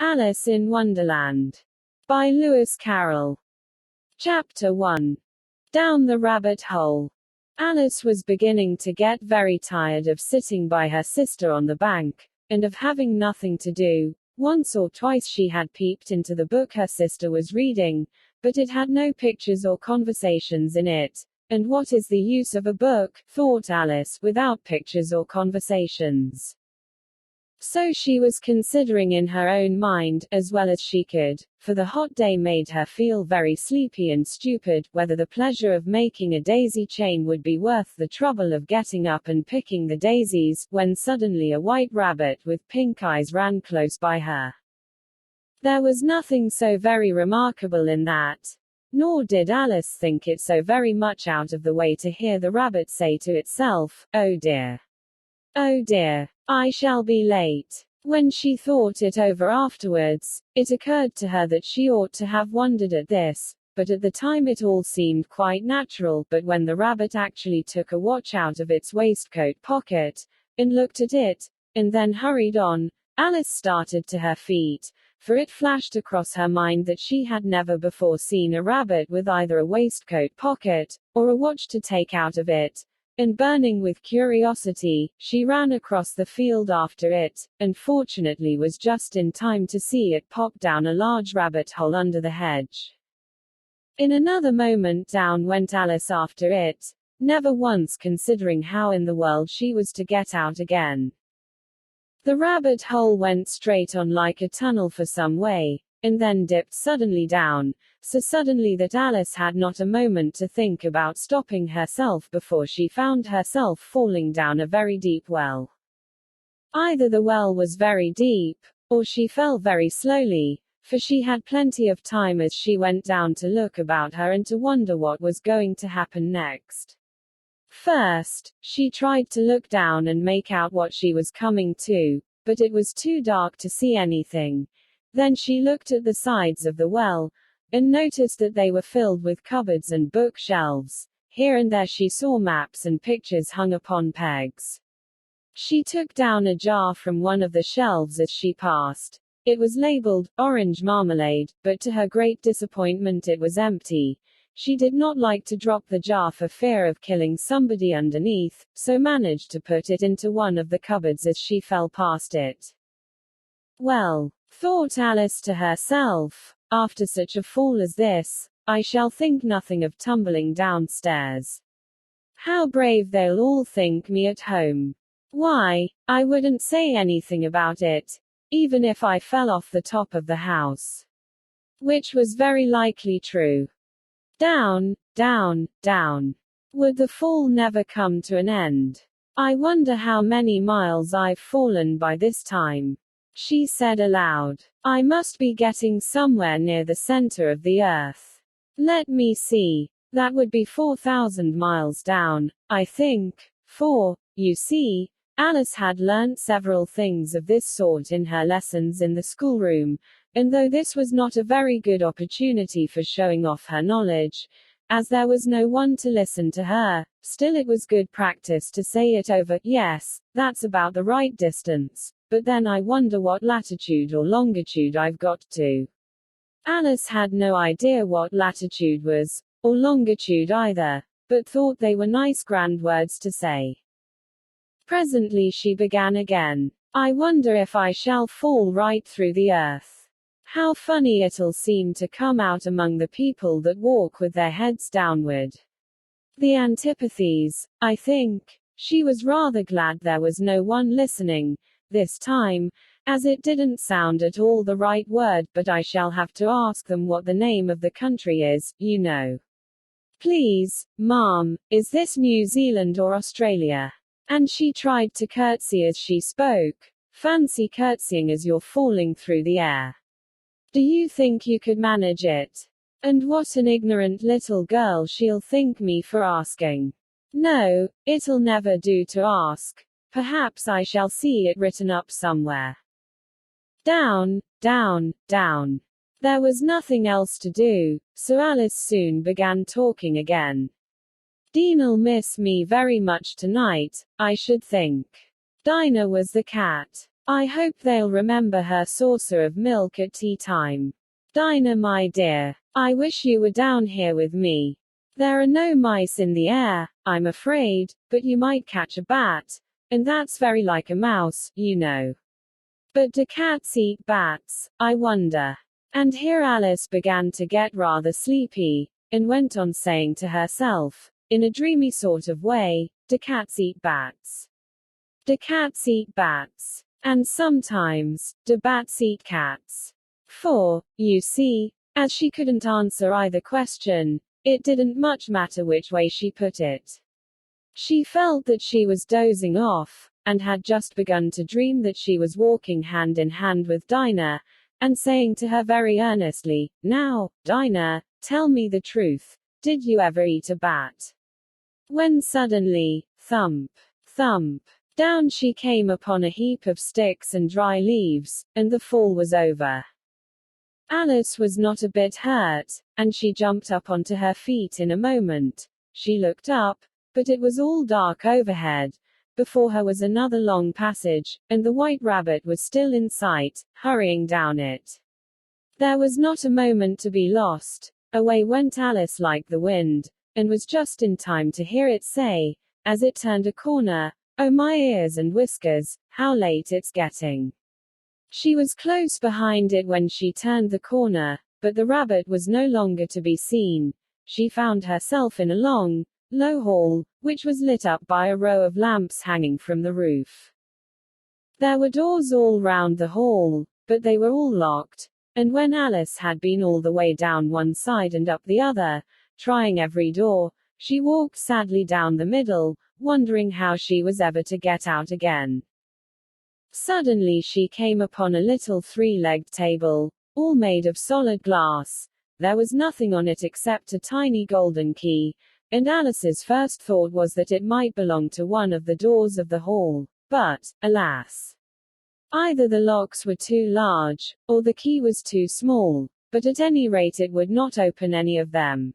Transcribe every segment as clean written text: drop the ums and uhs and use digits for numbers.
Alice in Wonderland. By Lewis Carroll. Chapter 1. Down the Rabbit Hole. Alice was beginning to get very tired of sitting by her sister on the bank, and of having nothing to do. Once or twice she had peeped into the book her sister was reading, but it had no pictures or conversations in it. And what is the use of a book, thought Alice, without pictures or conversations? So she was considering in her own mind, as well as she could, for the hot day made her feel very sleepy and stupid, whether the pleasure of making a daisy chain would be worth the trouble of getting up and picking the daisies, when suddenly a white rabbit with pink eyes ran close by her. There was nothing so very remarkable in that. Nor did Alice think it so very much out of the way to hear the rabbit say to itself, "Oh dear. Oh dear. I shall be late." When she thought it over afterwards, it occurred to her that she ought to have wondered at this, but at the time it all seemed quite natural. But when the rabbit actually took a watch out of its waistcoat pocket, and looked at it, and then hurried on, Alice started to her feet, for it flashed across her mind that she had never before seen a rabbit with either a waistcoat pocket, or a watch to take out of it. And burning with curiosity, she ran across the field after it, and fortunately was just in time to see it pop down a large rabbit hole under the hedge. In another moment down went Alice after it, never once considering how in the world she was to get out again. The rabbit hole went straight on like a tunnel for some way, and then dipped suddenly down, so suddenly that Alice had not a moment to think about stopping herself before she found herself falling down a very deep well. Either the well was very deep, or she fell very slowly, for she had plenty of time as she went down to look about her and to wonder what was going to happen next. First, she tried to look down and make out what she was coming to, but it was too dark to see anything. Then she looked at the sides of the well, and noticed that they were filled with cupboards and bookshelves. Here and there she saw maps and pictures hung upon pegs. She took down a jar from one of the shelves as she passed. It was labeled, "Orange Marmalade," but to her great disappointment it was empty. She did not like to drop the jar for fear of killing somebody underneath, so managed to put it into one of the cupboards as she fell past it. Well, thought Alice to herself, after such a fall as this, I shall think nothing of tumbling downstairs. How brave they'll all think me at home. Why, I wouldn't say anything about it, even if I fell off the top of the house. Which was very likely true. Down, down, down. Would the fall never come to an end? I wonder how many miles I've fallen by this time, she said aloud. I must be getting somewhere near the center of the earth. Let me see. That would be 4,000 miles down, I think. For, you see, Alice had learnt several things of this sort in her lessons in the schoolroom, and though this was not a very good opportunity for showing off her knowledge, as there was no one to listen to her, still it was good practice to say it over. Yes, that's about the right distance, but then I wonder what latitude or longitude I've got to. Alice had no idea what latitude was, or longitude either, but thought they were nice grand words to say. Presently she began again. I wonder if I shall fall right through the earth. How funny it'll seem to come out among the people that walk with their heads downward. The antipathies, I think. She was rather glad there was no one listening, this time, as it didn't sound at all the right word, but I shall have to ask them what the name of the country is, you know. Please, ma'am, is this New Zealand or Australia? And she tried to curtsy as she spoke. Fancy curtsying as you're falling through the air. Do you think you could manage it? And what an ignorant little girl she'll think me for asking. No, it'll never do to ask. Perhaps I shall see it written up somewhere. Down, down, down. There was nothing else to do, so Alice soon began talking again. Dean'll miss me very much tonight, I should think. Dinah was the cat. I hope they'll remember her saucer of milk at tea time. Dinah, my dear, I wish you were down here with me. There are no mice in the air, I'm afraid, but you might catch a bat, and that's very like a mouse, you know. But do cats eat bats, I wonder? And here Alice began to get rather sleepy, and went on saying to herself, in a dreamy sort of way, do cats eat bats? Do cats eat bats? And sometimes, do bats eat cats? For, you see, as she couldn't answer either question, it didn't much matter which way she put it. She felt that she was dozing off, and had just begun to dream that she was walking hand in hand with Dinah, and saying to her very earnestly, now, Dinah, tell me the truth, did you ever eat a bat? When suddenly, thump, thump, down she came upon a heap of sticks and dry leaves, and the fall was over. Alice was not a bit hurt, and she jumped up onto her feet in a moment. She looked up, but it was all dark overhead. Before her was another long passage, and the white rabbit was still in sight, hurrying down it. There was not a moment to be lost. Away went Alice like the wind, and was just in time to hear it say, as it turned a corner, "Oh my ears and whiskers, how late it's getting." She was close behind it when she turned the corner, but the rabbit was no longer to be seen. She found herself in a long, low hall, which was lit up by a row of lamps hanging from the roof. There were doors all round the hall, but they were all locked, and when Alice had been all the way down one side and up the other, trying every door, she walked sadly down the middle, wondering how she was ever to get out again. Suddenly she came upon a little three-legged table, all made of solid glass. There was nothing on it except a tiny golden key, and Alice's first thought was that it might belong to one of the doors of the hall, but, alas! Either the locks were too large, or the key was too small, but at any rate it would not open any of them.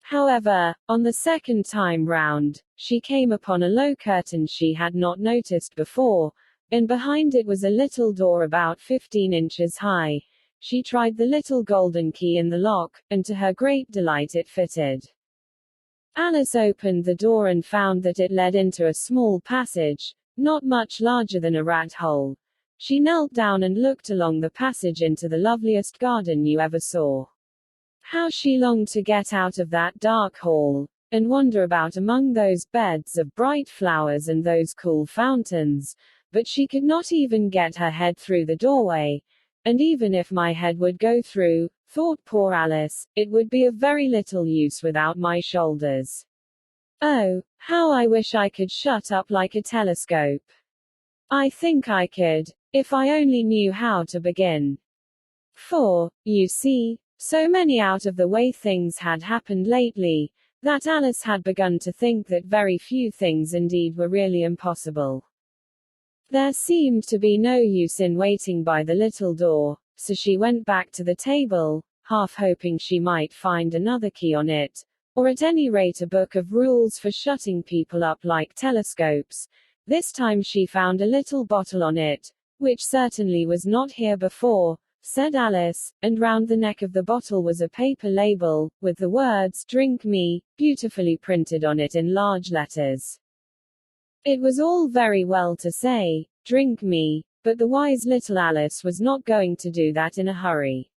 However, on the second time round, she came upon a low curtain she had not noticed before, and behind it was a little door about 15 inches high. She tried the little golden key in the lock, and to her great delight it fitted. Alice opened the door and found that it led into a small passage, not much larger than a rat hole. She knelt down and looked along the passage into the loveliest garden you ever saw. How she longed to get out of that dark hall, and wander about among those beds of bright flowers and those cool fountains, but she could not even get her head through the doorway, and even if my head would go through, thought poor Alice, it would be of very little use without my shoulders. Oh, how I wish I could shut up like a telescope. I think I could, if I only knew how to begin. For, you see, so many out-of-the-way things had happened lately, that Alice had begun to think that very few things indeed were really impossible. There seemed to be no use in waiting by the little door, so she went back to the table, half hoping she might find another key on it, or at any rate a book of rules for shutting people up like telescopes. This time she found a little bottle on it, which certainly was not here before, said Alice, and round the neck of the bottle was a paper label, with the words, "Drink me," beautifully printed on it in large letters. It was all very well to say, "Drink me," but the wise little Alice was not going to do that in a hurry.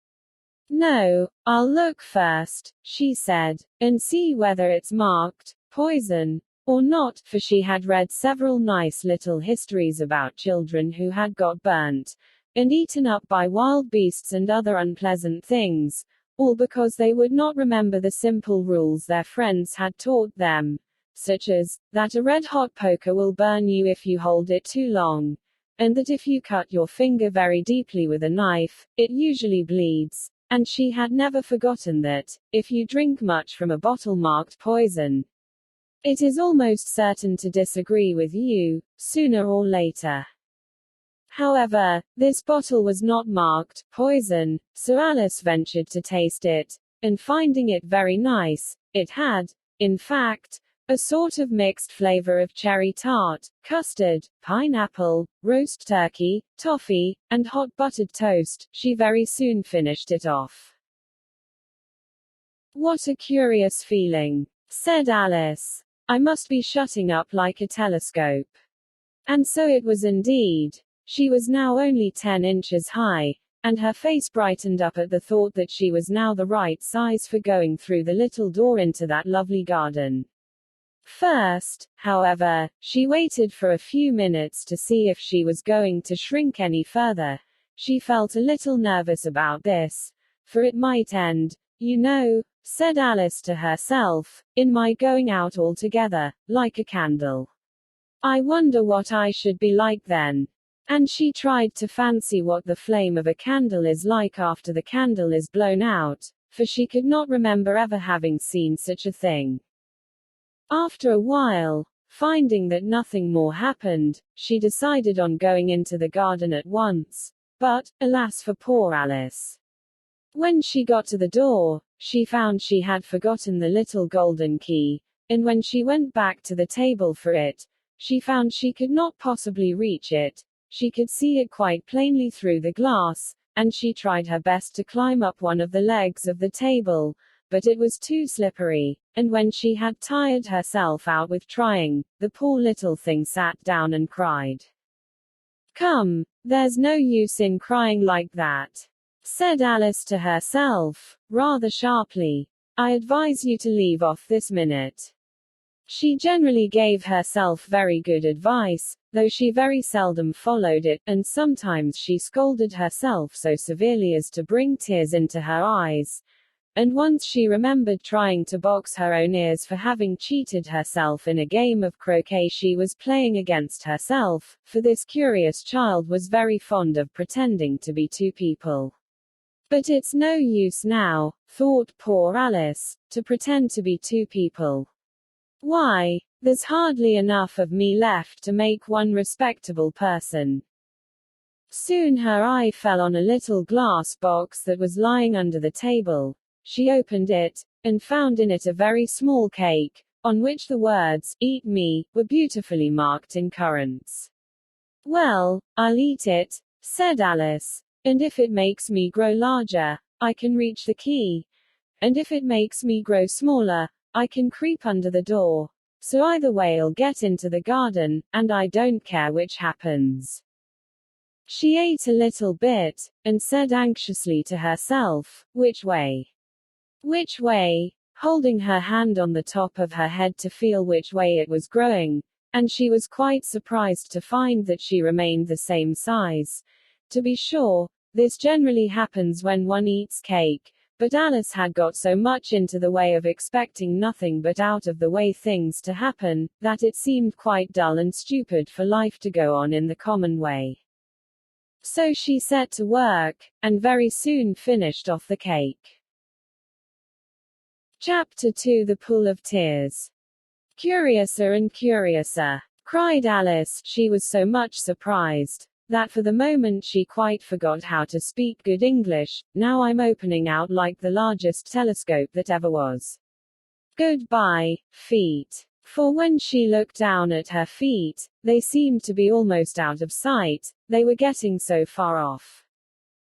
"No, I'll look first," she said, "and see whether it's marked, poison, or not," for she had read several nice little histories about children who had got burnt, and eaten up by wild beasts and other unpleasant things, all because they would not remember the simple rules their friends had taught them, such as, that a red-hot poker will burn you if you hold it too long, and that if you cut your finger very deeply with a knife, it usually bleeds, and she had never forgotten that, if you drink much from a bottle marked poison, it is almost certain to disagree with you, sooner or later. However, this bottle was not marked poison, so Alice ventured to taste it, and finding it very nice, it had, in fact, A sort of mixed flavor of cherry tart, custard, pineapple, roast turkey, toffee, and hot buttered toast. She very soon finished it off. "What a curious feeling," said Alice. "I must be shutting up like a telescope." And so it was indeed. She was now only 10 inches high, and her face brightened up at the thought that she was now the right size for going through the little door into that lovely garden. First, however, she waited for a few minutes to see if she was going to shrink any further. She felt a little nervous about this, for it might end, "You know," said Alice to herself, "in my going out altogether, like a candle. I wonder what I should be like then." And she tried to fancy what the flame of a candle is like after the candle is blown out, for she could not remember ever having seen such a thing. After a while, finding that nothing more happened, she decided on going into the garden at once. But, alas for poor Alice! When she got to the door, she found she had forgotten the little golden key, and when she went back to the table for it, she found she could not possibly reach it. She could see it quite plainly through the glass, and she tried her best to climb up one of the legs of the table, but it was too slippery, and when she had tired herself out with trying, the poor little thing sat down and cried. "Come, there's no use in crying like that," said Alice to herself, rather sharply. "I advise you to leave off this minute." She generally gave herself very good advice, though she very seldom followed it, and sometimes she scolded herself so severely as to bring tears into her eyes, and once she remembered trying to box her own ears for having cheated herself in a game of croquet she was playing against herself, for this curious child was very fond of pretending to be two people. "But it's no use now," thought poor Alice, "to pretend to be two people. Why, there's hardly enough of me left to make one respectable person." Soon her eye fell on a little glass box that was lying under the table. She opened it, and found in it a very small cake, on which the words, "Eat me," were beautifully marked in currants. "Well, I'll eat it," said Alice, "and if it makes me grow larger, I can reach the key, and if it makes me grow smaller, I can creep under the door. So either way I'll get into the garden, and I don't care which happens." She ate a little bit, and said anxiously to herself, "Which way? Which way?" holding her hand on the top of her head to feel which way it was growing, and she was quite surprised to find that she remained the same size. To be sure, this generally happens when one eats cake, but Alice had got so much into the way of expecting nothing but out-of-the-way things to happen, that it seemed quite dull and stupid for life to go on in the common way. So she set to work, and very soon finished off the cake. Chapter 2: The Pool of Tears. "Curiouser and curiouser," cried Alice. She was so much surprised that for the moment she quite forgot how to speak good English. "Now I'm opening out like the largest telescope that ever was. Goodbye, feet." For when she looked down at her feet, they seemed to be almost out of sight, they were getting so far off.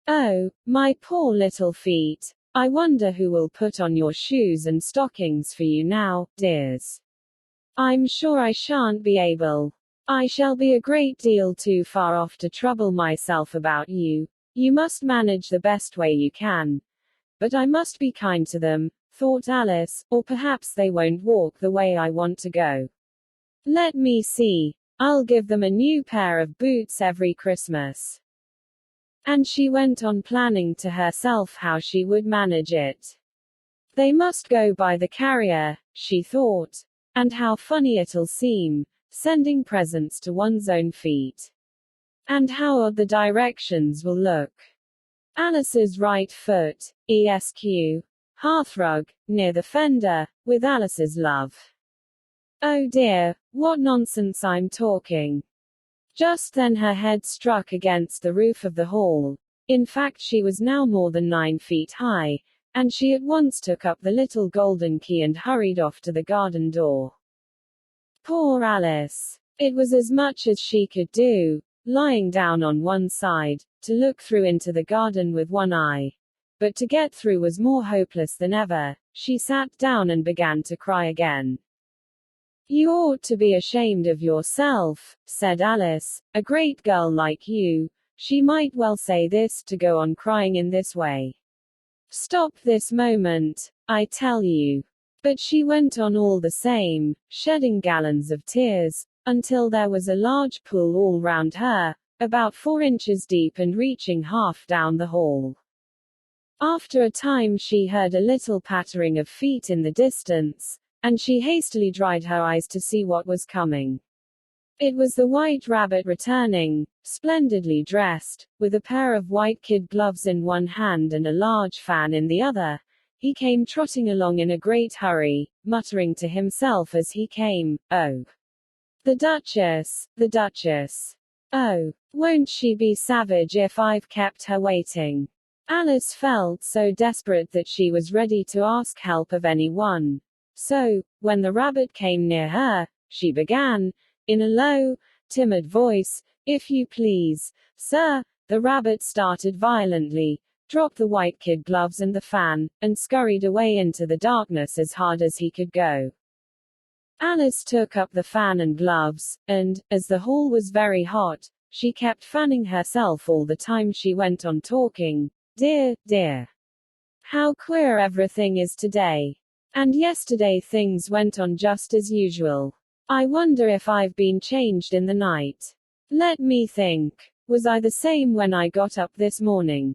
"Oh, my poor little feet. I wonder who will put on your shoes and stockings for you now, dears. I'm sure I shan't be able. I shall be a great deal too far off to trouble myself about you. You must manage the best way you can. But I must be kind to them," thought Alice, "or perhaps they won't walk the way I want to go. Let me see. I'll give them a new pair of boots every Christmas." And she went on planning to herself how she would manage it. "They must go by the carrier," she thought. "And how funny it'll seem, sending presents to one's own feet. And how odd the directions will look. Alice's right foot, ESQ. Hearthrug, near the fender, with Alice's love. Oh dear, what nonsense I'm talking." Just then her head struck against the roof of the hall. In fact she was now more than 9 feet high, and she at once took up the little golden key and hurried off to the garden door. Poor Alice. It was as much as she could do, lying down on one side, to look through into the garden with one eye. But to get through was more hopeless than ever. She sat down and began to cry again. You ought to be ashamed of yourself, said Alice. A great girl like you, she might well say this, to go on crying in this way. Stop this moment, I tell you. But she went on all the same, shedding gallons of tears, until there was a large pool all round her, about 4 inches deep and reaching half down the hall. After a time she heard a little pattering of feet in the distance, and she hastily dried her eyes to see what was coming. It was the White Rabbit returning, splendidly dressed, with a pair of white kid gloves in one hand and a large fan in the other. He came trotting along in a great hurry, muttering to himself as he came, "Oh, the Duchess, the Duchess. Oh, won't she be savage if I've kept her waiting?" Alice felt so desperate that she was ready to ask help of anyone. So, when the rabbit came near her, she began, in a low, timid voice, "If you please, sir." The rabbit started violently, dropped the white kid gloves and the fan, and scurried away into the darkness as hard as he could go. Alice took up the fan and gloves, and, as the hall was very hot, she kept fanning herself all the time she went on talking. Dear, dear. How queer everything is today. And yesterday things went on just as usual. I wonder if I've been changed in the night. Let me think. Was I the same when I got up this morning?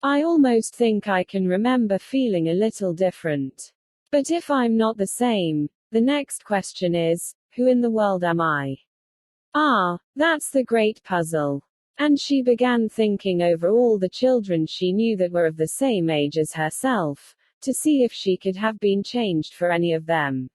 I almost think I can remember feeling a little different. But if I'm not the same, the next question is, who in the world am I? Ah, that's the great puzzle. And she began thinking over all the children she knew that were of the same age as herself, to see if she could have been changed for any of them.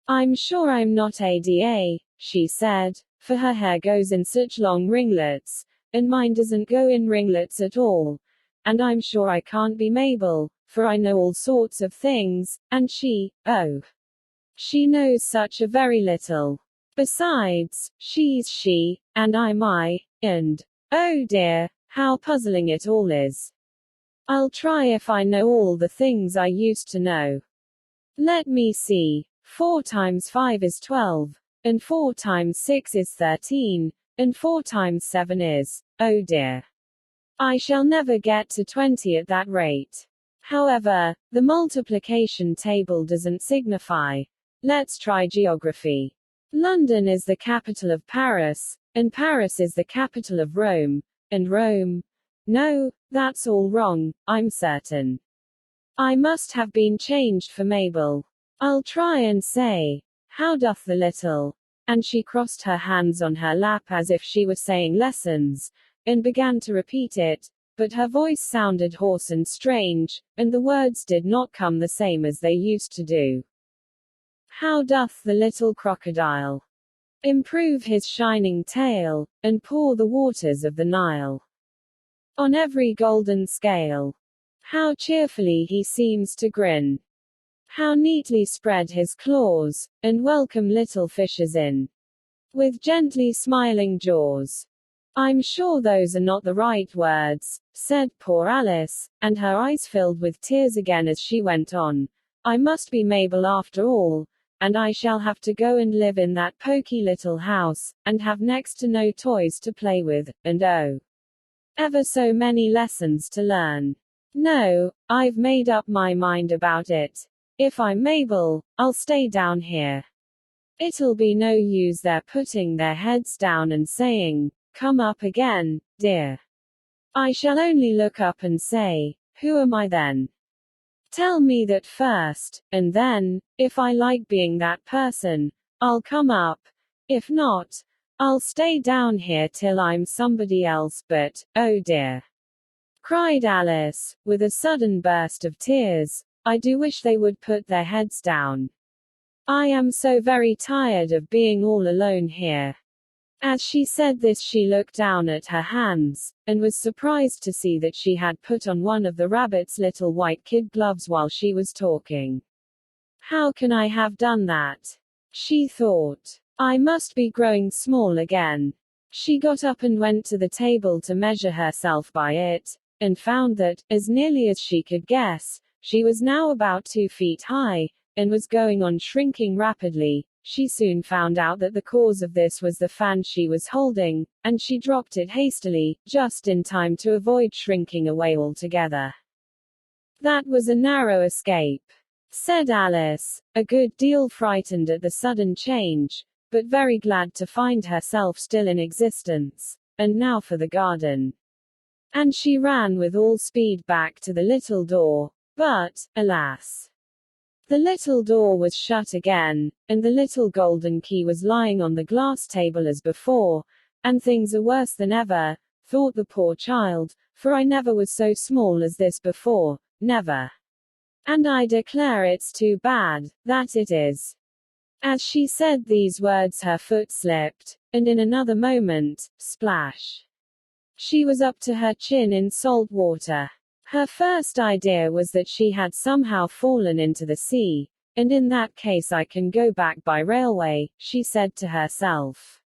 I'm sure I'm not Ada, she said, for her hair goes in such long ringlets, and mine doesn't go in ringlets at all. And I'm sure I can't be Mabel, for I know all sorts of things, and she knows such a very little. Besides, she's she, and I'm I, and, oh dear, how puzzling it all is. I'll try if I know all the things I used to know. Let me see. 4 times 5 is 12, and 4 times 6 is 13, and 4 times 7 is, oh dear. I shall never get to 20 at that rate. However, the multiplication table doesn't signify. Let's try geography. London is the capital of Paris, and Paris is the capital of Rome, and Rome. No, that's all wrong, I'm certain. I must have been changed for Mabel. I'll try and say, how doth the little, and she crossed her hands on her lap as if she were saying lessons, and began to repeat it, but her voice sounded hoarse and strange, and the words did not come the same as they used to do. How doth the little crocodile improve his shining tail, and pour the waters of the Nile on every golden scale? How cheerfully he seems to grin! How neatly spread his claws, and welcome little fishes in, with gently smiling jaws. I'm sure those are not the right words, said poor Alice, and her eyes filled with tears again as she went on. I must be Mabel after all, and I shall have to go and live in that poky little house, and have next to no toys to play with, and oh, ever so many lessons to learn. No, I've made up my mind about it. If I'm Mabel, I'll stay down here. It'll be no use their putting their heads down and saying, come up again, dear. I shall only look up and say, who am I then? Tell me that first, and then, if I like being that person, I'll come up. If not, I'll stay down here till I'm somebody else, but, oh dear, cried Alice, with a sudden burst of tears, I do wish they would put their heads down. I am so very tired of being all alone here. As she said this she looked down at her hands, and was surprised to see that she had put on one of the rabbit's little white kid gloves while she was talking. How can I have done that? She thought. I must be growing small again. She got up and went to the table to measure herself by it, and found that, as nearly as she could guess, she was now about 2 feet high, and was going on shrinking rapidly. She soon found out that the cause of this was the fan she was holding, and she dropped it hastily, just in time to avoid shrinking away altogether. That was a narrow escape, said Alice, a good deal frightened at the sudden change, but very glad to find herself still in existence. And now for the garden. And she ran with all speed back to the little door, but, alas! The little door was shut again, and the little golden key was lying on the glass table as before, and things are worse than ever, thought the poor child, for I never was so small as this before, never. And I declare it's too bad, that it is. As she said these words her foot slipped, and in another moment, splash! She was up to her chin in salt water. Her first idea was that she had somehow fallen into the sea, and in that case I can go back by railway, she said to herself.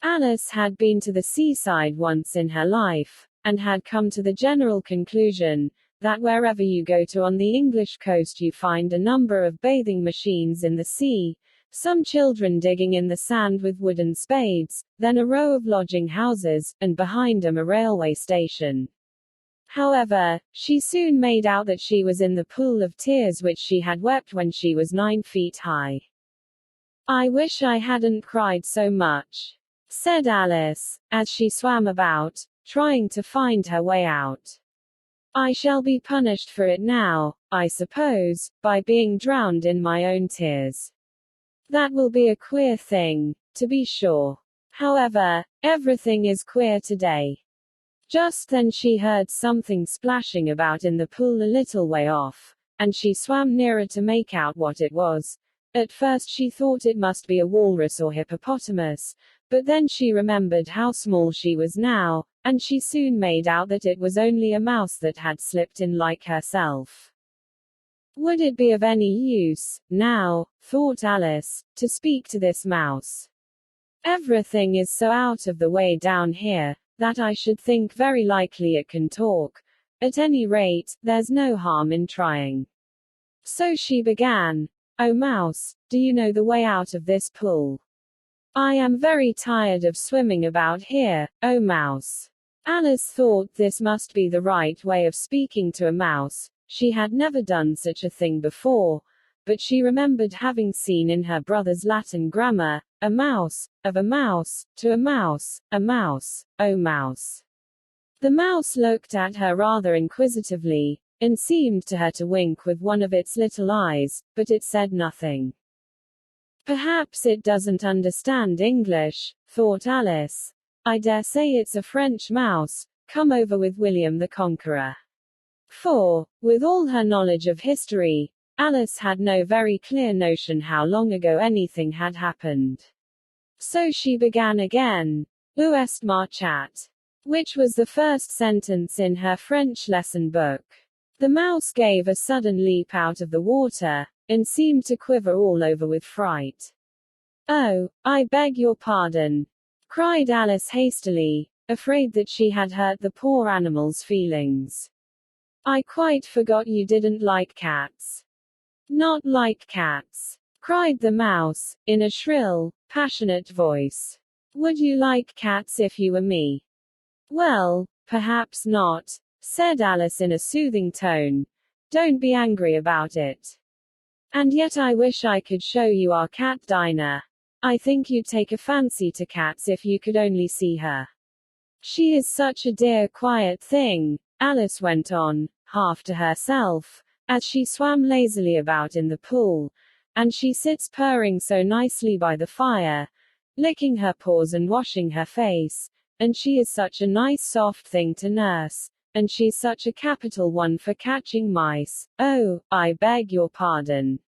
Alice had been to the seaside once in her life, and had come to the general conclusion that wherever you go to on the English coast you find a number of bathing machines in the sea, some children digging in the sand with wooden spades, then a row of lodging houses, and behind them a railway station. However, she soon made out that she was in the pool of tears which she had wept when she was 9 feet high. I wish I hadn't cried so much, said Alice, as she swam about, trying to find her way out. I shall be punished for it now, I suppose, by being drowned in my own tears. That will be a queer thing, to be sure. However, everything is queer today. Just then she heard something splashing about in the pool a little way off, and she swam nearer to make out what it was. At first she thought it must be a walrus or hippopotamus, but then she remembered how small she was now, and she soon made out that it was only a mouse that had slipped in like herself. Would it be of any use, now, thought Alice, to speak to this mouse? Everything is so out of the way down here, that I should think very likely it can talk. At any rate, there's no harm in trying. So she began. Oh mouse, do you know the way out of this pool? I am very tired of swimming about here, oh mouse. Alice thought this must be the right way of speaking to a mouse. She had never done such a thing before, but she remembered having seen in her brother's Latin grammar, a mouse, of a mouse, to a mouse, oh mouse. The mouse looked at her rather inquisitively, and seemed to her to wink with one of its little eyes, but it said nothing. Perhaps it doesn't understand English, thought Alice. I dare say it's a French mouse, come over with William the Conqueror. For, with all her knowledge of history, Alice had no very clear notion how long ago anything had happened. So she began again, Où est ma chat? Which was the first sentence in her French lesson book. The mouse gave a sudden leap out of the water, and seemed to quiver all over with fright. Oh, I beg your pardon, cried Alice hastily, afraid that she had hurt the poor animal's feelings. I quite forgot you didn't like cats. Not like cats, cried the mouse, in a shrill, passionate voice. Would you like cats if you were me? Well, perhaps not, said Alice in a soothing tone. Don't be angry about it. And yet I wish I could show you our cat Dinah. I think you'd take a fancy to cats if you could only see her. She is such a dear quiet thing, Alice went on, half to herself, as she swam lazily about in the pool, and she sits purring so nicely by the fire, licking her paws and washing her face, and she is such a nice soft thing to nurse, and she's such a capital one for catching mice. Oh, I beg your pardon,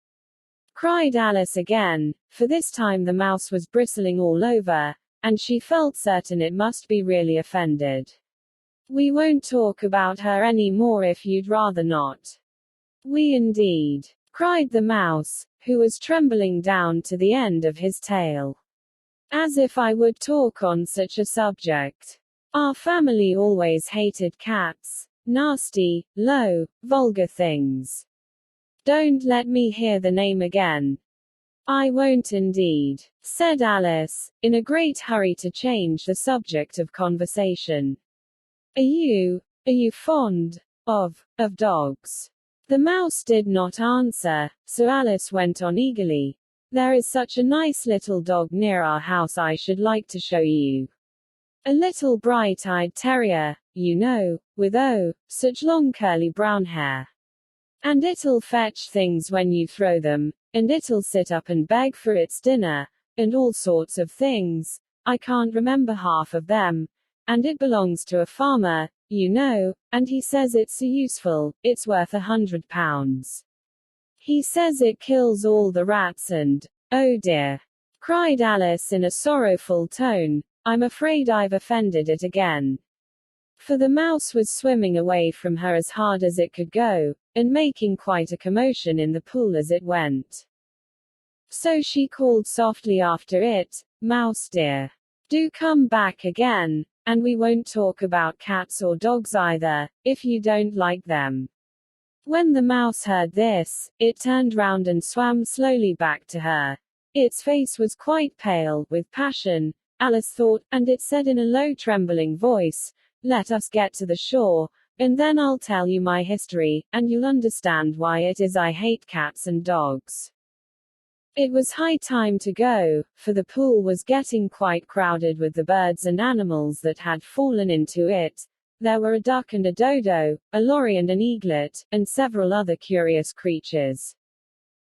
cried Alice again, for this time the mouse was bristling all over, and she felt certain it must be really offended. We won't talk about her any more if you'd rather not. We indeed, cried the mouse, who was trembling down to the end of his tail. As if I would talk on such a subject. Our family always hated cats. Nasty, low, vulgar things. Don't let me hear the name again. I won't indeed, said Alice, in a great hurry to change the subject of conversation. Are you fond of dogs? The mouse did not answer, so Alice went on eagerly. There is such a nice little dog near our house I should like to show you. A little bright-eyed terrier, you know, with such long curly brown hair. And it'll fetch things when you throw them, and it'll sit up and beg for its dinner, and all sorts of things. I can't remember half of them. And it belongs to a farmer, you know, and he says it's so useful, it's worth £100. He says it kills all the rats and, oh dear, cried Alice in a sorrowful tone, I'm afraid I've offended it again. For the mouse was swimming away from her as hard as it could go, and making quite a commotion in the pool as it went. So she called softly after it, Mouse dear, do come back again, and we won't talk about cats or dogs either, if you don't like them. When the mouse heard this, it turned round and swam slowly back to her. Its face was quite pale, with passion, Alice thought, and it said in a low trembling voice, let us get to the shore, and then I'll tell you my history, and you'll understand why it is I hate cats and dogs. It was high time to go, for the pool was getting quite crowded with the birds and animals that had fallen into it. There were a duck and a dodo, a lorry and an eaglet, and several other curious creatures.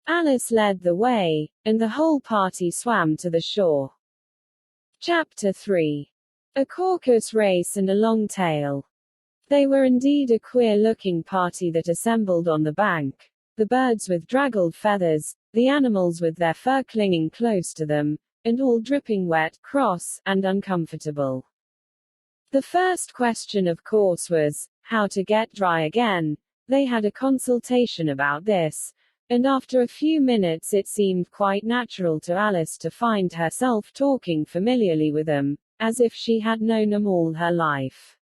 Alice led the way, and the whole party swam to the shore. Chapter 3. A Caucus Race and a Long Tail. They were indeed a queer-looking party that assembled on the bank. The birds with draggled feathers, the animals with their fur clinging close to them, and all dripping wet, cross, and uncomfortable. The first question of course was, how to get dry again. They had a consultation about this, and after a few minutes it seemed quite natural to Alice to find herself talking familiarly with them, as if she had known them all her life.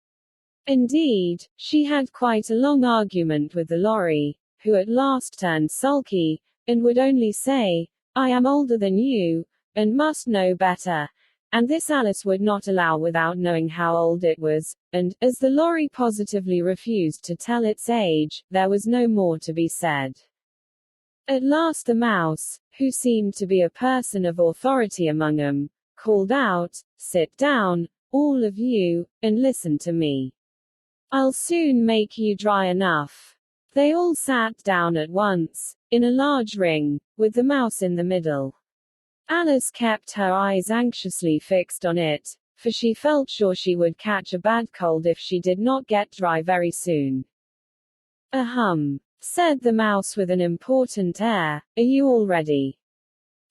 Indeed, she had quite a long argument with the lorry, who at last turned sulky, and would only say, I am older than you, and must know better, and this Alice would not allow without knowing how old it was, and, as the lorry positively refused to tell its age, there was no more to be said. At last the mouse, who seemed to be a person of authority among them, called out, sit down, all of you, and listen to me. I'll soon make you dry enough. They all sat down at once, in a large ring, with the mouse in the middle. Alice kept her eyes anxiously fixed on it, for she felt sure she would catch a bad cold if she did not get dry very soon. Ahem, said the mouse with an important air, are you all ready?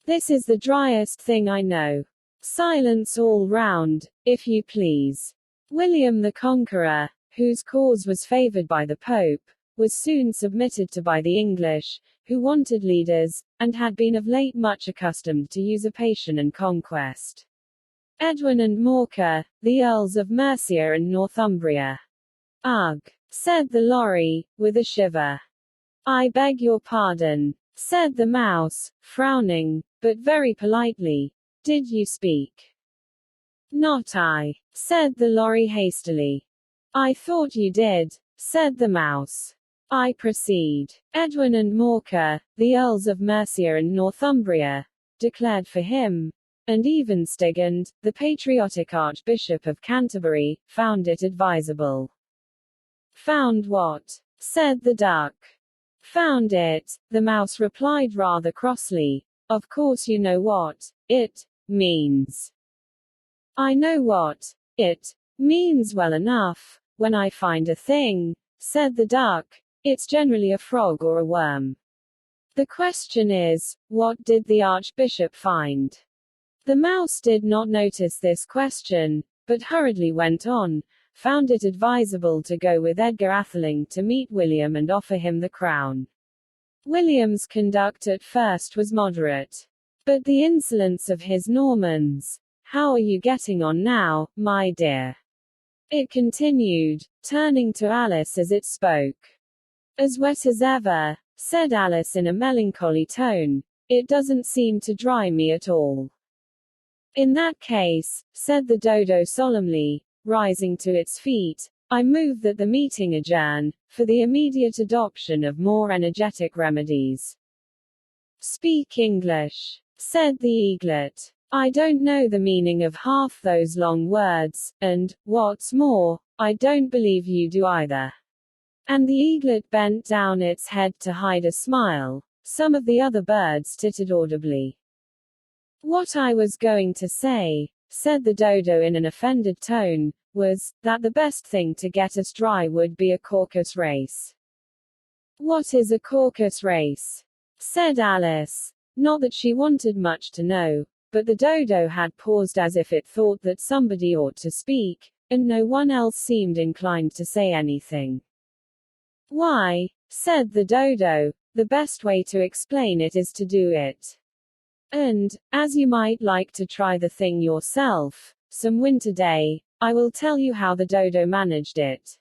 This is the driest thing I know. Silence all round, if you please. William the Conqueror, whose cause was favored by the Pope, was soon submitted to by the English, who wanted leaders, and had been of late much accustomed to usurpation and conquest. Edwin and Morcar, the Earls of Mercia and Northumbria. Ugh, said the lorry, with a shiver. I beg your pardon, said the mouse, frowning, but very politely. Did you speak? Not I, said the lorry hastily. I thought you did, said the mouse. I proceed. Edwin and Morcar, the Earls of Mercia and Northumbria, declared for him, and even Stigand, the patriotic Archbishop of Canterbury, found it advisable. Found what? Said the duck. Found it, the mouse replied rather crossly. Of course you know what it means. I know what it means well enough. When I find a thing, said the duck, it's generally a frog or a worm. The question is, what did the Archbishop find? The mouse did not notice this question, but hurriedly went on, found it advisable to go with Edgar Atheling to meet William and offer him the crown. William's conduct at first was moderate. But the insolence of his Normans. "How are you getting on now, my dear?" it continued, turning to Alice as it spoke. "As wet as ever," said Alice in a melancholy tone. "It doesn't seem to dry me at all." "In that case," said the dodo solemnly, rising to its feet, "I move that the meeting adjourn, for the immediate adoption of more energetic remedies." "Speak English," said the eaglet. "I don't know the meaning of half those long words, and, what's more, I don't believe you do either." And the eaglet bent down its head to hide a smile. Some of the other birds tittered audibly. "What I was going to say," said the dodo in an offended tone, "was, that the best thing to get us dry would be a caucus race." "What is a caucus race?" said Alice. Not that she wanted much to know, but the dodo had paused as if it thought that somebody ought to speak, and no one else seemed inclined to say anything. "Why," said the dodo, "the best way to explain it is to do it. And, as you might like to try the thing yourself, some winter day, I will tell you how the dodo managed it.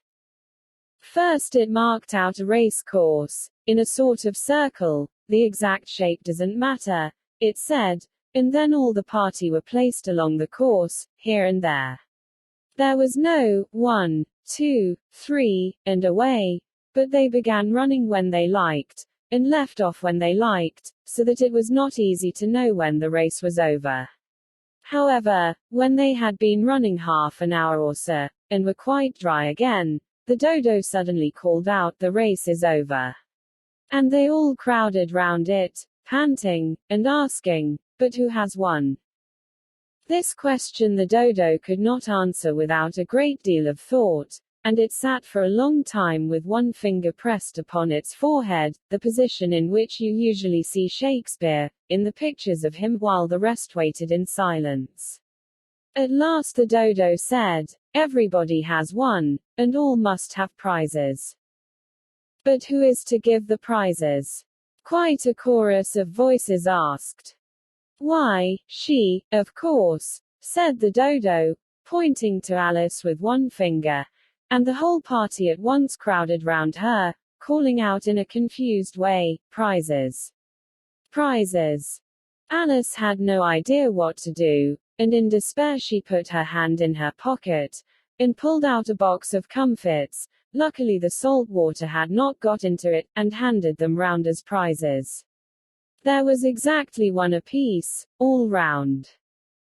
First it marked out a race course, in a sort of circle, the exact shape doesn't matter, it said, and then all the party were placed along the course, here and there. There was no 1, 2, 3, and away, but they began running when they liked, and left off when they liked, so that it was not easy to know when the race was over. However, when they had been running half an hour or so, and were quite dry again, the dodo suddenly called out, 'The race is over.' And they all crowded round it, panting, and asking, 'But who has won?' This question the dodo could not answer without a great deal of thought, and it sat for a long time with one finger pressed upon its forehead, the position in which you usually see Shakespeare, in the pictures of him, while the rest waited in silence. At last the dodo said, 'Everybody has won, and all must have prizes.' 'But who is to give the prizes?' quite a chorus of voices asked. 'Why, she, of course,' said the dodo, pointing to Alice with one finger, and the whole party at once crowded round her, calling out in a confused way, 'Prizes! Prizes!' Alice had no idea what to do, and in despair she put her hand in her pocket, and pulled out a box of comfits. Luckily the salt water had not got into it, and handed them round as prizes. There was exactly one apiece, all round.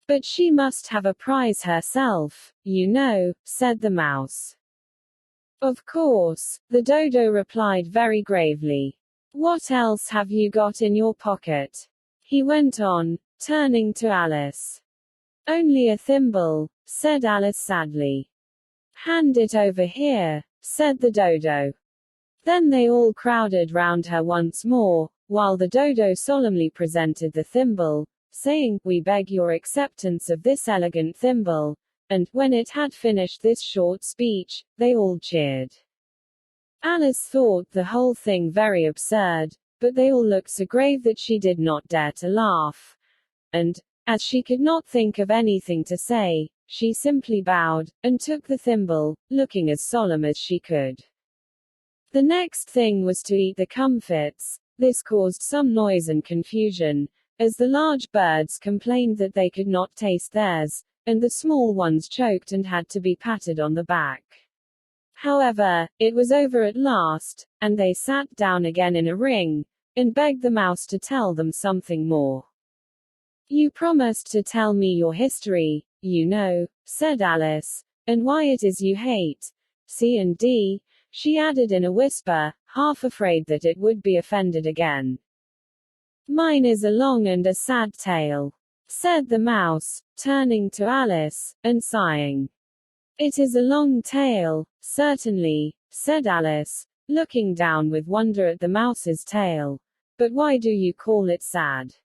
'But she must have a prize herself, you know,' said the mouse. 'Of course,' the dodo replied very gravely. 'What else have you got in your pocket?' he went on, turning to Alice. 'Only a thimble,' said Alice sadly. 'Hand it over here,' said the dodo. Then they all crowded round her once more, while the dodo solemnly presented the thimble, saying, 'We beg your acceptance of this elegant thimble,' and, when it had finished this short speech, they all cheered. Alice thought the whole thing very absurd, but they all looked so grave that she did not dare to laugh, and, as she could not think of anything to say, she simply bowed, and took the thimble, looking as solemn as she could. The next thing was to eat the comfits. This caused some noise and confusion, as the large birds complained that they could not taste theirs, and the small ones choked and had to be patted on the back. However, it was over at last, and they sat down again in a ring, and begged the mouse to tell them something more. 'You promised to tell me your history, you know,' said Alice, 'and why it is you hate C and D,' she added in a whisper, half afraid that it would be offended again. 'Mine is a long and a sad tale,' said the mouse, turning to Alice, and sighing. 'It is a long tale, certainly,' said Alice, looking down with wonder at the mouse's tail. 'But why do you call it sad?'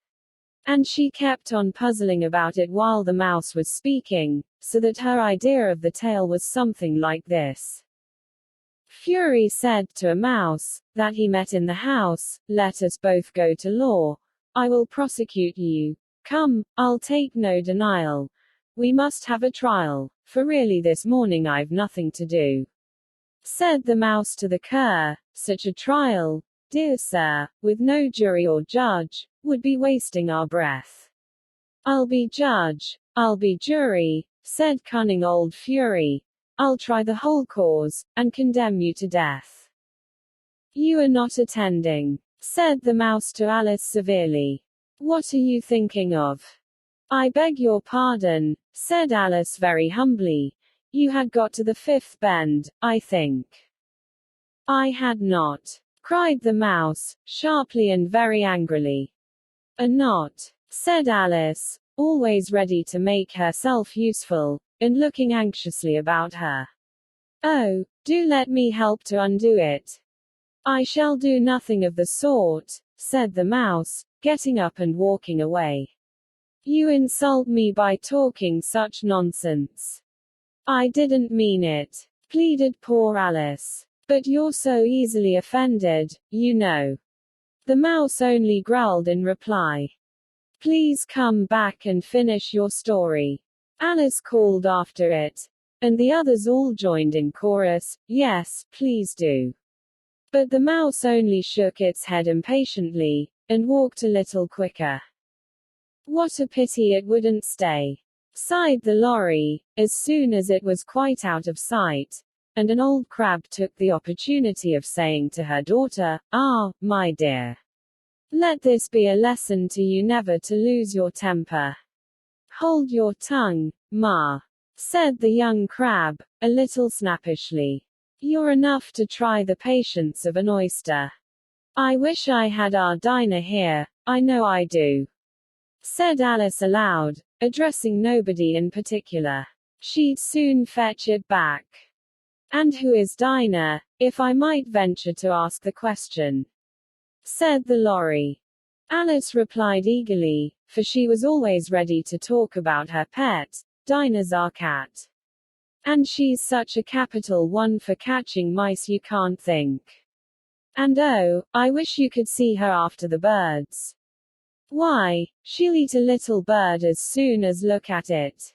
And she kept on puzzling about it while the mouse was speaking, so that her idea of the tale was something like this. Fury said to a mouse, that he met in the house, "Let us both go to law. I will prosecute you. Come, I'll take no denial. We must have a trial, for really this morning I've nothing to do." Said the mouse to the cur, "Such a trial, dear sir, with no jury or judge, would be wasting our breath." "I'll be judge, I'll be jury," said cunning old Fury. "I'll try the whole cause, and condemn you to death." "You are not attending," said the mouse to Alice severely. "What are you thinking of?" "I beg your pardon," said Alice very humbly. "You had got to the fifth bend, I think." "I had not," cried the mouse, sharply and very angrily. "Not," said Alice, always ready to make herself useful, and looking anxiously about her. "Oh, do let me help to undo it." "I shall do nothing of the sort," said the mouse, getting up and walking away. "You insult me by talking such nonsense." "I didn't mean it," pleaded poor Alice. "But you're so easily offended, you know." The mouse only growled in reply. "Please come back and finish your story," Alice called after it. And the others all joined in chorus, "Yes, please do." But the mouse only shook its head impatiently, and walked a little quicker. "What a pity it wouldn't stay," sighed the lorry, as soon as it was quite out of sight, and an old crab took the opportunity of saying to her daughter, "Ah, my dear, let this be a lesson to you never to lose your temper." "Hold your tongue, ma," said the young crab, a little snappishly. "You're enough to try the patience of an oyster." "I wish I had our Dinah here, I know I do," said Alice aloud, addressing nobody in particular. "She'd soon fetch it back." "And who is Dinah, if I might venture to ask the question?" said the lorry. Alice replied eagerly, for she was always ready to talk about her pet. "Dinah's our cat. And she's such a capital one for catching mice you can't think. And oh, I wish you could see her after the birds. Why, she'll eat a little bird as soon as look at it."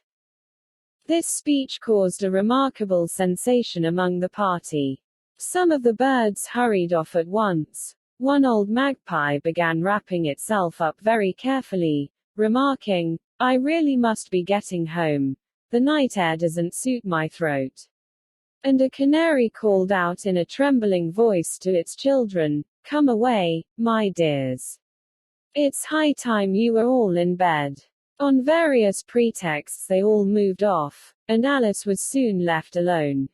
This speech caused a remarkable sensation among the party. Some of the birds hurried off at once. One old magpie began wrapping itself up very carefully, remarking, "I really must be getting home. The night air doesn't suit my throat." And a canary called out in a trembling voice to its children, "Come away, my dears. It's high time you were all in bed." On various pretexts they all moved off, and Alice was soon left alone.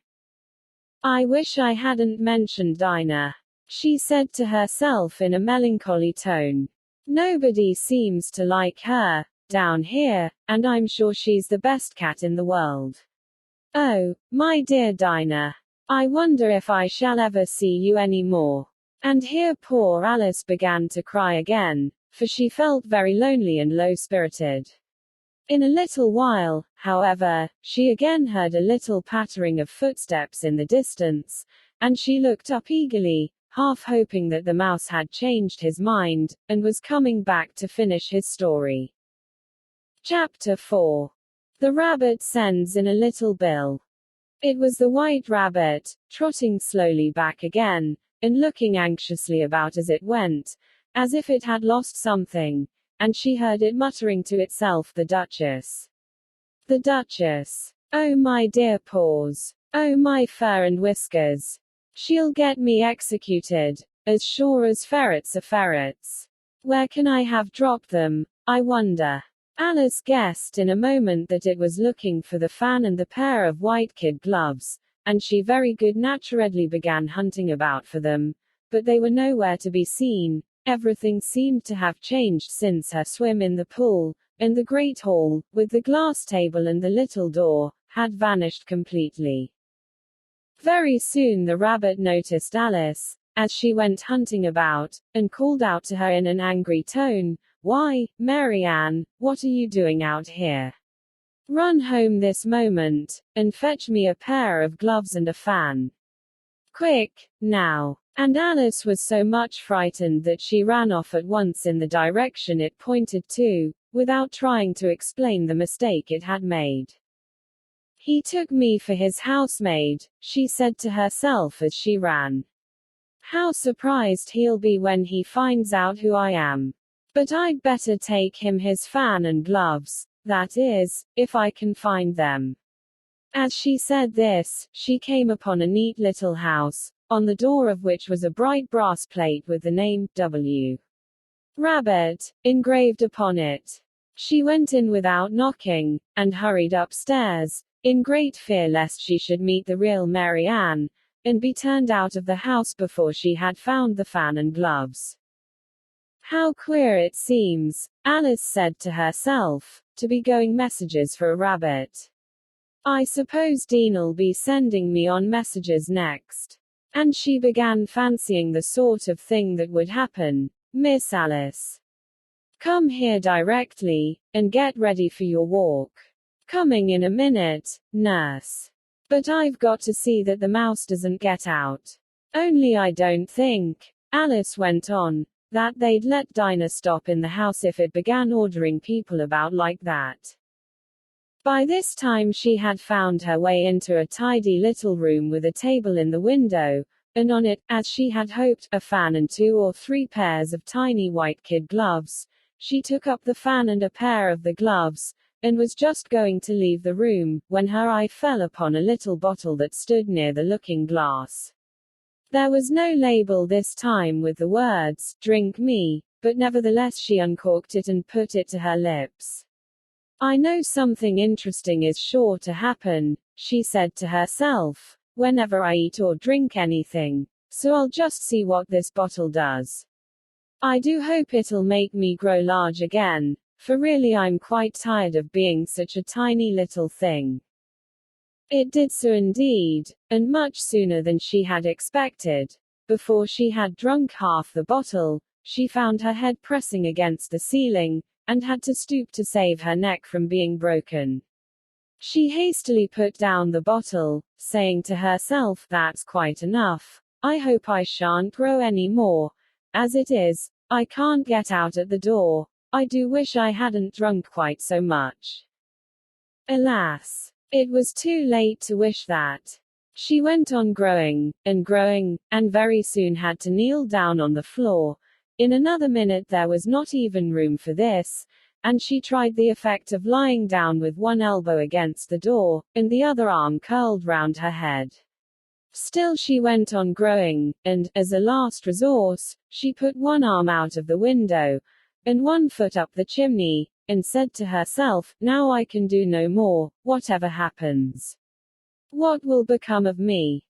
"I wish I hadn't mentioned Dinah," she said to herself in a melancholy tone. "Nobody seems to like her, down here, and I'm sure she's the best cat in the world. Oh, my dear Dinah, I wonder if I shall ever see you any more." And here poor Alice began to cry again, for she felt very lonely and low-spirited. In a little while, however, she again heard a little pattering of footsteps in the distance, and she looked up eagerly, half hoping that the mouse had changed his mind, and was coming back to finish his story. Chapter 4. The Rabbit Sends in a Little Bill. It was the White Rabbit, trotting slowly back again, and looking anxiously about as it went, as if it had lost something, and she heard it muttering to itself, "The Duchess. The Duchess. Oh my dear paws. Oh my fur and whiskers. She'll get me executed, as sure as ferrets are ferrets. Where can I have dropped them, I wonder?" Alice guessed in a moment that it was looking for the fan and the pair of white kid gloves, and she very good-naturedly began hunting about for them, but they were nowhere to be seen. Everything seemed to have changed since her swim in the pool, and the great hall, with the glass table and the little door, had vanished completely. Very soon the rabbit noticed Alice, as she went hunting about, and called out to her in an angry tone, "Why, Mary Ann, what are you doing out here? Run home this moment, and fetch me a pair of gloves and a fan." Quick, now. And Alice was so much frightened that she ran off at once in the direction it pointed to, without trying to explain the mistake it had made. He took me for his housemaid, she said to herself as she ran. How surprised he'll be when he finds out who I am. But I'd better take him his fan and gloves, that is, if I can find them. As she said this, she came upon a neat little house, on the door of which was a bright brass plate with the name, W. Rabbit, engraved upon it. She went in without knocking, and hurried upstairs, in great fear lest she should meet the real Mary Ann, and be turned out of the house before she had found the fan and gloves. How queer it seems, Alice said to herself, to be going messages for a rabbit. I suppose Dean'll be sending me on messages next. And she began fancying the sort of thing that would happen. Miss Alice, come here directly, and get ready for your walk. Coming in a minute, nurse. But I've got to see that the mouse doesn't get out. Only I don't think, Alice went on, that they'd let Dinah stop in the house if it began ordering people about like that. By this time she had found her way into a tidy little room with a table in the window, and on it, as she had hoped, a fan and 2 or 3 pairs of tiny white kid gloves. She took up the fan and a pair of the gloves, and was just going to leave the room, when her eye fell upon a little bottle that stood near the looking glass. There was no label this time with the words, "Drink me," but nevertheless she uncorked it and put it to her lips. I know something interesting is sure to happen, she said to herself, whenever I eat or drink anything, so I'll just see what this bottle does. I do hope it'll make me grow large again, for really I'm quite tired of being such a tiny little thing. It did so indeed, and much sooner than she had expected. Before she had drunk half the bottle, she found her head pressing against the ceiling, and had to stoop to save her neck from being broken. She hastily put down the bottle, saying to herself, that's quite enough. I hope I shan't grow any more. As it is, I can't get out at the door. I do wish I hadn't drunk quite so much. Alas, it was too late to wish that. She went on growing, and very soon had to kneel down on the floor. In another minute there was not even room for this, and she tried the effect of lying down with one elbow against the door, and the other arm curled round her head. Still she went on growing, and, as a last resource, she put one arm out of the window, and one foot up the chimney, and said to herself, now I can do no more, whatever happens. What will become of me?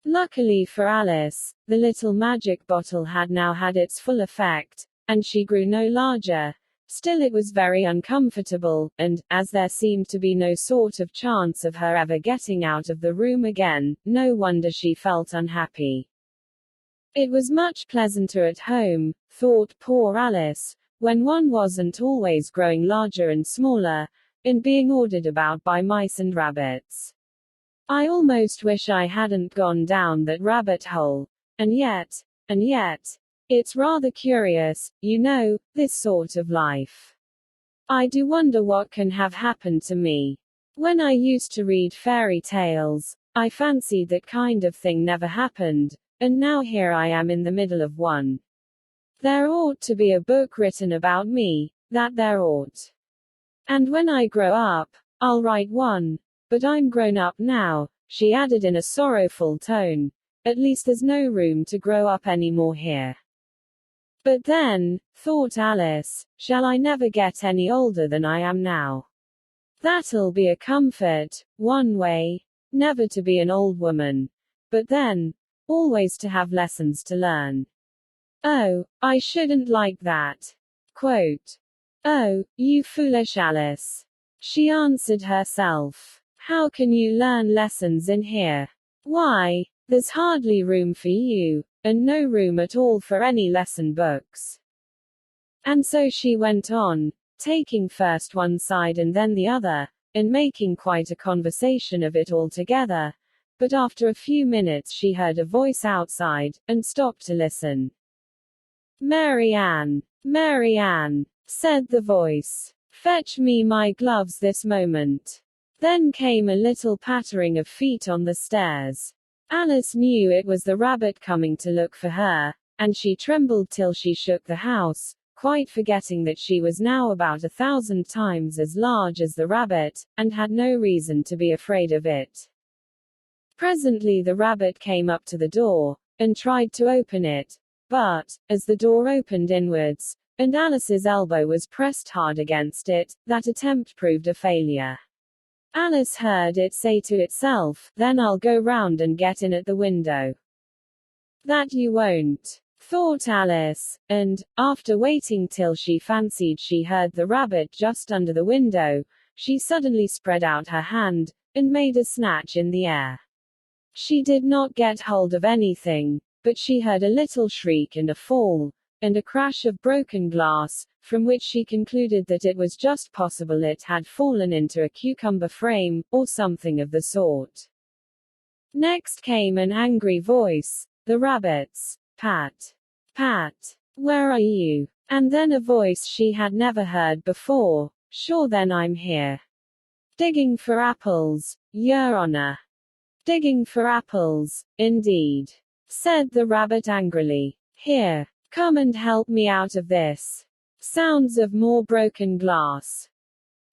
Luckily for Alice, the little magic bottle had now had its full effect, and she grew no larger. Still it was very uncomfortable, and, as there seemed to be no sort of chance of her ever getting out of the room again, no wonder she felt unhappy. It was much pleasanter at home, thought poor Alice, when one wasn't always growing larger and smaller, and being ordered about by mice and rabbits. I almost wish I hadn't gone down that rabbit hole. And yet, it's rather curious, you know, this sort of life. I do wonder what can have happened to me. When I used to read fairy tales, I fancied that kind of thing never happened, and now here I am in the middle of one. There ought to be a book written about me, that there ought. And when I grow up, I'll write one. But I'm grown up now, she added in a sorrowful tone. At least there's no room to grow up any more here. But then, thought Alice, shall I never get any older than I am now? That'll be a comfort, one way, never to be an old woman. But then, always to have lessons to learn. Oh, I shouldn't like that. Quote. Oh, you foolish Alice. She answered herself. How can you learn lessons in here? Why, there's hardly room for you, and no room at all for any lesson books. And so she went on, taking first one side and then the other, and making quite a conversation of it altogether. but after a few minutes she heard a voice outside, and stopped to listen. "Mary Ann, Mary Ann," said the voice. "Fetch me my gloves this moment." Then came a little pattering of feet on the stairs. Alice knew it was the rabbit coming to look for her, and she trembled till she shook the house, quite forgetting that she was now about 1,000 times as large as the rabbit, and had no reason to be afraid of it. Presently the rabbit came up to the door, and tried to open it, but, as the door opened inwards, and Alice's elbow was pressed hard against it, that attempt proved a failure. Alice heard it say to itself, "Then I'll go round and get in at the window." "That you won't," thought Alice, and, after waiting till she fancied she heard the rabbit just under the window, she suddenly spread out her hand, and made a snatch in the air. She did not get hold of anything, but she heard a little shriek and a fall, and a crash of broken glass, from which she concluded that it was just possible it had fallen into a cucumber frame, or something of the sort. Next came an angry voice, the rabbit's. "Pat! Pat! Where are you?" And then a voice she had never heard before, "Sure then I'm here." "Digging for apples, Your Honor." "Digging for apples, indeed," said the rabbit angrily. "Here, come and help me out of this." Sounds of more broken glass.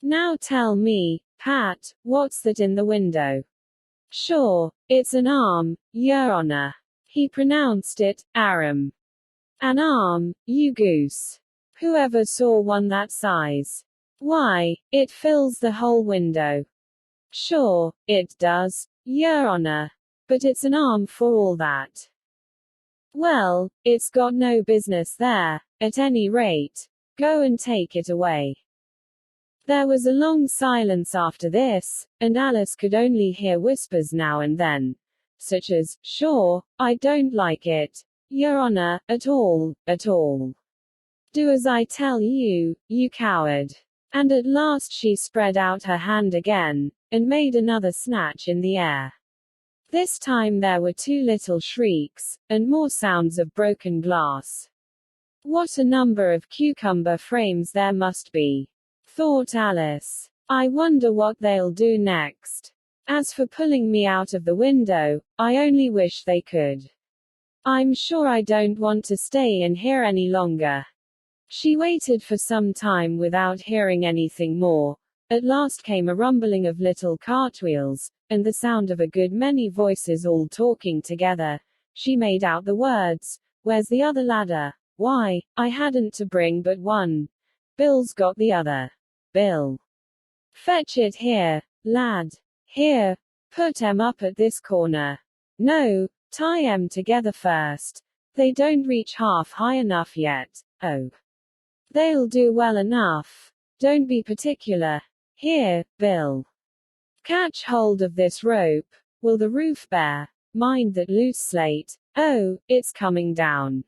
"Now tell me, Pat, what's that in the window?" "Sure, it's an arm, Your Honor." He pronounced it, arum. "An arm, you goose. Whoever saw one that size? Why, it fills the whole window." "Sure, it does, Your Honor. But it's an arm for all that." "Well, it's got no business there, at any rate. Go and take it away." There was a long silence after this, and Alice could only hear whispers now and then, such as, "Sure, I don't like it, Your Honor, at all, at all. Do as I tell you, you coward." And at last she spread out her hand again, and made another snatch in the air. This time there were two little shrieks, and more sounds of broken glass. "What a number of cucumber frames there must be," thought Alice. "I wonder what they'll do next. As for pulling me out of the window, I only wish they could. I'm sure I don't want to stay in here any longer." She waited for some time without hearing anything more. At last came a rumbling of little cartwheels, and the sound of a good many voices all talking together. She made out the words, "Where's the other ladder? Why, I hadn't to bring but one. Bill's got the other. Bill. Fetch it here, lad. Here, put 'em up at this corner. No, tie 'em together first. They don't reach half high enough yet. Oh. They'll do well enough. Don't be particular. Here, Bill. Catch hold of this rope. Will the roof bear? Mind that loose slate. Oh, it's coming down.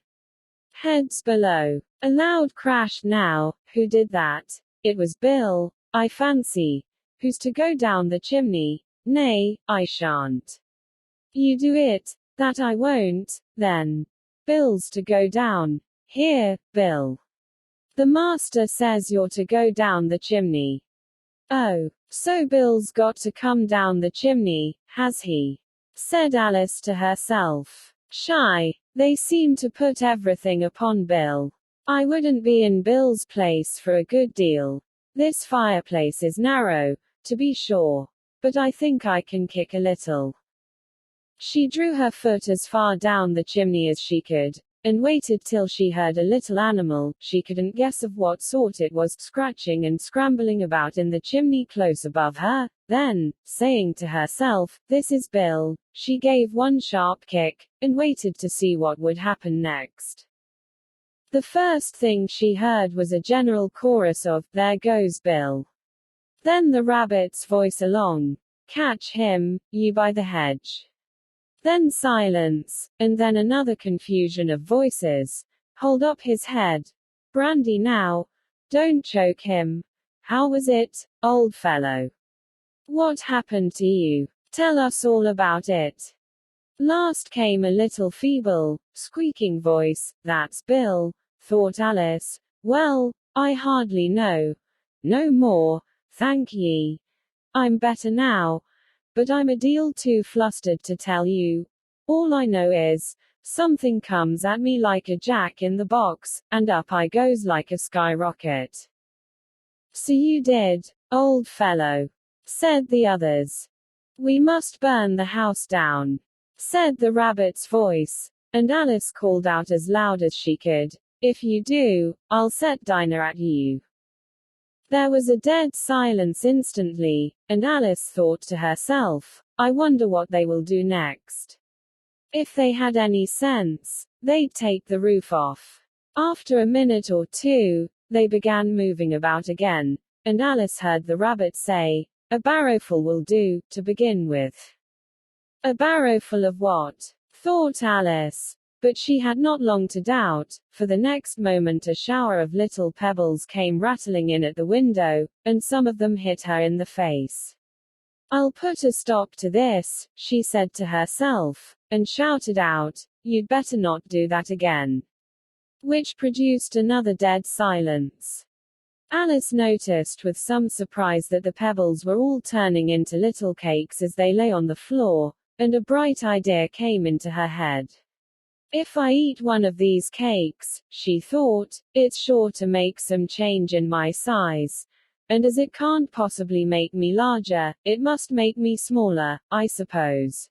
Heads below." A loud crash now. Who did that? It was Bill, I fancy. "Who's to go down the chimney?" "Nay, I shan't." "You do it." "That I won't, then." "Bill's to go down." "Here, Bill. The master says you're to go down the chimney." "Oh, so Bill's got to come down the chimney, has he?" said Alice to herself. "Shy, they seem to put everything upon Bill. I wouldn't be in Bill's place for a good deal. This fireplace is narrow, to be sure, but I think I can kick a little." She drew her foot as far down the chimney as she could, and waited till she heard a little animal, she couldn't guess of what sort it was, scratching and scrambling about in the chimney close above her. Then, saying to herself, "This is Bill," she gave one sharp kick, and waited to see what would happen next. The first thing she heard was a general chorus of, "There goes Bill." Then the rabbit's voice along, "Catch him, you by the hedge." Then silence, and then another confusion of voices. "Hold up his head. Brandy now. Don't choke him. How was it, old fellow? What happened to you? Tell us all about it. Last came a little feeble, squeaking voice. That's Bill, thought Alice. Well, I hardly know. No more, thank ye. I'm better now, but I'm a deal too flustered to tell you. All I know is, something comes at me like a jack in the box, and up I goes like a skyrocket. So you did, old fellow, said the others. We must burn the house down, said the rabbit's voice, and Alice called out as loud as she could, if you do, I'll set Dinah at you. There was a dead silence instantly, and Alice thought to herself, I wonder what they will do next. If they had any sense, they'd take the roof off. After a minute or two, they began moving about again, and Alice heard the rabbit say, a barrowful will do, to begin with. A barrowful of what? Thought Alice. But she had not long to doubt, for the next moment a shower of little pebbles came rattling in at the window, and some of them hit her in the face. I'll put a stop to this, she said to herself, and shouted out, you'd better not do that again. Which produced another dead silence. Alice noticed with some surprise that the pebbles were all turning into little cakes as they lay on the floor, and a bright idea came into her head. If I eat one of these cakes, she thought, it's sure to make some change in my size. And as it can't possibly make me larger, it must make me smaller, I suppose.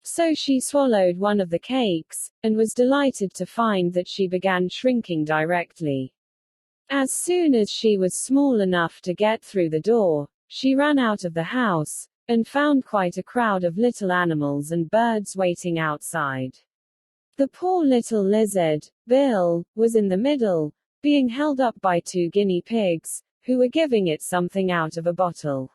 So she swallowed one of the cakes, and was delighted to find that she began shrinking directly. As soon as she was small enough to get through the door, she ran out of the house, and found quite a crowd of little animals and birds waiting outside. The poor little lizard, Bill, was in the middle, being held up by 2 guinea pigs, who were giving it something out of a bottle.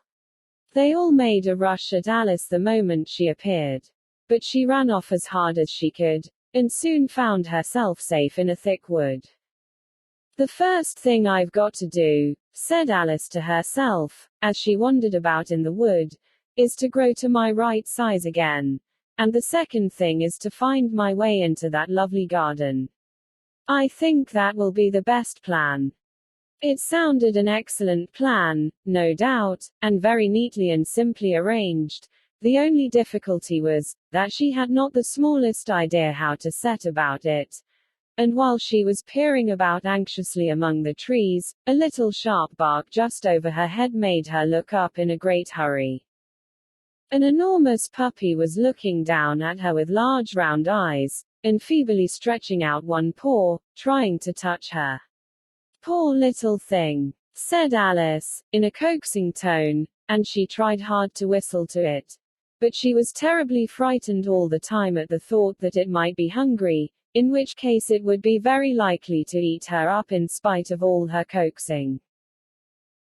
They all made a rush at Alice the moment she appeared. But she ran off as hard as she could, and soon found herself safe in a thick wood. The first thing I've got to do, said Alice to herself, as she wandered about in the wood, is to grow to my right size again. And the second thing is to find my way into that lovely garden. I think that will be the best plan. It sounded an excellent plan, no doubt, and very neatly and simply arranged. The only difficulty was, that she had not the smallest idea how to set about it. And while she was peering about anxiously among the trees, a little sharp bark just over her head made her look up in a great hurry. An enormous puppy was looking down at her with large round eyes, and feebly stretching out one paw, trying to touch her. Poor little thing, said Alice, in a coaxing tone, and she tried hard to whistle to it. But she was terribly frightened all the time at the thought that it might be hungry, in which case it would be very likely to eat her up in spite of all her coaxing.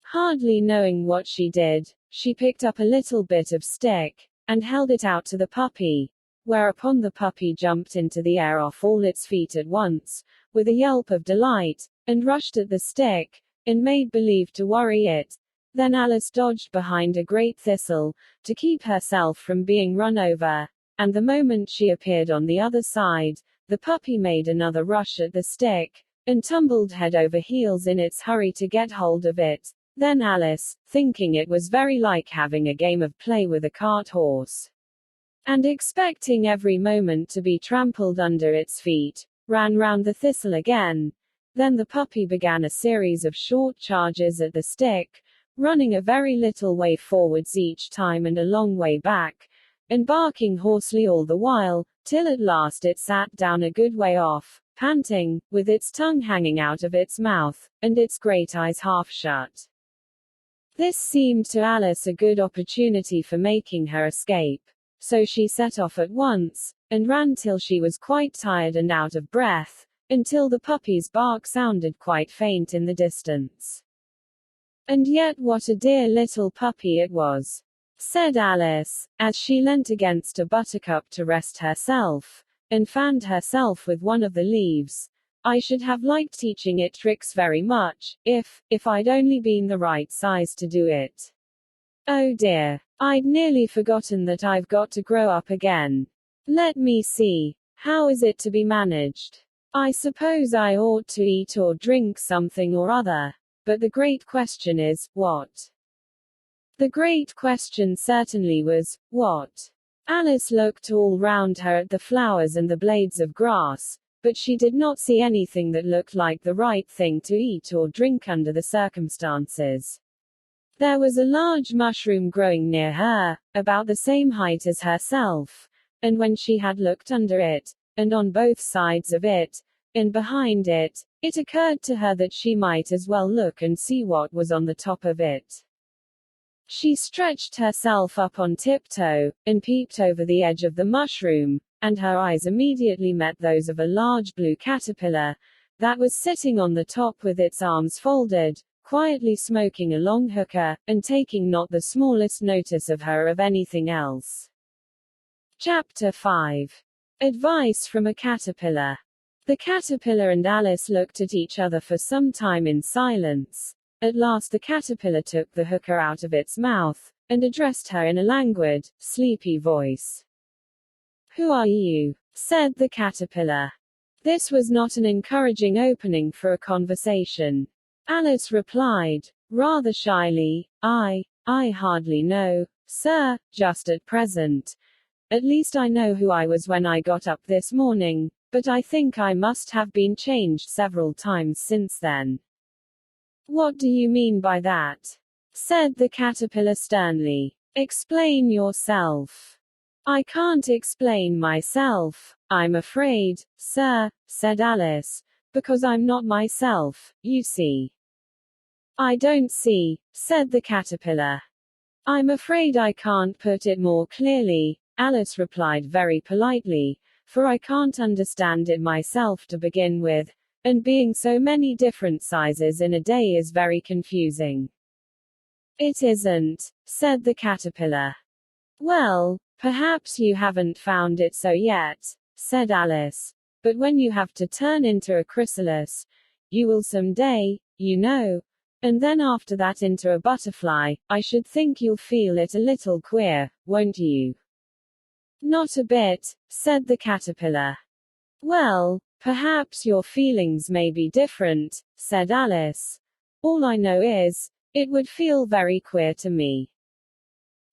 Hardly knowing what she did, she picked up a little bit of stick, and held it out to the puppy, whereupon the puppy jumped into the air off all its feet at once, with a yelp of delight, and rushed at the stick, and made believe to worry it. Then Alice dodged behind a great thistle, to keep herself from being run over, and the moment she appeared on the other side, the puppy made another rush at the stick, and tumbled head over heels in its hurry to get hold of it. Then Alice, thinking it was very like having a game of play with a cart horse, and expecting every moment to be trampled under its feet, ran round the thistle again. Then the puppy began a series of short charges at the stick, running a very little way forwards each time and a long way back, and barking hoarsely all the while, till at last it sat down a good way off, panting, with its tongue hanging out of its mouth, and its great eyes half shut. This seemed to Alice a good opportunity for making her escape, so she set off at once, and ran till she was quite tired and out of breath, until the puppy's bark sounded quite faint in the distance. And yet what a dear little puppy it was, said Alice, as she leant against a buttercup to rest herself, and fanned herself with one of the leaves. I should have liked teaching it tricks very much, if I'd only been the right size to do it. Oh dear, I'd nearly forgotten that I've got to grow up again. Let me see. How is it to be managed? I suppose I ought to eat or drink something or other. But the great question is, what? The great question certainly was, what? Alice looked all round her at the flowers and the blades of grass, but she did not see anything that looked like the right thing to eat or drink under the circumstances. There was a large mushroom growing near her, about the same height as herself, and when she had looked under it, and on both sides of it, and behind it, it occurred to her that she might as well look and see what was on the top of it. She stretched herself up on tiptoe, and peeped over the edge of the mushroom, and her eyes immediately met those of a large blue caterpillar, that was sitting on the top with its arms folded, quietly smoking a long hookah, and taking not the smallest notice of her or of anything else. Chapter 5. Advice from a Caterpillar. The caterpillar and Alice looked at each other for some time in silence. At last the caterpillar took the hookah out of its mouth, and addressed her in a languid, sleepy voice. "Who are you?" said the caterpillar. This was not an encouraging opening for a conversation. Alice replied, rather shyly, I hardly know, sir, just at present. At least I know who I was when I got up this morning, but I think I must have been changed several times since then." "What do you mean by that?" said the caterpillar sternly. "Explain yourself." "I can't explain myself, I'm afraid, sir," said Alice, "because I'm not myself, you see." "I don't see," said the caterpillar. "I'm afraid I can't put it more clearly," Alice replied very politely, "for I can't understand it myself to begin with, and being so many different sizes in a day is very confusing." "It isn't," said the caterpillar. "Well, perhaps you haven't found it so yet," said Alice, "but when you have to turn into a chrysalis, you will some day, you know, and then after that into a butterfly, I should think you'll feel it a little queer, won't you?" "Not a bit," said the caterpillar. "Well, perhaps your feelings may be different," said Alice. "All I know is, it would feel very queer to me."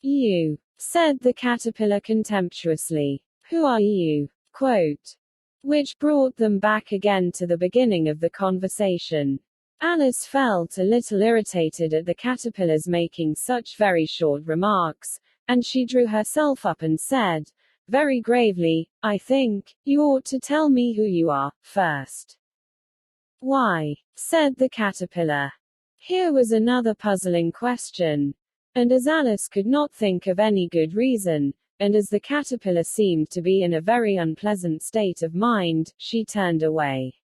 "You," said the caterpillar contemptuously. "Who are you?" Quote. Which brought them back again to the beginning of the conversation. Alice felt a little irritated at the caterpillar's making such very short remarks, and she drew herself up and said, very gravely, "I think, you ought to tell me who you are, first." "Why?" said the caterpillar. Here was another puzzling question. And as Alice could not think of any good reason, and as the caterpillar seemed to be in a very unpleasant state of mind, she turned away.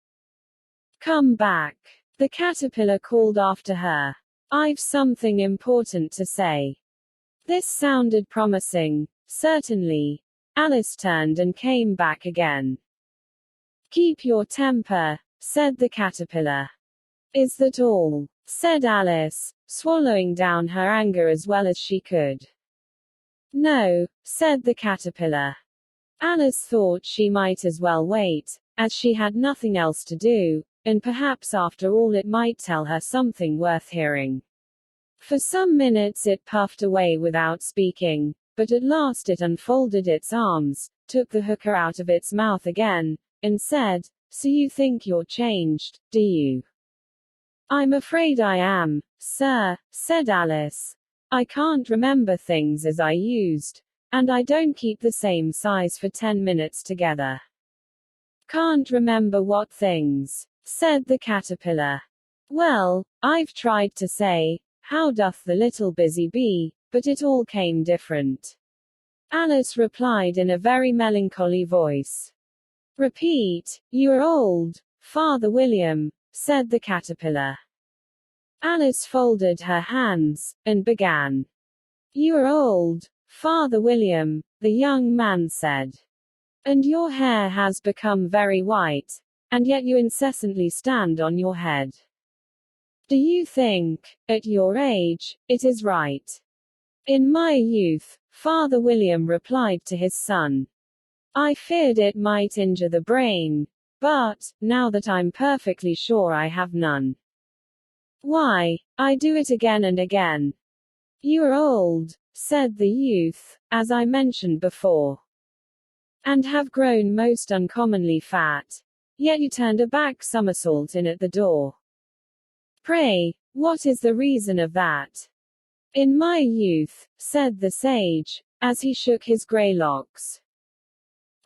"Come back," the caterpillar called after her. "I've something important to say." This sounded promising. Certainly. Alice turned and came back again. "Keep your temper," said the caterpillar. "Is that all?" said Alice, swallowing down her anger as well as she could. "No," said the caterpillar. Alice thought she might as well wait, as she had nothing else to do, and perhaps after all it might tell her something worth hearing. For some minutes it puffed away without speaking, but at last it unfolded its arms, took the hookah out of its mouth again, and said, "So you think you're changed, do you?" "I'm afraid I am, sir," said Alice. "I can't remember things as I used, and I don't keep the same size for 10 minutes together." "Can't remember what things?" said the caterpillar. "Well, I've tried to say, 'How doth the little busy bee?' but it all came different." Alice replied in a very melancholy voice. "Repeat, you are old, Father William," said the caterpillar. Alice folded her hands, and began. "You are old, Father William," the young man said. "And your hair has become very white, and yet you incessantly stand on your head. Do you think, at your age, it is right?" In my youth, Father William replied to his son, I feared it might injure the brain, but, now that I'm perfectly sure I have none, why, I do it again and again. You are old, said the youth, as I mentioned before, and have grown most uncommonly fat. Yet you turned a back somersault in at the door. Pray, what is the reason of that? In my youth, said the sage, as he shook his grey locks,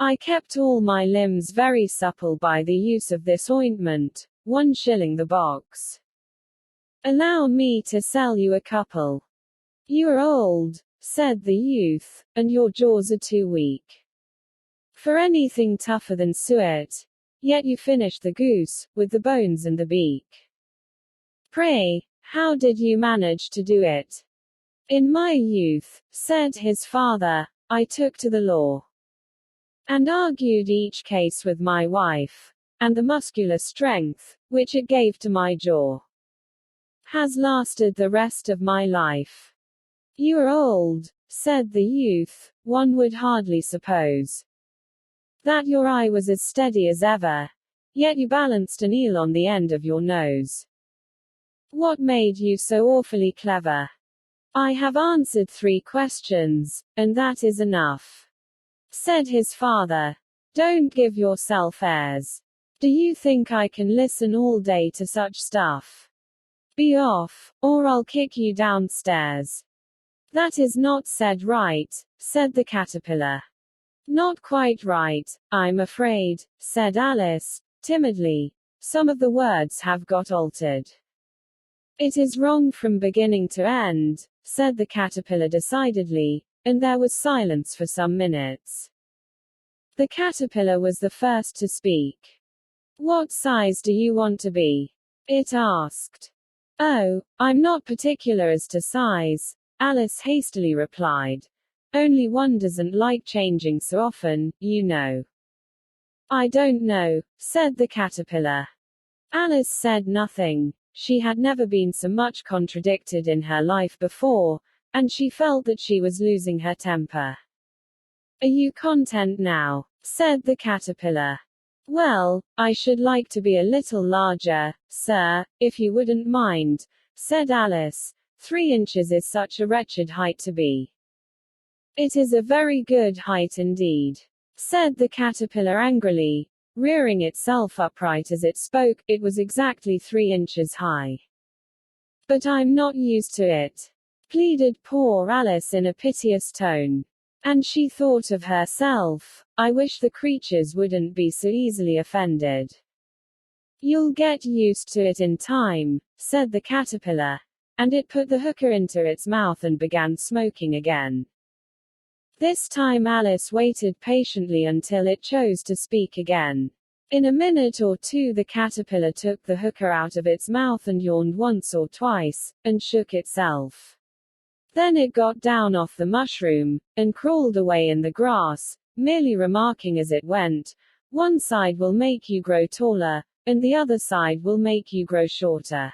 I kept all my limbs very supple by the use of this ointment, 1 shilling the box. Allow me to sell you a couple. You are old, said the youth, and your jaws are too weak for anything tougher than suet. Yet you finished the goose, with the bones and the beak. Pray, how did you manage to do it? In my youth, said his father, I took to the law, and argued each case with my wife, and the muscular strength, which it gave to my jaw, has lasted the rest of my life. You are old, said the youth, one would hardly suppose that your eye was as steady as ever, yet you balanced an eel on the end of your nose. What made you so awfully clever? I have answered 3 questions, and that is enough, said his father. Don't give yourself airs. Do you think I can listen all day to such stuff? Be off, or I'll kick you downstairs. That is not said right, said the caterpillar. Not quite right, I'm afraid, said Alice, timidly. Some of the words have got altered. It is wrong from beginning to end, said the caterpillar decidedly, and there was silence for some minutes. The caterpillar was the first to speak. What size do you want to be? It asked. Oh, I'm not particular as to size, Alice hastily replied. Only one doesn't like changing so often, you know. I don't know, said the caterpillar. Alice said nothing. She had never been so much contradicted in her life before, and she felt that she was losing her temper. Are you content now? Said the caterpillar. Well, I should like to be a little larger, sir, if you wouldn't mind, said Alice. 3 inches is such a wretched height to be. It is a very good height indeed, said the caterpillar angrily, rearing itself upright as it spoke. It was exactly 3 inches high. But I'm not used to it, pleaded poor Alice in a piteous tone. And she thought of herself, I wish the creatures wouldn't be so easily offended. You'll get used to it in time, said the caterpillar, and it put the hookah into its mouth and began smoking again. This time Alice waited patiently until it chose to speak again. In a minute or 2 the caterpillar took the hookah out of its mouth and yawned once or twice, and shook itself. Then it got down off the mushroom, and crawled away in the grass, merely remarking as it went, one side will make you grow taller, and the other side will make you grow shorter.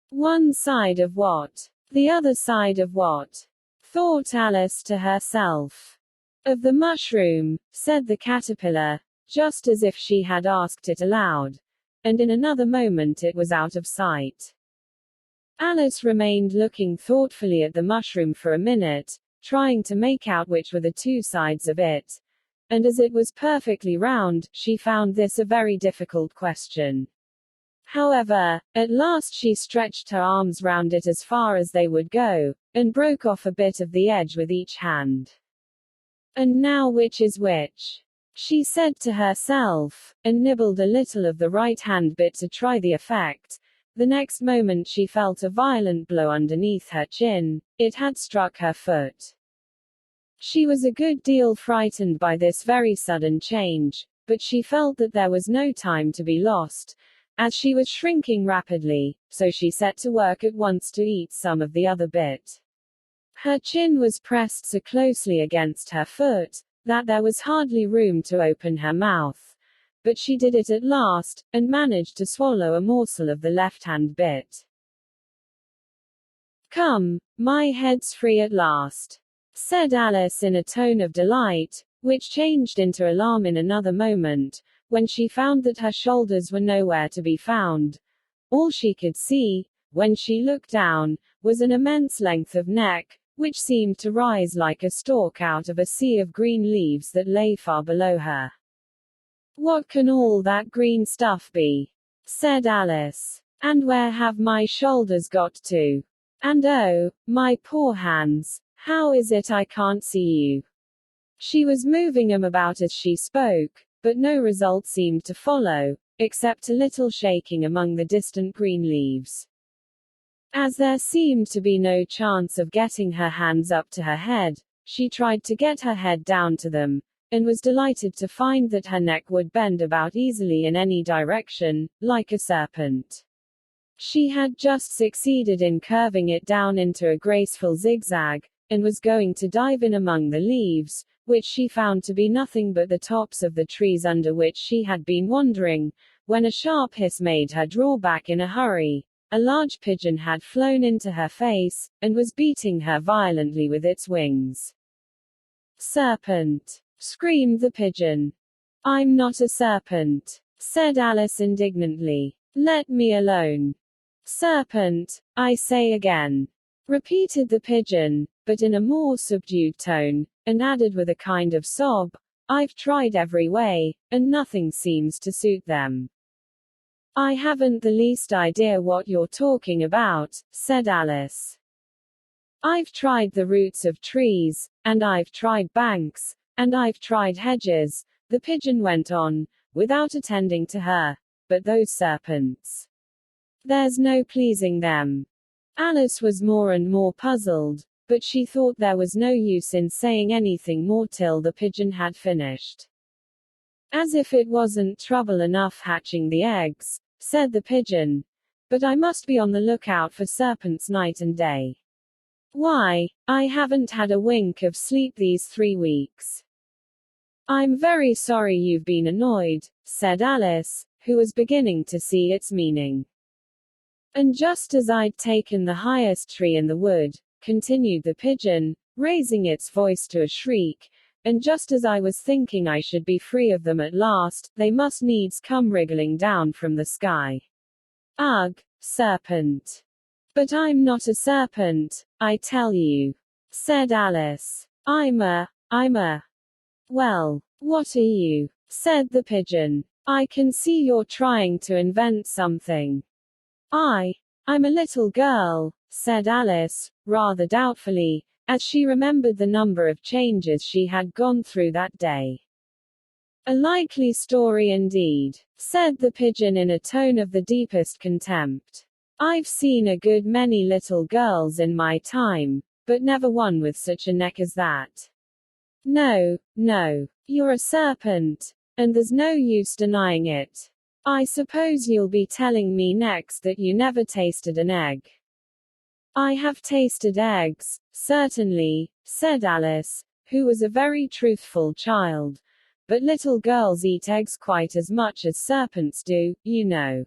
One side of what? The other side of what? Thought Alice to herself. Of the mushroom, said the caterpillar, just as if she had asked it aloud, and in another moment it was out of sight. Alice remained looking thoughtfully at the mushroom for a minute, trying to make out which were the 2 sides of it, and as it was perfectly round, she found this a very difficult question. However, at last she stretched her arms round it as far as they would go, and broke off a bit of the edge with each hand. And now which is which? She said to herself, and nibbled a little of the right-hand bit to try the effect. The next moment she felt a violent blow underneath her chin. It had struck her foot. She was a good deal frightened by this very sudden change, but she felt that there was no time to be lost, as she was shrinking rapidly, so she set to work at once to eat some of the other bit. Her chin was pressed so closely against her foot, that there was hardly room to open her mouth, but she did it at last, and managed to swallow a morsel of the left-hand bit. "Come, my head's free at last," said Alice in a tone of delight, which changed into alarm in another moment, when she found that her shoulders were nowhere to be found. All she could see, when she looked down, was an immense length of neck, which seemed to rise like a stalk out of a sea of green leaves that lay far below her. "What can all that green stuff be?" said Alice. "And where have my shoulders got to? And oh, my poor hands, how is it I can't see you?" She was moving them about as she spoke, but no result seemed to follow, except a little shaking among the distant green leaves. As there seemed to be no chance of getting her hands up to her head, she tried to get her head down to them, and was delighted to find that her neck would bend about easily in any direction, like a serpent. She had just succeeded in curving it down into a graceful zigzag, and was going to dive in among the leaves, which she found to be nothing but the tops of the trees under which she had been wandering, when a sharp hiss made her draw back in a hurry. A large pigeon had flown into her face, and was beating her violently with its wings. "Serpent!" screamed the pigeon. "I'm not a serpent," said Alice indignantly. "Let me alone." "Serpent, I say again," repeated the pigeon, but in a more subdued tone, and added with a kind of sob, "I've tried every way, and nothing seems to suit them." "I haven't the least idea what you're talking about," said Alice. "I've tried the roots of trees, and I've tried banks, and I've tried hedges," the pigeon went on, without attending to her, "but those serpents, there's no pleasing them." Alice was more and more puzzled, but she thought there was no use in saying anything more till the pigeon had finished. "As if it wasn't trouble enough hatching the eggs," said the pigeon, "but I must be on the lookout for serpents night and day. Why, I haven't had a wink of sleep these 3 weeks." "I'm very sorry you've been annoyed," said Alice, who was beginning to see its meaning. "And just as I'd taken the highest tree in the wood," continued the pigeon, raising its voice to a shriek, "and just as I was thinking I should be free of them at last, they must needs come wriggling down from the sky. Ugh, serpent! But I'm not a serpent, I tell you," said Alice. I'm a, "Well, what are you?" said the pigeon. "I can see you're trying to invent something." I'm a little girl," said Alice, rather doubtfully, as she remembered the number of changes she had gone through that day. "A likely story indeed," said the pigeon in a tone of the deepest contempt. "I've seen a good many little girls in my time, but never one with such a neck as that. No, you're a serpent, and there's no use denying it. I suppose you'll be telling me next that you never tasted an egg." "I have tasted eggs, certainly," said Alice, who was a very truthful child, "but little girls eat eggs quite as much as serpents do, you know."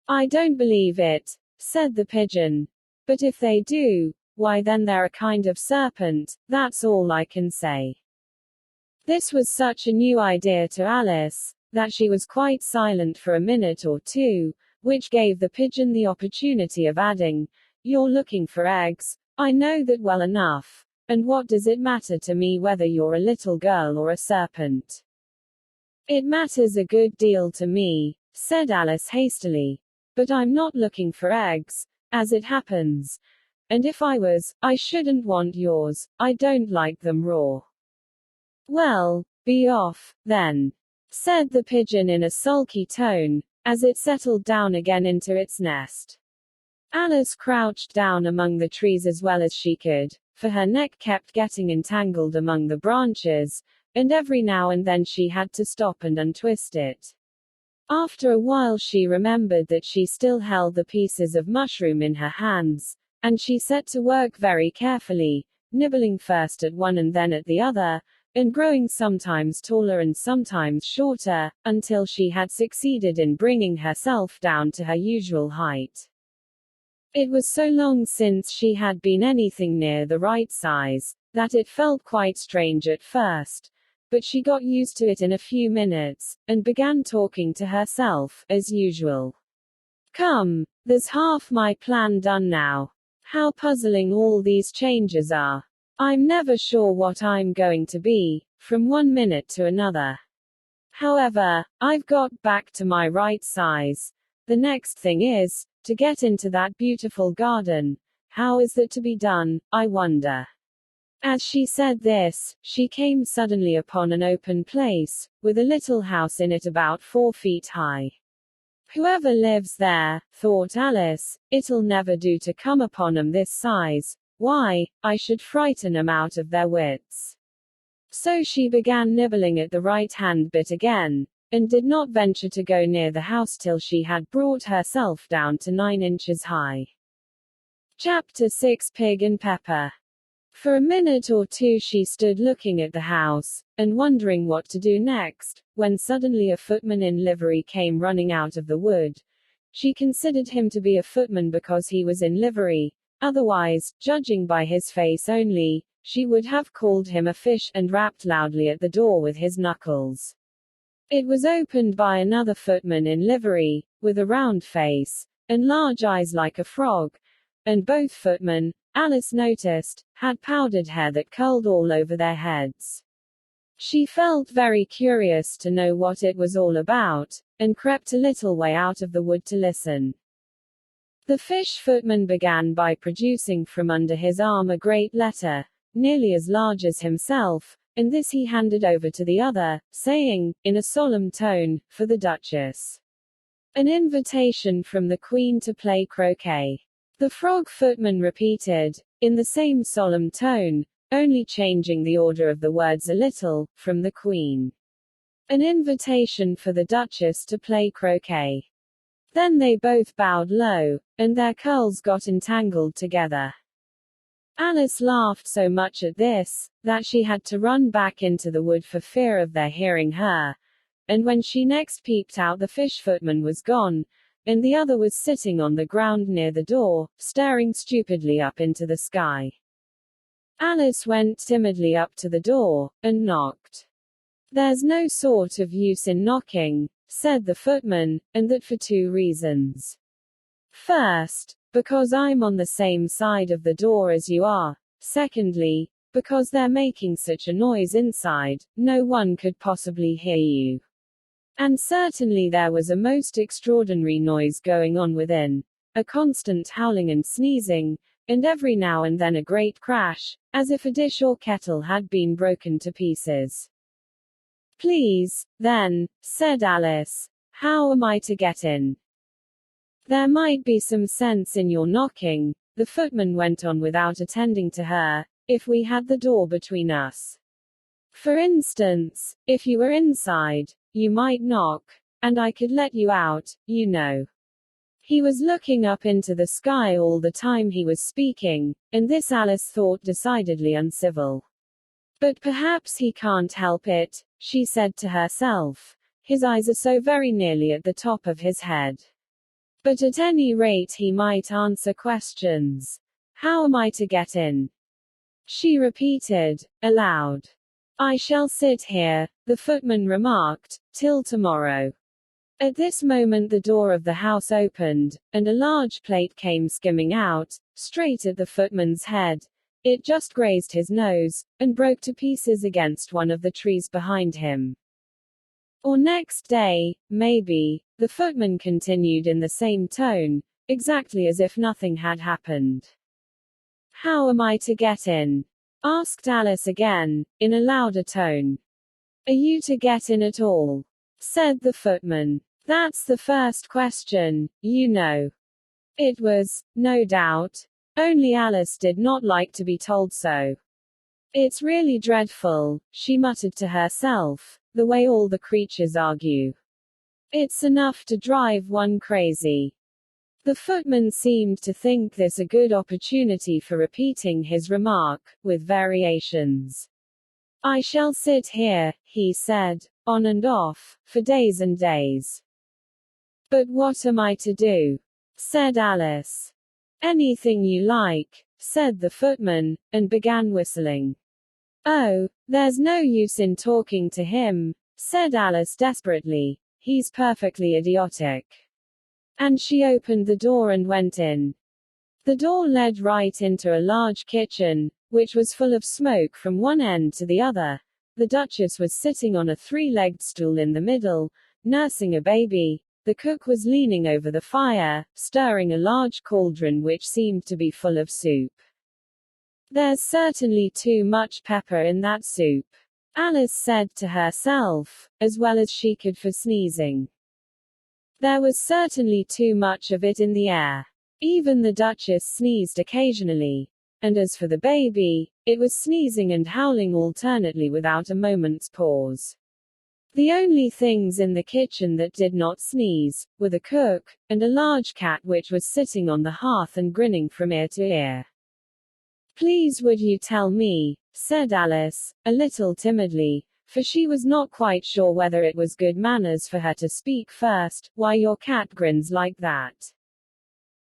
"I don't believe it," said the pigeon. "But if they do, why then they're a kind of serpent, that's all I can say." This was such a new idea to Alice, that she was quite silent for a minute or two, which gave the pigeon the opportunity of adding, "You're looking for eggs, I know that well enough, and what does it matter to me whether you're a little girl or a serpent?" "It matters a good deal to me," said Alice hastily, "but I'm not looking for eggs, as it happens, and if I was, I shouldn't want yours, I don't like them raw." "Well, be off, then," said the pigeon in a sulky tone, as it settled down again into its nest. Alice crouched down among the trees as well as she could, for her neck kept getting entangled among the branches, and every now and then she had to stop and untwist it. After a while she remembered that she still held the pieces of mushroom in her hands, and she set to work very carefully, nibbling first at one and then at the other, and growing sometimes taller and sometimes shorter, until she had succeeded in bringing herself down to her usual height. It was so long since she had been anything near the right size, that it felt quite strange at first, but she got used to it in a few minutes, and began talking to herself, as usual. Come, there's half my plan done now. How puzzling all these changes are. I'm never sure what I'm going to be, from one minute to another. However, I've got back to my right size. The next thing is, to get into that beautiful garden. How is that to be done, I wonder? As she said this, she came suddenly upon an open place, with a little house in it about 4 feet high. Whoever lives there, thought Alice, it'll never do to come upon 'em this size. Why, I should frighten 'em out of their wits. So she began nibbling at the right-hand bit again, and did not venture to go near the house till she had brought herself down to 9 inches high. Chapter 6 Pig and Pepper. For a minute or two she stood looking at the house, and wondering what to do next, when suddenly a footman in livery came running out of the wood. She considered him to be a footman because he was in livery, otherwise, judging by his face only, she would have called him a fish, and rapped loudly at the door with his knuckles. It was opened by another footman in livery, with a round face, and large eyes like a frog, and both footmen, Alice noticed, had powdered hair that curled all over their heads. She felt very curious to know what it was all about, and crept a little way out of the wood to listen. The fish footman began by producing from under his arm a great letter, nearly as large as himself, and this he handed over to the other, saying, in a solemn tone, for the Duchess. An invitation from the Queen to play croquet. The frog footman repeated, in the same solemn tone, only changing the order of the words a little, from the Queen. An invitation for the Duchess to play croquet. Then they both bowed low, and their curls got entangled together. Alice laughed so much at this, that she had to run back into the wood for fear of their hearing her, and when she next peeped out the fish footman was gone, and the other was sitting on the ground near the door, staring stupidly up into the sky. Alice went timidly up to the door, and knocked. There's no sort of use in knocking, said the footman, and that for 2 reasons. First, because I'm on the same side of the door as you are. Secondly, because they're making such a noise inside, no one could possibly hear you. And certainly there was a most extraordinary noise going on within, a constant howling and sneezing, and every now and then a great crash, as if a dish or kettle had been broken to pieces. Please, then, said Alice, how am I to get in? There might be some sense in your knocking, the footman went on without attending to her, if we had the door between us. For instance, if you were inside, you might knock, and I could let you out, you know. He was looking up into the sky all the time he was speaking, and this Alice thought decidedly uncivil. But perhaps he can't help it, she said to herself. His eyes are so very nearly at the top of his head. But at any rate he might answer questions. How am I to get in? She repeated, aloud. I shall sit here, the footman remarked, till tomorrow. At this moment the door of the house opened, and a large plate came skimming out, straight at the footman's head. It just grazed his nose, and broke to pieces against one of the trees behind him. Or next day, maybe, the footman continued in the same tone, exactly as if nothing had happened. How am I to get in? Asked Alice again, in a louder tone. Are you to get in at all? Said the footman. That's the first question, you know. It was, no doubt. Only Alice did not like to be told so. It's really dreadful, she muttered to herself, the way all the creatures argue. It's enough to drive one crazy. The footman seemed to think this a good opportunity for repeating his remark, with variations. I shall sit here, he said, on and off, for days and days. But what am I to do? Said Alice. Anything you like, said the footman, and began whistling. Oh, there's no use in talking to him, said Alice desperately. He's perfectly idiotic. And she opened the door and went in. The door led right into a large kitchen, which was full of smoke from one end to the other. The Duchess was sitting on a three-legged stool in the middle, nursing a baby. The cook was leaning over the fire, stirring a large cauldron which seemed to be full of soup. There's certainly too much pepper in that soup, Alice said to herself, as well as she could for sneezing. There was certainly too much of it in the air. Even the Duchess sneezed occasionally. And as for the baby, it was sneezing and howling alternately without a moment's pause. The only things in the kitchen that did not sneeze were the cook, and a large cat which was sitting on the hearth and grinning from ear to ear. Please would you tell me, said Alice, a little timidly, for she was not quite sure whether it was good manners for her to speak first, why your cat grins like that.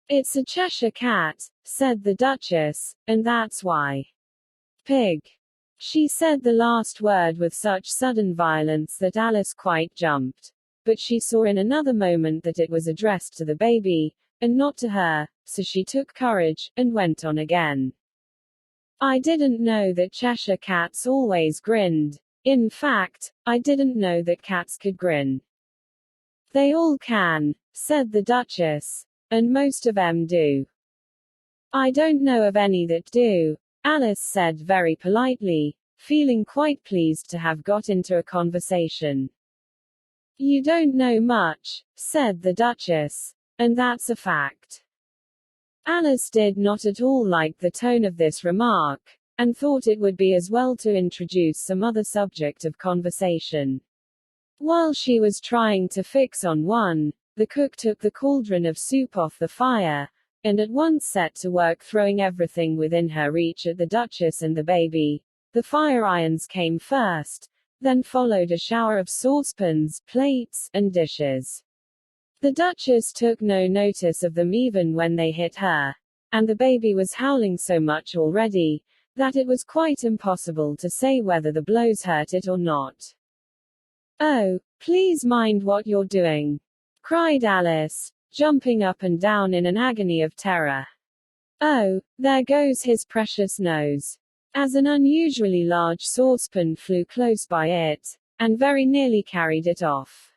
It's a Cheshire cat, said the Duchess, and that's why. Pig. She said the last word with such sudden violence that Alice quite jumped. But she saw in another moment that it was addressed to the baby, and not to her, so she took courage, and went on again. I didn't know that Cheshire cats always grinned. In fact, I didn't know that cats could grin. They all can, said the Duchess. And most of 'em do. I don't know of any that do, Alice said very politely, feeling quite pleased to have got into a conversation. You don't know much, said the Duchess, and that's a fact. Alice did not at all like the tone of this remark, and thought it would be as well to introduce some other subject of conversation. While she was trying to fix on one, the cook took the cauldron of soup off the fire, and at once set to work throwing everything within her reach at the Duchess and the baby. The fire irons came first, then followed a shower of saucepans, plates, and dishes. The Duchess took no notice of them even when they hit her, and the baby was howling so much already, that it was quite impossible to say whether the blows hurt it or not. Oh, please mind what you're doing, cried Alice, jumping up and down in an agony of terror. Oh, there goes his precious nose. As an unusually large saucepan flew close by it, and very nearly carried it off.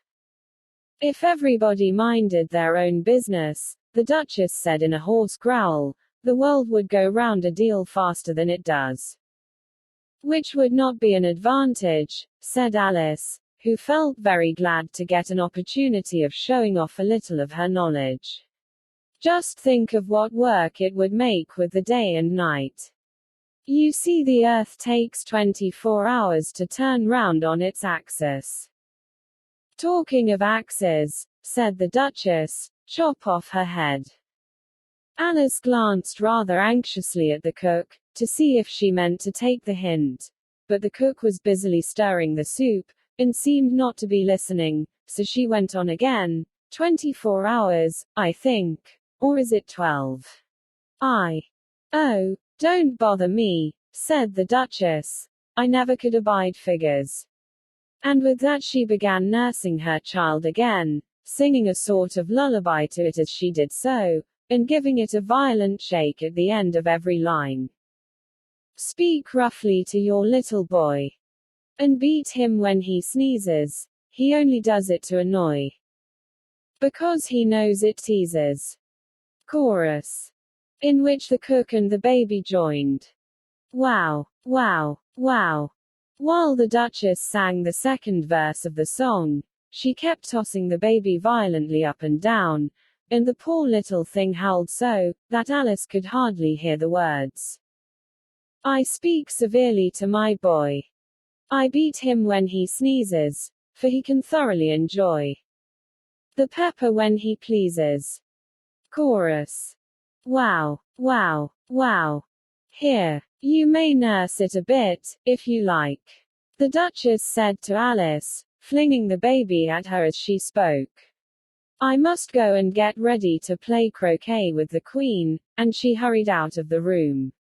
If everybody minded their own business, the Duchess said in a hoarse growl, the world would go round a deal faster than it does. Which would not be an advantage, said Alice, who felt very glad to get an opportunity of showing off a little of her knowledge. Just think of what work it would make with the day and night. You see, the Earth takes 24 hours to turn round on its axis. Talking of axes, said the Duchess, chop off her head. Alice glanced rather anxiously at the cook, to see if she meant to take the hint, but the cook was busily stirring the soup, and seemed not to be listening, so she went on again. 24 hours, I think. Or is it 12? Oh, don't bother me, said the Duchess. I never could abide figures. And with that she began nursing her child again, singing a sort of lullaby to it as she did so, and giving it a violent shake at the end of every line. Speak roughly to your little boy. And beat him when he sneezes. He only does it to annoy. Because he knows it teases. Chorus. In which the cook and the baby joined. Wow, wow, wow. While the Duchess sang the second verse of the song, she kept tossing the baby violently up and down, and the poor little thing howled so, that Alice could hardly hear the words. I speak severely to my boy. I beat him when he sneezes, for he can thoroughly enjoy the pepper when he pleases. Chorus. Wow, wow, wow. Here, you may nurse it a bit, if you like, the Duchess said to Alice, flinging the baby at her as she spoke. I must go and get ready to play croquet with the Queen," and she hurried out of the room.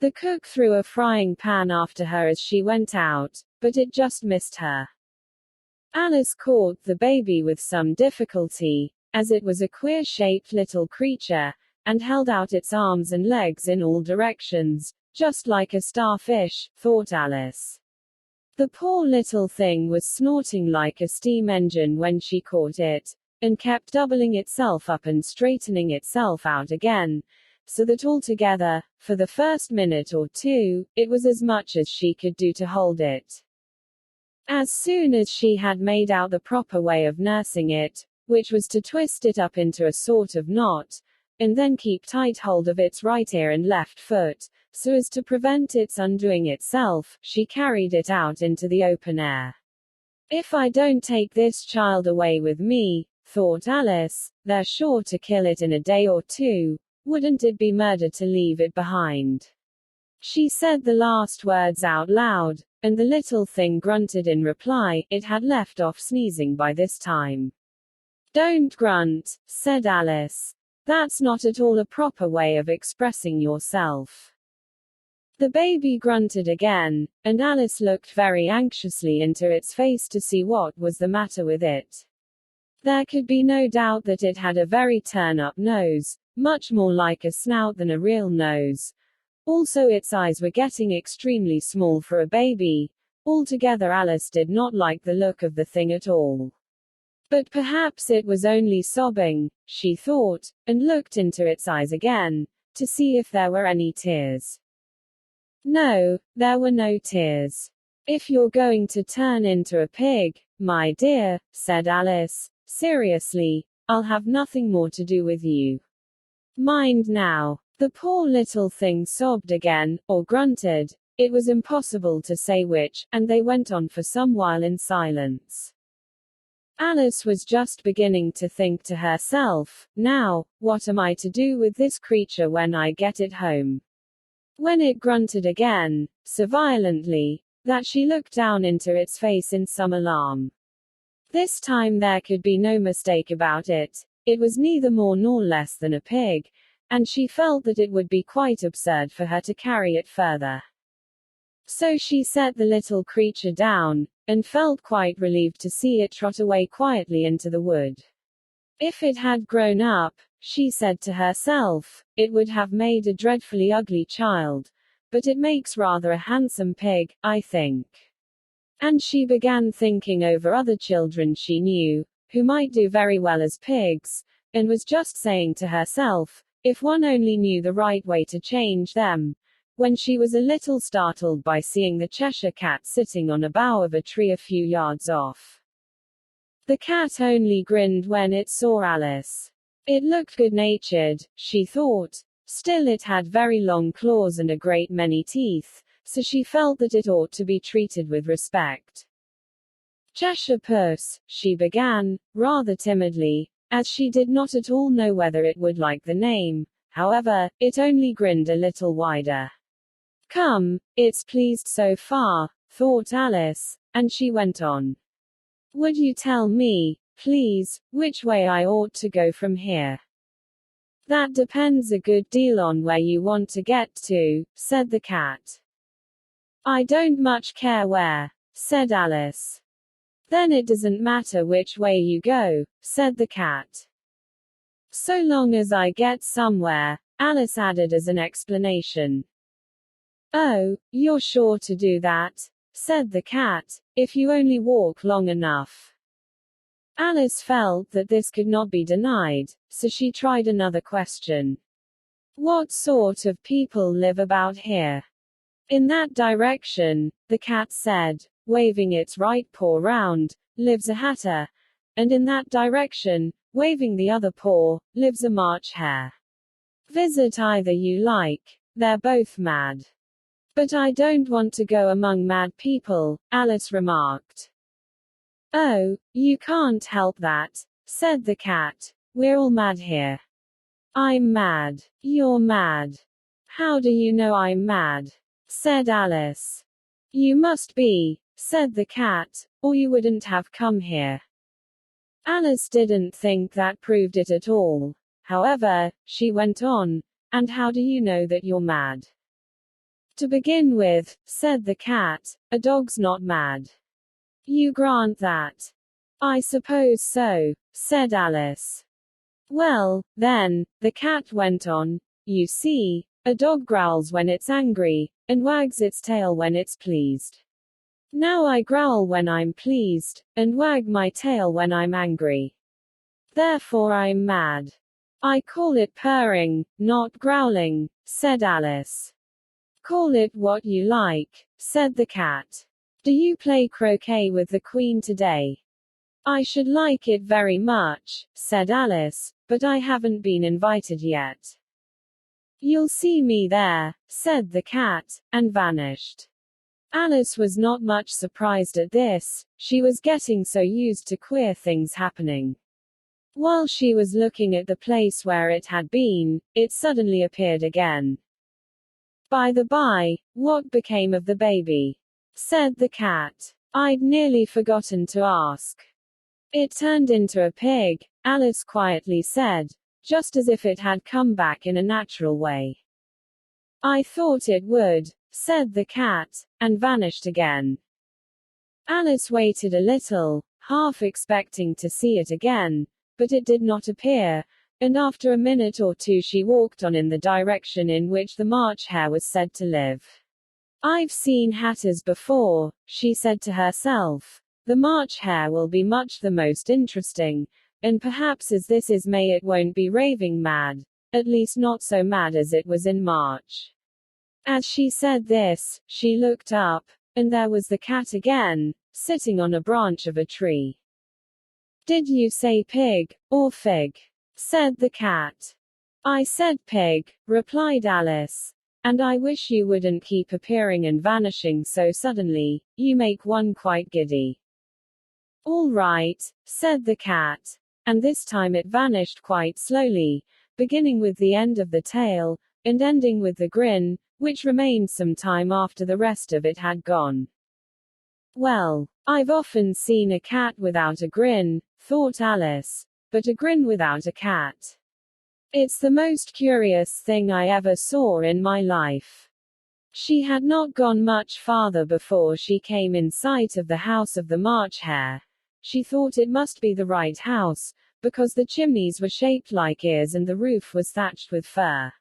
The cook threw a frying pan after her as she went out, but it just missed her. Alice caught the baby with some difficulty, as it was a queer-shaped little creature, and held out its arms and legs in all directions, just like a starfish, thought Alice. The poor little thing was snorting like a steam engine when she caught it, and kept doubling itself up and straightening itself out again, so that altogether, for the first minute or two, it was as much as she could do to hold it. As soon as she had made out the proper way of nursing it, which was to twist it up into a sort of knot, and then keep tight hold of its right ear and left foot, so as to prevent its undoing itself, she carried it out into the open air. If I don't take this child away with me, thought Alice, they're sure to kill it in a day or two. Wouldn't it be murder to leave it behind? She said the last words out loud, and the little thing grunted in reply. It had left off sneezing by this time. Don't grunt, said Alice. That's not at all a proper way of expressing yourself. The baby grunted again, and Alice looked very anxiously into its face to see what was the matter with it. There could be no doubt that it had a very turn-up nose, much more like a snout than a real nose. Also its eyes were getting extremely small for a baby. Altogether Alice did not like the look of the thing at all. But perhaps it was only sobbing, she thought, and looked into its eyes again, to see if there were any tears. No, there were no tears. If you're going to turn into a pig, my dear, said Alice, seriously, I'll have nothing more to do with you. Mind now. The poor little thing sobbed again, or grunted, it was impossible to say which, and they went on for some while in silence. Alice was just beginning to think to herself, now, what am I to do with this creature when I get it home? When it grunted again, so violently, that she looked down into its face in some alarm. This time there could be no mistake about it. It was neither more nor less than a pig, and she felt that it would be quite absurd for her to carry it further. So she set the little creature down, and felt quite relieved to see it trot away quietly into the wood. If it had grown up, she said to herself, it would have made a dreadfully ugly child, but it makes rather a handsome pig, I think. And she began thinking over other children she knew, who might do very well as pigs, and was just saying to herself, if one only knew the right way to change them, when she was a little startled by seeing the Cheshire Cat sitting on a bough of a tree a few yards off. The cat only grinned when it saw Alice. It looked good-natured, she thought, still it had very long claws and a great many teeth, so she felt that it ought to be treated with respect. Cheshire Puss, she began, rather timidly, as she did not at all know whether it would like the name. However, it only grinned a little wider. Come, it's pleased so far, thought Alice, and she went on. Would you tell me, please, which way I ought to go from here? That depends a good deal on where you want to get to, said the cat. I don't much care where, said Alice. Then it doesn't matter which way you go, said the cat. So long as I get somewhere, Alice added as an explanation. Oh, you're sure to do that, said the cat, if you only walk long enough. Alice felt that this could not be denied, so she tried another question. What sort of people live about here? In that direction, the cat said, waving its right paw round, lives a hatter, and in that direction, waving the other paw, lives a March hare. Visit either you like, they're both mad. But I don't want to go among mad people, Alice remarked. Oh, you can't help that, said the cat, we're all mad here. I'm mad. You're mad. How do you know I'm mad? Said Alice. You must be, said the cat, or you wouldn't have come here. Alice didn't think that proved it at all. However, she went on, and how do you know that you're mad? To begin with, said the cat, a dog's not mad. You grant that? I suppose so, said Alice. Well, then, the cat went on, you see, a dog growls when it's angry, and wags its tail when it's pleased. Now I growl when I'm pleased, and wag my tail when I'm angry. Therefore I'm mad. I call it purring, not growling, said Alice. Call it what you like, said the cat. Do you play croquet with the Queen today? I should like it very much, said Alice, but I haven't been invited yet. You'll see me there, said the cat, and vanished. Alice was not much surprised at this, she was getting so used to queer things happening. While she was looking at the place where it had been, it suddenly appeared again. By the by, what became of the baby? Said the cat. I'd nearly forgotten to ask. It turned into a pig, Alice quietly said, just as if it had come back in a natural way. I thought it would, said the cat, and vanished again. Alice waited a little, half expecting to see it again, but it did not appear, and after a minute or two she walked on in the direction in which the March Hare was said to live. I've seen hatters before, she said to herself. The March Hare will be much the most interesting, and perhaps as this is May it won't be raving mad, at least not so mad as it was in March. As she said this, she looked up, and there was the cat again, sitting on a branch of a tree. Did you say pig, or fig? Said the cat. I said pig, replied Alice. And I wish you wouldn't keep appearing and vanishing so suddenly, you make one quite giddy. All right, said the cat. And this time it vanished quite slowly, beginning with the end of the tail, and ending with the grin, which remained some time after the rest of it had gone. Well, I've often seen a cat without a grin, thought Alice, but a grin without a cat. It's the most curious thing I ever saw in my life. She had not gone much farther before she came in sight of the house of the March Hare. She thought it must be the right house, because the chimneys were shaped like ears and the roof was thatched with fur.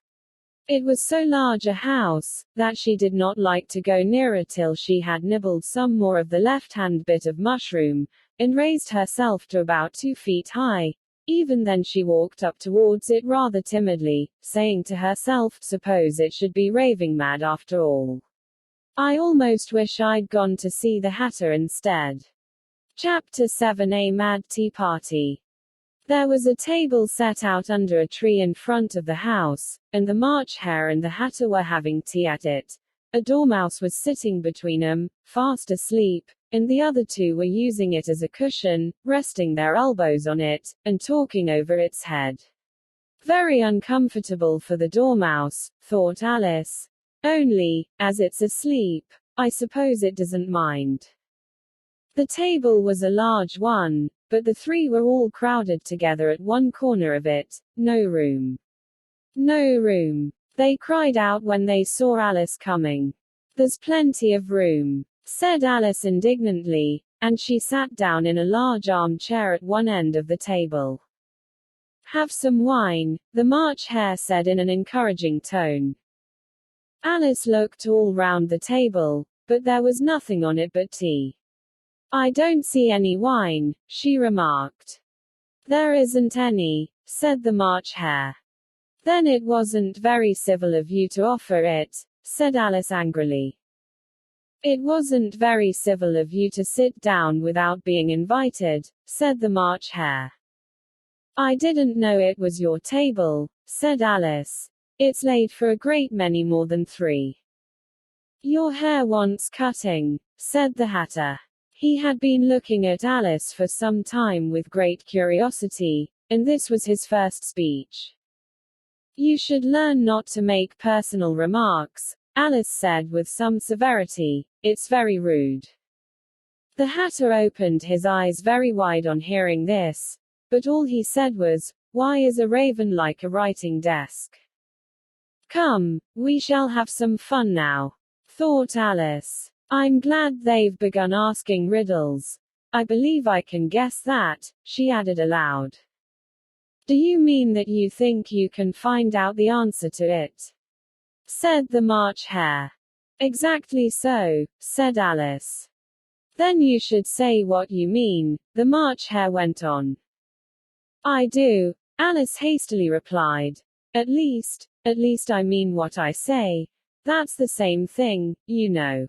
It was so large a house, that she did not like to go nearer till she had nibbled some more of the left-hand bit of mushroom, and raised herself to about 2 feet high. Even then she walked up towards it rather timidly, saying to herself, suppose it should be raving mad after all. I almost wish I'd gone to see the Hatter instead. Chapter 7 A Mad Tea Party. There was a table set out under a tree in front of the house, and the March Hare and the Hatter were having tea at it. A dormouse was sitting between them, fast asleep, and the other two were using it as a cushion, resting their elbows on it, and talking over its head. Very uncomfortable for the dormouse, thought Alice. Only, as it's asleep, I suppose it doesn't mind. The table was a large one, but the three were all crowded together at one corner of it. No room. No room. They cried out when they saw Alice coming. There's plenty of room, said Alice indignantly, and she sat down in a large armchair at one end of the table. Have some wine, the March Hare said in an encouraging tone. Alice looked all round the table, but there was nothing on it but tea. I don't see any wine, she remarked. There isn't any, said the March Hare. Then it wasn't very civil of you to offer it, said Alice angrily. It wasn't very civil of you to sit down without being invited, said the March Hare. I didn't know it was your table, said Alice. It's laid for a great many more than 3. Your hair wants cutting, said the Hatter. He had been looking at Alice for some time with great curiosity, and this was his first speech. You should learn not to make personal remarks, Alice said with some severity. It's very rude. The Hatter opened his eyes very wide on hearing this, but all he said was, "Why is a raven like a writing desk?" "Come, we shall have some fun now," thought Alice. "I'm glad they've begun asking riddles. I believe I can guess that," she added aloud. "Do you mean that you think you can find out the answer to it?" said the March Hare. "Exactly so," said Alice. "Then you should say what you mean," the March Hare went on. "I do," Alice hastily replied. At least I mean what I say. That's the same thing, you know."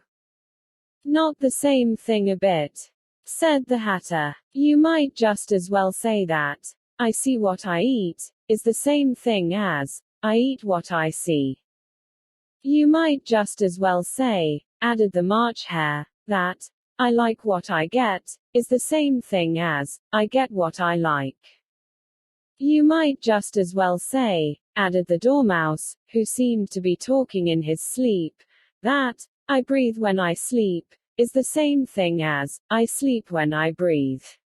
"Not the same thing a bit," said the Hatter. "You might just as well say that, 'I see what I eat,' is the same thing as, 'I eat what I see.'" "You might just as well say," added the March Hare, "that, 'I like what I get,' is the same thing as, 'I get what I like.'" "You might just as well say," added the Dormouse, who seemed to be talking in his sleep, "that, 'I breathe when I sleep,' is the same thing as, 'I sleep when I breathe.'"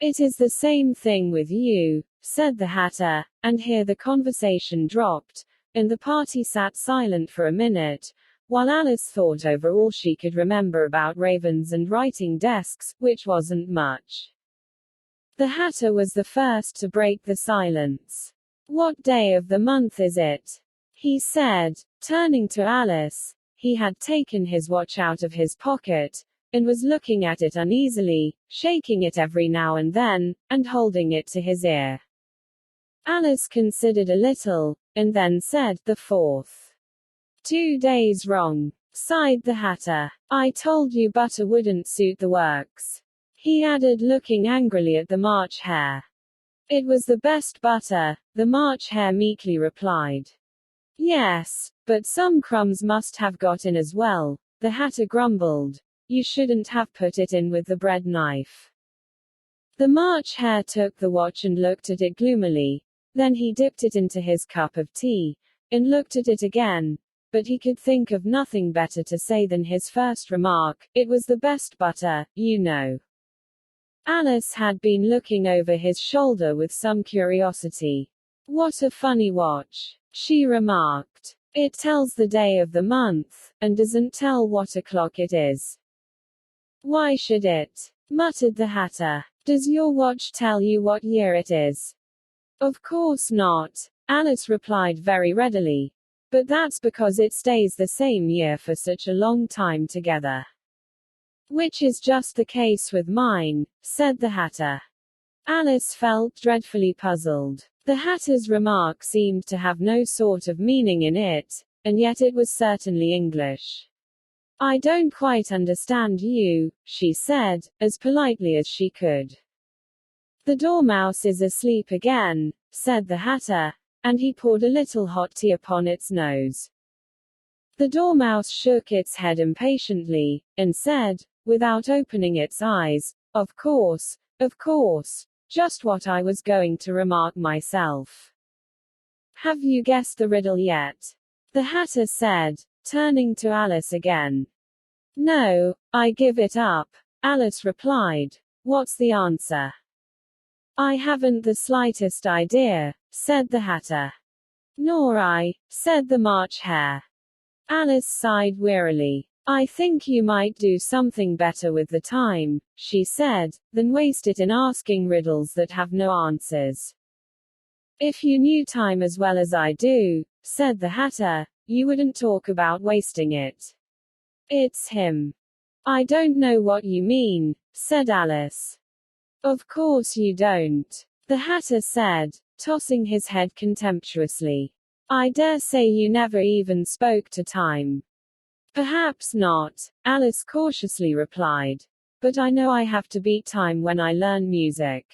"It is the same thing with you," said the Hatter, and here the conversation dropped, and the party sat silent for a minute, while Alice thought over all she could remember about ravens and writing desks, which wasn't much. The Hatter was the first to break the silence. "What day of the month is it?" he said, turning to Alice. He had taken his watch out of his pocket, and was looking at it uneasily, shaking it every now and then, and holding it to his ear. Alice considered a little, and then said, "The 4th. 2 days wrong," sighed the Hatter. "I told you butter wouldn't suit the works," he added, looking angrily at the March Hare. "It was the best butter," the March Hare meekly replied. "Yes, but some crumbs must have got in as well," the Hatter grumbled. "You shouldn't have put it in with the bread knife." The March Hare took the watch and looked at it gloomily. Then he dipped it into his cup of tea, and looked at it again, but he could think of nothing better to say than his first remark, "It was the best butter, you know." Alice had been looking over his shoulder with some curiosity. "What a funny watch," she remarked. "It tells the day of the month, and doesn't tell what o'clock it is." "Why should it?" muttered the Hatter. "Does your watch tell you what year it is?" "Of course not," Alice replied very readily. "But that's because it stays the same year for such a long time together." "Which is just the case with mine," said the Hatter. Alice felt dreadfully puzzled. The Hatter's remark seemed to have no sort of meaning in it, and yet it was certainly English. "I don't quite understand you," she said, as politely as she could. "The Dormouse is asleep again," said the Hatter, and he poured a little hot tea upon its nose. The Dormouse shook its head impatiently, and said, without opening its eyes, of course, just what I was going to remark myself." "Have you guessed the riddle yet?" the Hatter said, turning to Alice again. "No, I give it up," Alice replied. "What's the answer?" "I haven't the slightest idea," said the Hatter. "Nor I," said the March Hare. Alice sighed wearily. "I think you might do something better with the time," she said, "than waste it in asking riddles that have no answers." "If you knew time as well as I do," said the Hatter, "you wouldn't talk about wasting it." "It's him." "I don't know what you mean," said Alice. "Of course you don't," the Hatter said, tossing his head contemptuously. "I dare say you never even spoke to time." "Perhaps not," Alice cautiously replied. "But I know I have to beat time when I learn music."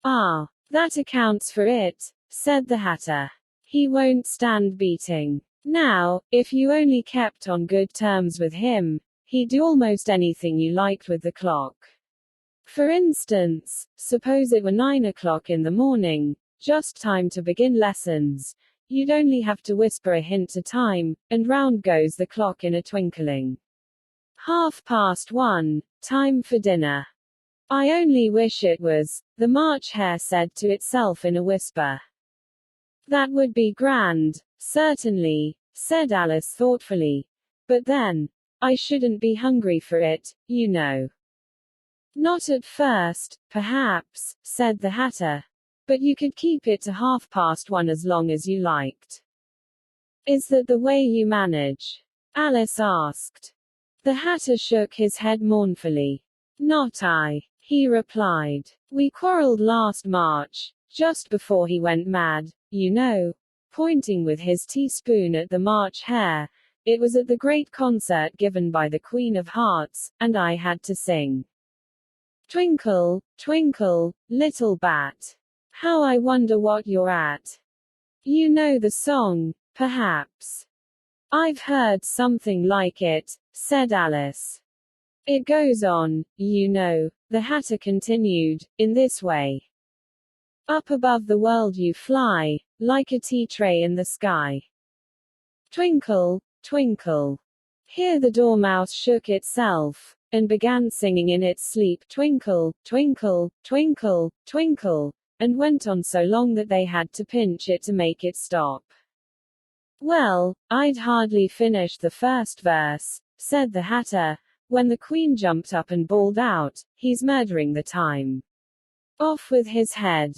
"Ah, that accounts for it," said the Hatter. "He won't stand beating. Now, if you only kept on good terms with him, he'd do almost anything you liked with the clock. For instance, suppose it were 9 o'clock in the morning, just time to begin lessons. You'd only have to whisper a hint to time, and round goes the clock in a twinkling. 1:30, time for dinner. I only wish it was, the March Hare said to itself in a whisper. That would be grand, certainly, said Alice thoughtfully. But then, I shouldn't be hungry for it, you know. Not at first, perhaps, said the Hatter. But you could keep it to 1:30 as long as you liked. Is that the way you manage? Alice asked. The Hatter shook his head mournfully. Not I, he replied. We quarreled last March, just before he went mad, you know, pointing with his teaspoon at the March Hare. It was at the great concert given by the Queen of Hearts, and I had to sing. Twinkle, twinkle, little bat. How I wonder what you're at. You know the song, perhaps. I've heard something like it, said Alice. It goes on, you know, the Hatter continued, in this way. Up above the world you fly, like a tea tray in the sky. Twinkle, twinkle. Here the dormouse shook itself, and began singing in its sleep, twinkle, twinkle, twinkle, twinkle, and went on so long that they had to pinch it to make it stop. Well, I'd hardly finished the first verse, said the Hatter, when the Queen jumped up and bawled out, he's murdering the time. Off with his head.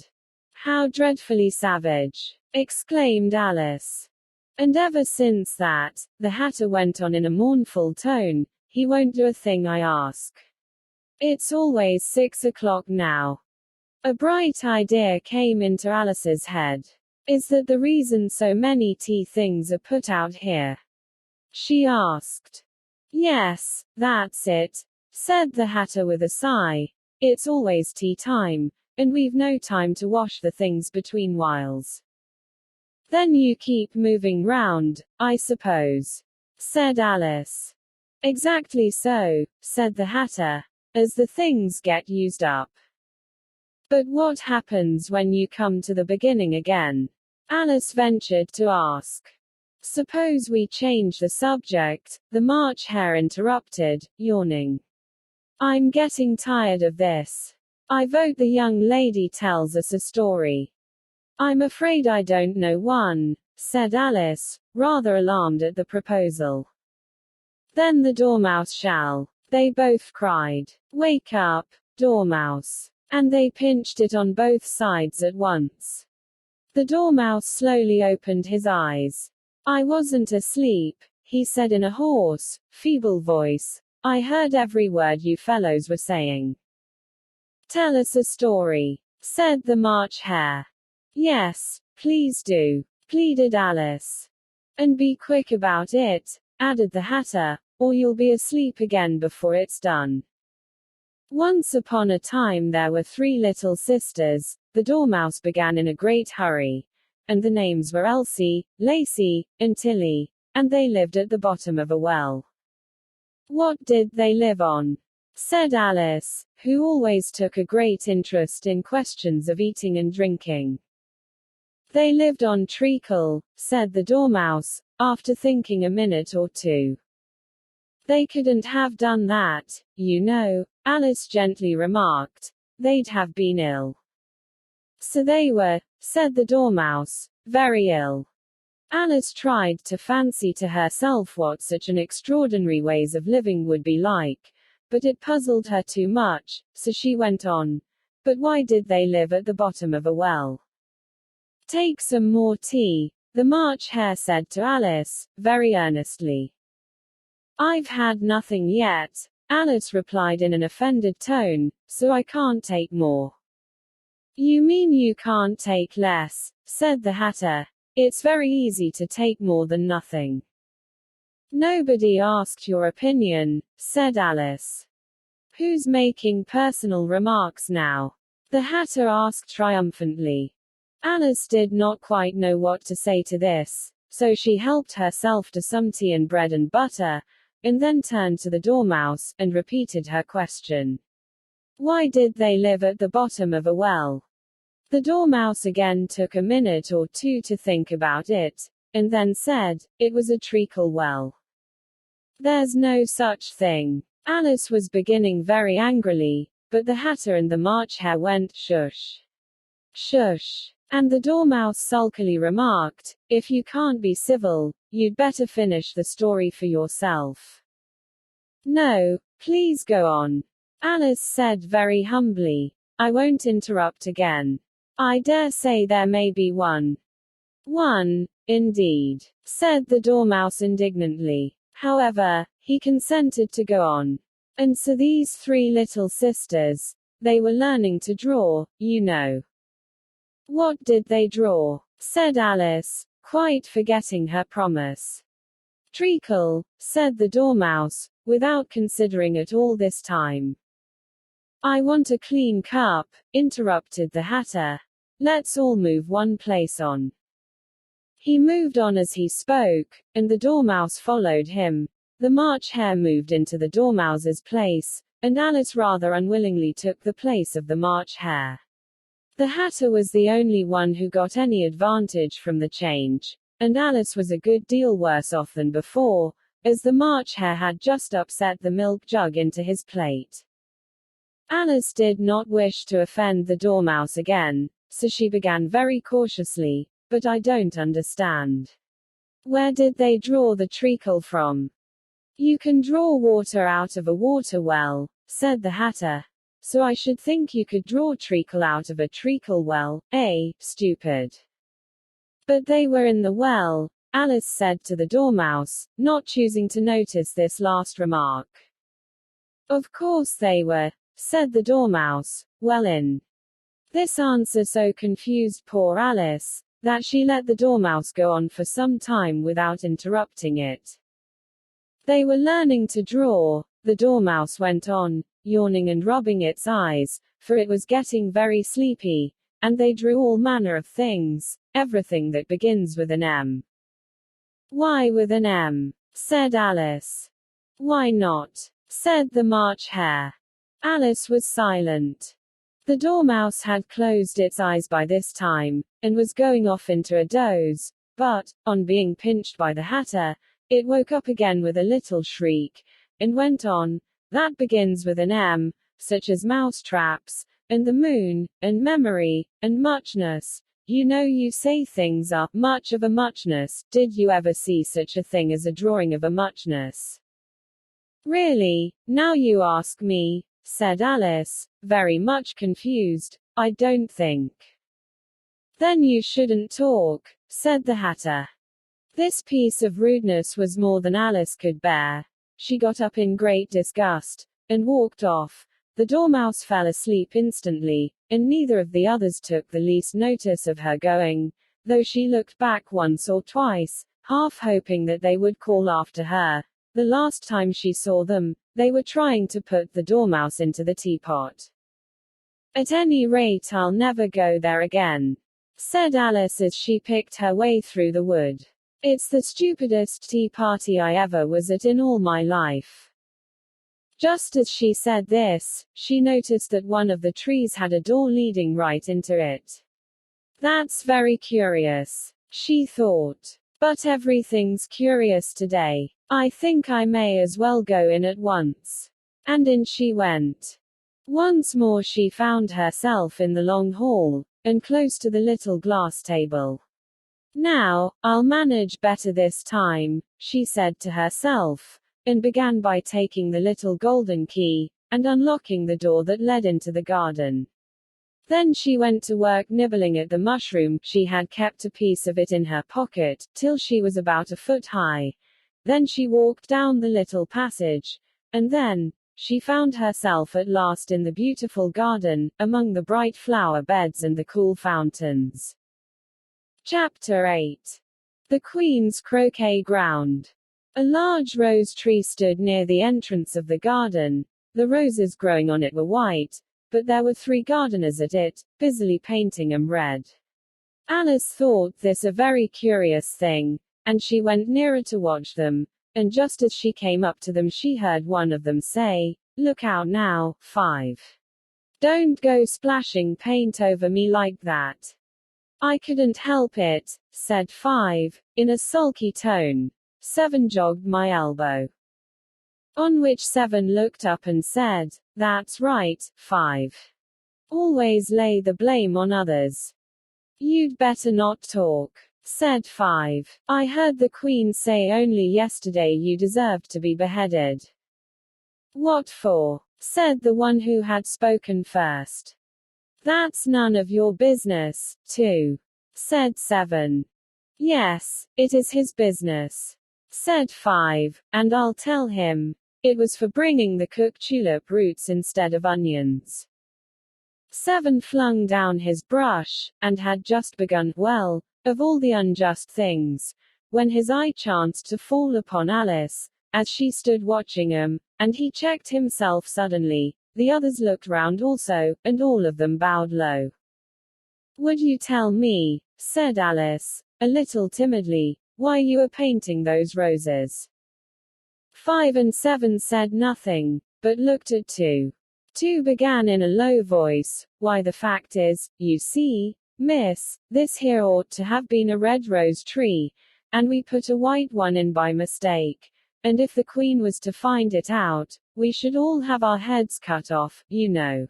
How dreadfully savage, exclaimed Alice. And ever since that, the Hatter went on in a mournful tone, he won't do a thing I ask. It's always 6 o'clock now. A bright idea came into Alice's head. Is that the reason so many tea things are put out here? She asked. Yes, that's it, said the Hatter with a sigh. It's always tea time, and we've no time to wash the things between whiles. Then you keep moving round, I suppose, said Alice. Exactly so, said the Hatter, as the things get used up. But what happens when you come to the beginning again? Alice ventured to ask. Suppose we change the subject, the March Hare interrupted, yawning. I'm getting tired of this. I vote the young lady tells us a story. I'm afraid I don't know one, said Alice, rather alarmed at the proposal. Then the Dormouse shall, they both cried. Wake up, Dormouse. And they pinched it on both sides at once. The Dormouse slowly opened his eyes. I wasn't asleep, he said in a hoarse, feeble voice. I heard every word you fellows were saying. Tell us a story, said the March Hare. Yes, please do, pleaded Alice. And be quick about it, added the Hatter, or you'll be asleep again before it's done. Once upon a time there were 3 little sisters, the Dormouse began in a great hurry. And the names were Elsie, Lacey, and Tilly, and they lived at the bottom of a well. What did they live on? Said Alice, who always took a great interest in questions of eating and drinking. They lived on treacle, said the Dormouse, after thinking a minute or two. They couldn't have done that, you know, Alice gently remarked. They'd have been ill. So they were, said the Dormouse, very ill. Alice tried to fancy to herself what such an extraordinary ways of living would be like, but it puzzled her too much, so she went on. But why did they live at the bottom of a well? Take some more tea, the March Hare said to Alice, very earnestly. I've had nothing yet, Alice replied in an offended tone, so I can't take more. You mean you can't take less, said the Hatter. It's very easy to take more than nothing. Nobody asked your opinion, said Alice. Who's making personal remarks now? The Hatter asked triumphantly. Alice did not quite know what to say to this, so she helped herself to some tea and bread and butter, and then turned to the Dormouse, and repeated her question. Why did they live at the bottom of a well? The Dormouse again took a minute or two to think about it, and then said, it was a treacle well. There's no such thing. Alice was beginning very angrily, but the Hatter and the March Hare went, shush. Shush. And the Dormouse sulkily remarked, if you can't be civil, you'd better finish the story for yourself. No, please go on. Alice said very humbly. I won't interrupt again. I dare say there may be one. One, indeed, said the Dormouse indignantly. However, he consented to go on. And so these three little sisters, they were learning to draw, you know. What did they draw? Said Alice, quite forgetting her promise. Treacle, said the Dormouse, without considering it all this time. I want a clean cup, interrupted the Hatter. Let's all move one place on. He moved on as he spoke, and the Dormouse followed him. The March Hare moved into the Dormouse's place, and Alice rather unwillingly took the place of the March Hare. The Hatter was the only one who got any advantage from the change, and Alice was a good deal worse off than before, as the March Hare had just upset the milk jug into his plate. Alice did not wish to offend the Dormouse again, so she began very cautiously, but I don't understand. Where did they draw the treacle from? You can draw water out of a water well, said the Hatter. So I should think you could draw treacle out of a treacle well, eh, stupid. But they were in the well, Alice said to the Dormouse, not choosing to notice this last remark. Of course they were, said the Dormouse, well in. This answer so confused poor Alice, that she let the Dormouse go on for some time without interrupting it. They were learning to draw, the Dormouse went on, yawning and rubbing its eyes, for it was getting very sleepy, and they drew all manner of things, everything that begins with an M. Why with an M? Said Alice. Why not? Said the March Hare. Alice was silent. The Dormouse had closed its eyes by this time, and was going off into a doze, but, on being pinched by the Hatter, it woke up again with a little shriek, and went on, that begins with an M, such as mousetraps, and the moon, and memory, and muchness. You know you say things are much of a muchness. Did you ever see such a thing as a drawing of a muchness? Really, now you ask me, said Alice, very much confused, I don't think. Then you shouldn't talk, said the Hatter. This piece of rudeness was more than Alice could bear. She got up in great disgust, and walked off. The Dormouse fell asleep instantly, and neither of the others took the least notice of her going, though she looked back once or twice, half hoping that they would call after her. The last time she saw them, they were trying to put the Dormouse into the teapot. At any rate I'll never go there again, said Alice as she picked her way through the wood. It's the stupidest tea party I ever was at in all my life. Just as she said this, she noticed that one of the trees had a door leading right into it. That's very curious, she thought. But everything's curious today. I think I may as well go in at once. And in she went. Once more she found herself in the long hall, and close to the little glass table. Now, I'll manage better this time, she said to herself, and began by taking the little golden key, and unlocking the door that led into the garden. Then she went to work nibbling at the mushroom. She had kept a piece of it in her pocket, till she was about a foot high. Then she walked down the little passage, and then, she found herself at last in the beautiful garden, among the bright flower beds and the cool fountains. Chapter 8. The Queen's Croquet Ground. A large rose tree stood near the entrance of the garden. The roses growing on it were white, but there were 3 gardeners at it, busily painting them red. Alice thought this a very curious thing, and she went nearer to watch them, and just as she came up to them she heard one of them say, "Look out now, 5. Don't go splashing paint over me like that." "I couldn't help it," said 5, in a sulky tone. 7 jogged my elbow. On which 7 looked up and said, "That's right, 5. Always lay the blame on others." "You'd better not talk," said 5. "I heard the Queen say only yesterday you deserved to be beheaded." "What for?" said the one who had spoken first. "That's none of your business, too," said 7. "Yes, it is his business," said 5, "and I'll tell him. It was for bringing the cooked tulip roots instead of onions." 7 flung down his brush, and had just begun, well, of all the unjust things, when his eye chanced to fall upon Alice, as she stood watching him, and he checked himself suddenly. The others looked round also, and all of them bowed low. "Would you tell me," said Alice, a little timidly, "why you are painting those roses?" 5 and 7 said nothing, but looked at 2. 2 began in a low voice, "Why, the fact is, you see, miss, this here ought to have been a red rose tree, and we put a white one in by mistake, and if the Queen was to find it out, we should all have our heads cut off, you know.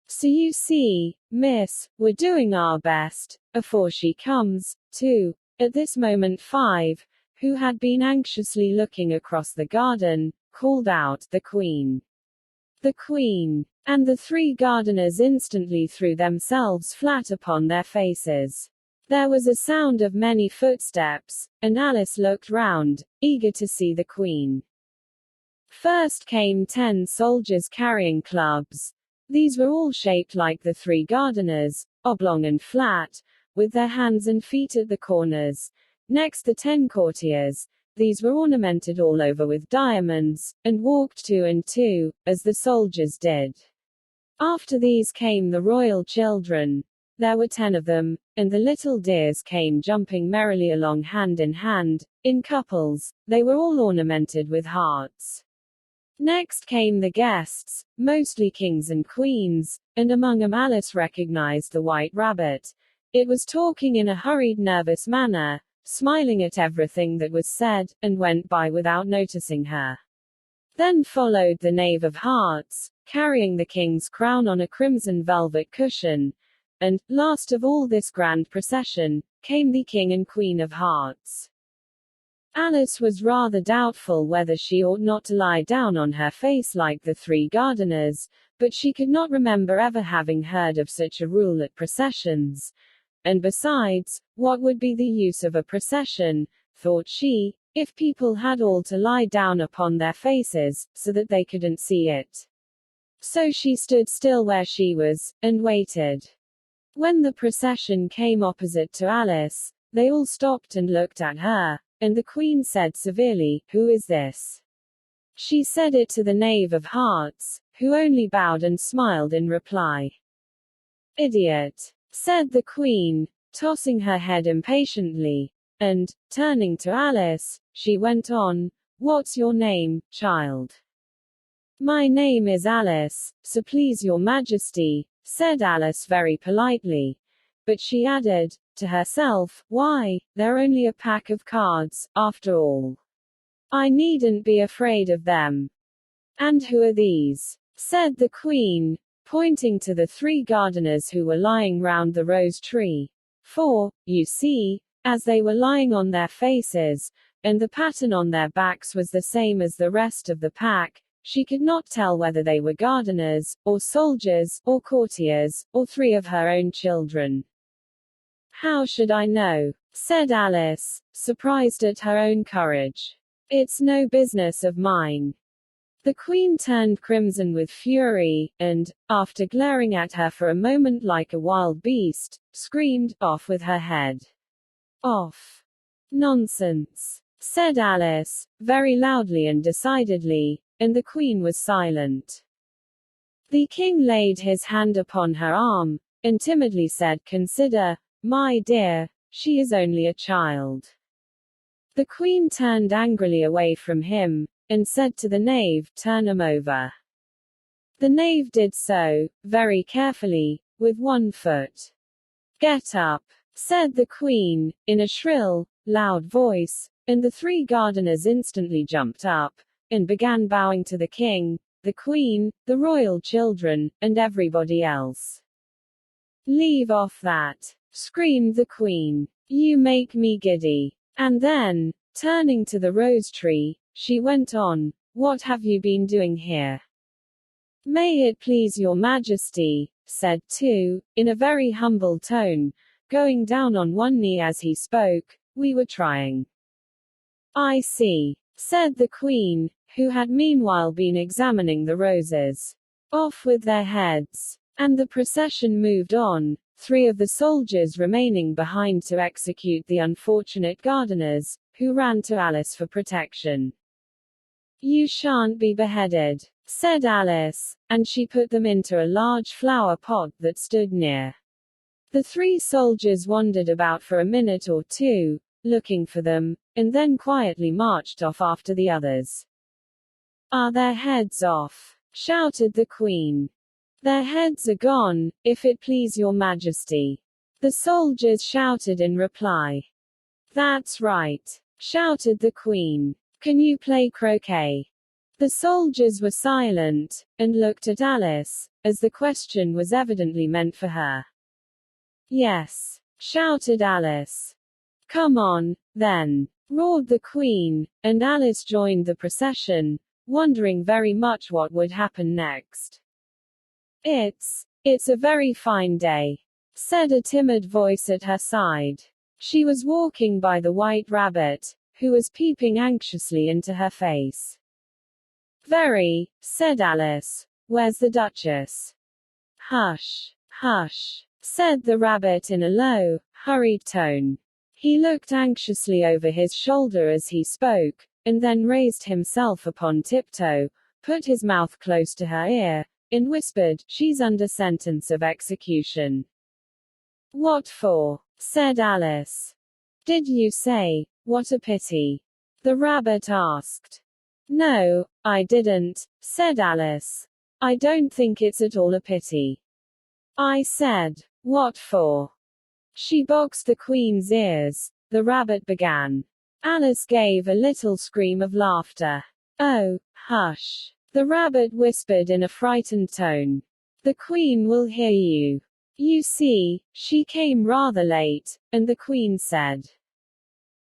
So you see, miss, we're doing our best, afore she comes, too." At this moment 5, who had been anxiously looking across the garden, called out, "The Queen! The Queen!" And the 3 gardeners instantly threw themselves flat upon their faces. There was a sound of many footsteps, and Alice looked round, eager to see the Queen. First came 10 soldiers carrying clubs. These were all shaped like the 3 gardeners, oblong and flat, with their hands and feet at the corners. Next the 10 courtiers. These were ornamented all over with diamonds, and walked 2 and 2, as the soldiers did. After these came the royal children. There were 10 of them, and the little dears came jumping merrily along hand in hand, in couples. They were all ornamented with hearts. Next came the guests, mostly kings and queens, and among them Alice recognized the white rabbit. It was talking in a hurried, nervous manner, smiling at everything that was said, and went by without noticing her. Then followed the Knave of Hearts, carrying the king's crown on a crimson velvet cushion, and, last of all this grand procession, came the King and Queen of Hearts. Alice was rather doubtful whether she ought not to lie down on her face like the 3 gardeners, but she could not remember ever having heard of such a rule at processions. And besides, what would be the use of a procession, thought she, if people had all to lie down upon their faces, so that they couldn't see it? So she stood still where she was, and waited. When the procession came opposite to Alice, they all stopped and looked at her, and the Queen said severely, "Who is this?" She said it to the Knave of Hearts, who only bowed and smiled in reply. "Idiot," said the Queen, tossing her head impatiently, and, turning to Alice, she went on, "What's your name, child?" "My name is Alice, so please your Majesty," said Alice very politely. But she added, to herself, "Why, they're only a pack of cards, after all. I needn't be afraid of them." "And who are these?" said the Queen, pointing to the 3 gardeners who were lying round the rose tree. For, you see, as they were lying on their faces, and the pattern on their backs was the same as the rest of the pack, she could not tell whether they were gardeners, or soldiers, or courtiers, or 3 of her own children. "How should I know?" said Alice, surprised at her own courage. "It's no business of mine." The Queen turned crimson with fury, and, after glaring at her for a moment like a wild beast, screamed, "Off with her head! Off!" "Nonsense," said Alice, very loudly and decidedly, and the Queen was silent. The King laid his hand upon her arm, and timidly said, "Consider, my dear, she is only a child." The Queen turned angrily away from him, and said to the knave, "Turn him over." The knave did so, very carefully, with 1 foot. "Get up," said the Queen, in a shrill, loud voice, and the 3 gardeners instantly jumped up, and began bowing to the king, the queen, the royal children, and everybody else. "Leave off that!" screamed the queen. "You make me giddy." And then, turning to the rose tree, she went on, "What have you been doing here?" "May it please your majesty," said Tu, in a very humble tone, going down on one knee as he spoke, "we were trying." "I see," said the queen, who had meanwhile been examining the roses. "Off with their heads." And the procession moved on, 3 of the soldiers remaining behind to execute the unfortunate gardeners, who ran to Alice for protection. "You shan't be beheaded," said Alice, and she put them into a large flower pot that stood near. The 3 soldiers wandered about for a minute or two, looking for them, and then quietly marched off after the others. "Are their heads off?" shouted the queen. "Their heads are gone, if it please your majesty," the soldiers shouted in reply. "That's right," shouted the queen. "Can you play croquet?" The soldiers were silent, and looked at Alice, as the question was evidently meant for her. "Yes," shouted Alice. "Come on, then," roared the queen, and Alice joined the procession, wondering very much what would happen next. It's a very fine day," said a timid voice at her side. She was walking by the white rabbit, who was peeping anxiously into her face. "Very," said Alice. "Where's the Duchess?" "Hush, hush," said the rabbit in a low, hurried tone. He looked anxiously over his shoulder as he spoke, and then raised himself upon tiptoe, put his mouth close to her ear, and whispered, "She's under sentence of execution." "What for?" said Alice. "Did you say, 'What a pity'?" the rabbit asked. "No, I didn't," said Alice. "I don't think it's at all a pity. I said, 'What for?'" "She boxed the queen's ears," the rabbit began. Alice gave a little scream of laughter. "Oh, hush," the rabbit whispered in a frightened tone. "The queen will hear you. You see, she came rather late," and the queen said.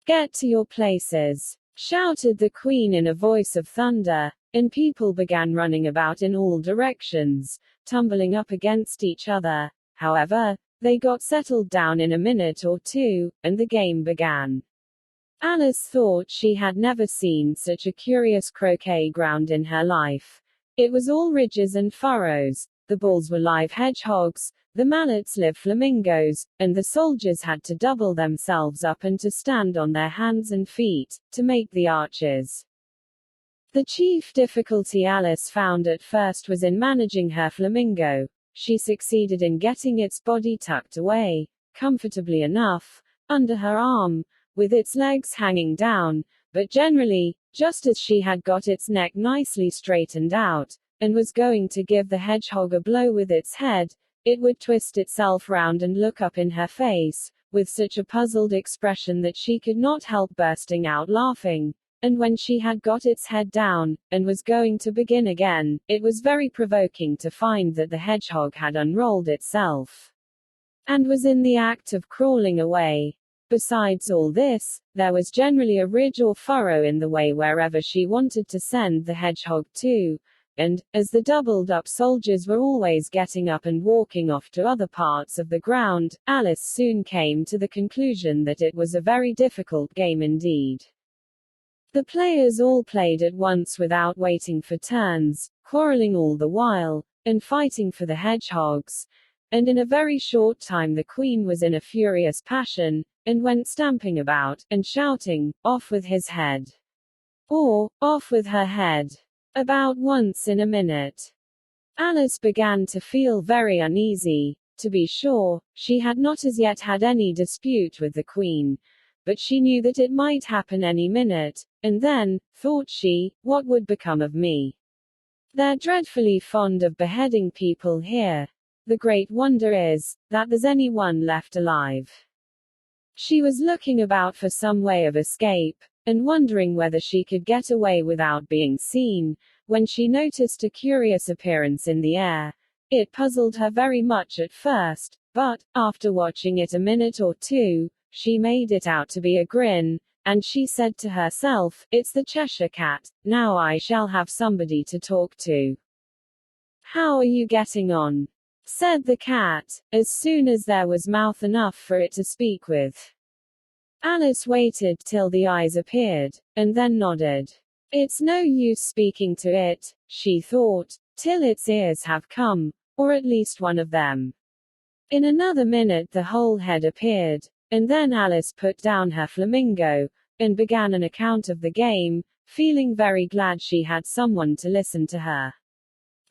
"Get to your places," shouted the queen in a voice of thunder, and people began running about in all directions, tumbling up against each other. However, they got settled down in a minute or two, and the game began. Alice thought she had never seen such a curious croquet ground in her life. It was all ridges and furrows, the balls were live hedgehogs, the mallets live flamingos, and the soldiers had to double themselves up and to stand on their hands and feet, to make the arches. The chief difficulty Alice found at first was in managing her flamingo. She succeeded in getting its body tucked away, comfortably enough, under her arm, with its legs hanging down, but generally, just as she had got its neck nicely straightened out, and was going to give the hedgehog a blow with its head, it would twist itself round and look up in her face, with such a puzzled expression that she could not help bursting out laughing. And when she had got its head down, and was going to begin again, it was very provoking to find that the hedgehog had unrolled itself, and was in the act of crawling away. Besides all this, there was generally a ridge or furrow in the way wherever she wanted to send the hedgehog to, and, as the doubled-up soldiers were always getting up and walking off to other parts of the ground, Alice soon came to the conclusion that it was a very difficult game indeed. The players all played at once without waiting for turns, quarreling all the while, and fighting for the hedgehogs, and in a very short time the queen was in a furious passion, and went stamping about, and shouting, "Off with his head!" or, "Off with her head!" about once in a minute. Alice began to feel very uneasy. To be sure, she had not as yet had any dispute with the queen, but she knew that it might happen any minute, and then, thought she, what would become of me? They're dreadfully fond of beheading people here. The great wonder is, that there's any one left alive. She was looking about for some way of escape, and wondering whether she could get away without being seen, when she noticed a curious appearance in the air. It puzzled her very much at first, but, after watching it a minute or two, she made it out to be a grin, and she said to herself, "It's the Cheshire Cat, now I shall have somebody to talk to." "How are you getting on?" said the cat, as soon as there was mouth enough for it to speak with. Alice waited till the eyes appeared, and then nodded. "It's no use speaking to it," she thought, "till its ears have come, or at least one of them." In another minute the whole head appeared, and then Alice put down her flamingo, and began an account of the game, feeling very glad she had someone to listen to her.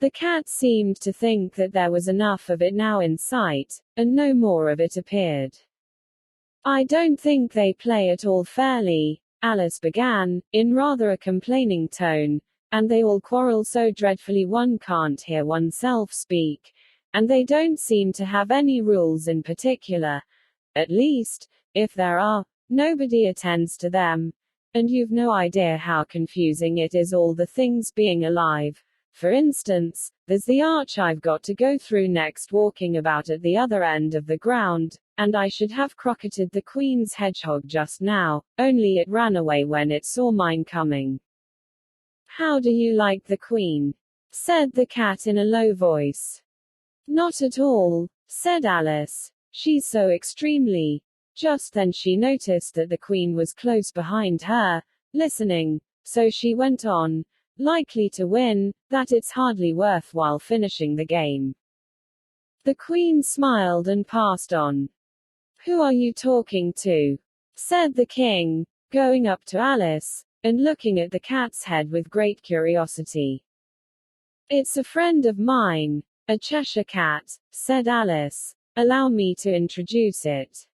The cat seemed to think that there was enough of it now in sight, and no more of it appeared. "I don't think they play at all fairly," Alice began, in rather a complaining tone, "and they all quarrel so dreadfully one can't hear oneself speak, and they don't seem to have any rules in particular. At least, if there are, nobody attends to them, and you've no idea how confusing it is, all the things being alive. For instance, there's the arch I've got to go through next, walking about at the other end of the ground, and I should have crocketed the Queen's hedgehog just now, only it ran away when it saw mine coming." "How do you like the Queen?" said the cat in a low voice. "Not at all," said Alice. "She's so extremely—" Just then she noticed that the Queen was close behind her, listening, so she went on, "Likely to win, that it's hardly worthwhile finishing the game." The Queen smiled and passed on. "Who are you talking to?" said the King, going up to Alice, and looking at the cat's head with great curiosity. "It's a friend of mine, a Cheshire Cat," said Alice. "Allow me to introduce it."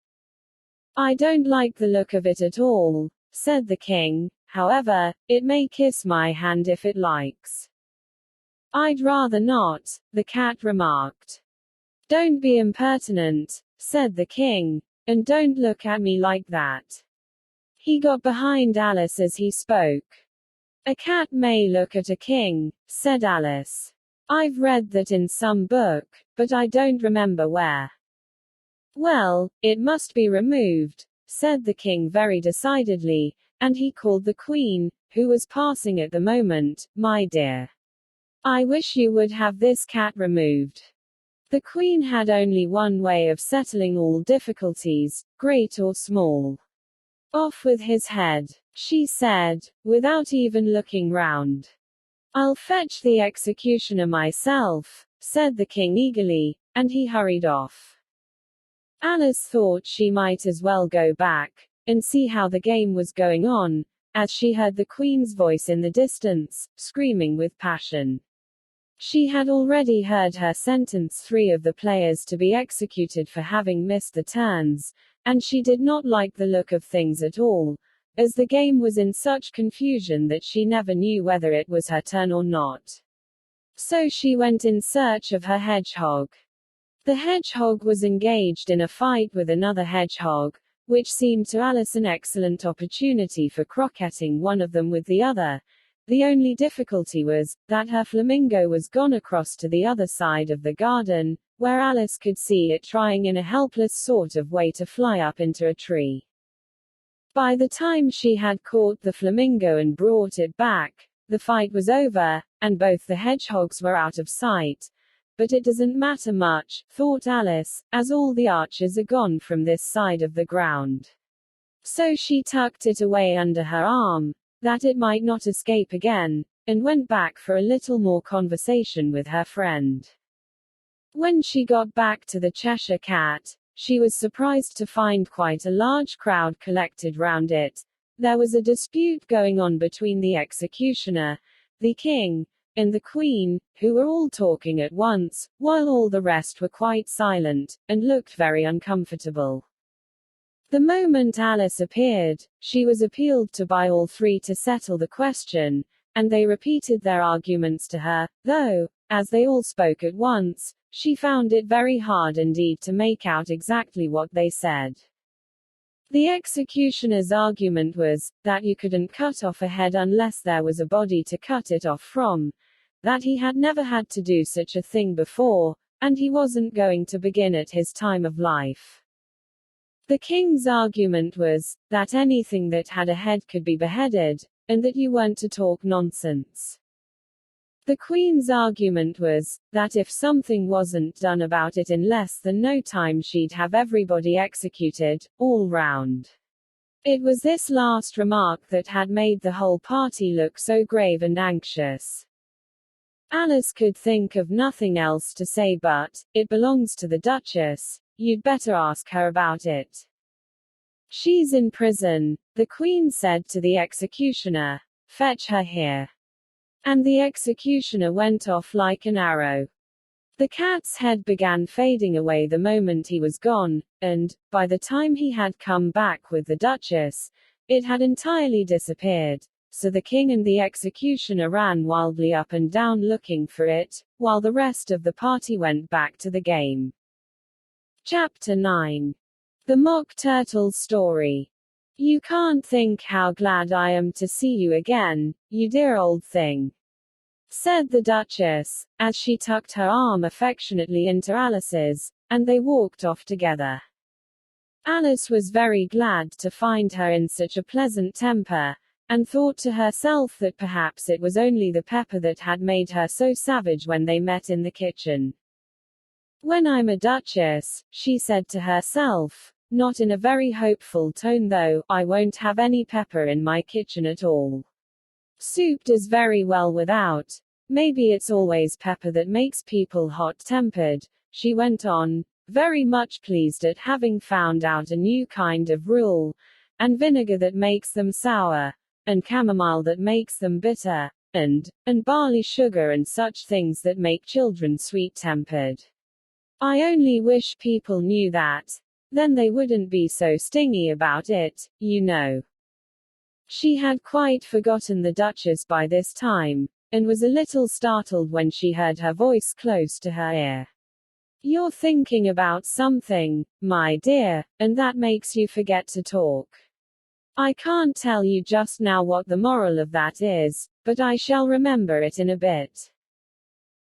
"I don't like the look of it at all," said the King. "However, it may kiss my hand if it likes." "I'd rather not," the cat remarked. "Don't be impertinent," said the King, "and don't look at me like that." He got behind Alice as he spoke. "A cat may look at a king," said Alice. "I've read that in some book, but I don't remember where." "Well, it must be removed," said the King very decidedly, and he called the Queen, who was passing at the moment, "My dear, I wish you would have this cat removed." The Queen had only one way of settling all difficulties, great or small. "Off with his head," she said, without even looking round. "I'll fetch the executioner myself," said the King eagerly, and he hurried off. Alice thought she might as well go back, and see how the game was going on, as she heard the Queen's voice in the distance, screaming with passion. She had already heard her sentence 3 of the players to be executed for having missed the turns, and she did not like the look of things at all, as the game was in such confusion that she never knew whether it was her turn or not. So she went in search of her hedgehog. The hedgehog was engaged in a fight with another hedgehog, which seemed to Alice an excellent opportunity for croqueting one of them with the other. The only difficulty was, that her flamingo was gone across to the other side of the garden, where Alice could see it trying in a helpless sort of way to fly up into a tree. By the time she had caught the flamingo and brought it back, the fight was over, and both the hedgehogs were out of sight. But it doesn't matter much, thought Alice, as all the archers are gone from this side of the ground. So she tucked it away under her arm, that it might not escape again, and went back for a little more conversation with her friend. When she got back to the Cheshire Cat, she was surprised to find quite a large crowd collected round it. There was a dispute going on between the executioner, the King, and the Queen, who were all talking at once, while all the rest were quite silent, and looked very uncomfortable. The moment Alice appeared, she was appealed to by all 3 to settle the question, and they repeated their arguments to her, though, as they all spoke at once, she found it very hard indeed to make out exactly what they said. The executioner's argument was, that you couldn't cut off a head unless there was a body to cut it off from, that he had never had to do such a thing before, and he wasn't going to begin at his time of life. The king's argument was, that anything that had a head could be beheaded, and that you weren't to talk nonsense. The queen's argument was, that if something wasn't done about it in less than no time she'd have everybody executed, all round. It was this last remark that had made the whole party look so grave and anxious. Alice could think of nothing else to say but, "It belongs to the Duchess, you'd better ask her about it." "She's in prison," the Queen said to the executioner. "Fetch her here." And the executioner went off like an arrow. The cat's head began fading away the moment he was gone, and, by the time he had come back with the Duchess, it had entirely disappeared, so the king and the executioner ran wildly up and down looking for it, while the rest of the party went back to the game. Chapter 9. The Mock Turtle's Story. "You can't think how glad I am to see you again, you dear old thing," said the Duchess, as she tucked her arm affectionately into Alice's, and they walked off together. Alice was very glad to find her in such a pleasant temper, and thought to herself that perhaps it was only the pepper that had made her so savage when they met in the kitchen. "When I'm a duchess," she said to herself, not in a very hopeful tone though, "I won't have any pepper in my kitchen at all. Soup does very well without. Maybe it's always pepper that makes people hot-tempered," she went on, very much pleased at having found out a new kind of rule, "and vinegar that makes them sour, and chamomile that makes them bitter, and barley sugar and such things that make children sweet-tempered. I only wish people knew that. Then they wouldn't be so stingy about it, you know." She had quite forgotten the Duchess by this time, and was a little startled when she heard her voice close to her ear. "You're thinking about something, my dear, and that makes you forget to talk. I can't tell you just now what the moral of that is, but I shall remember it in a bit."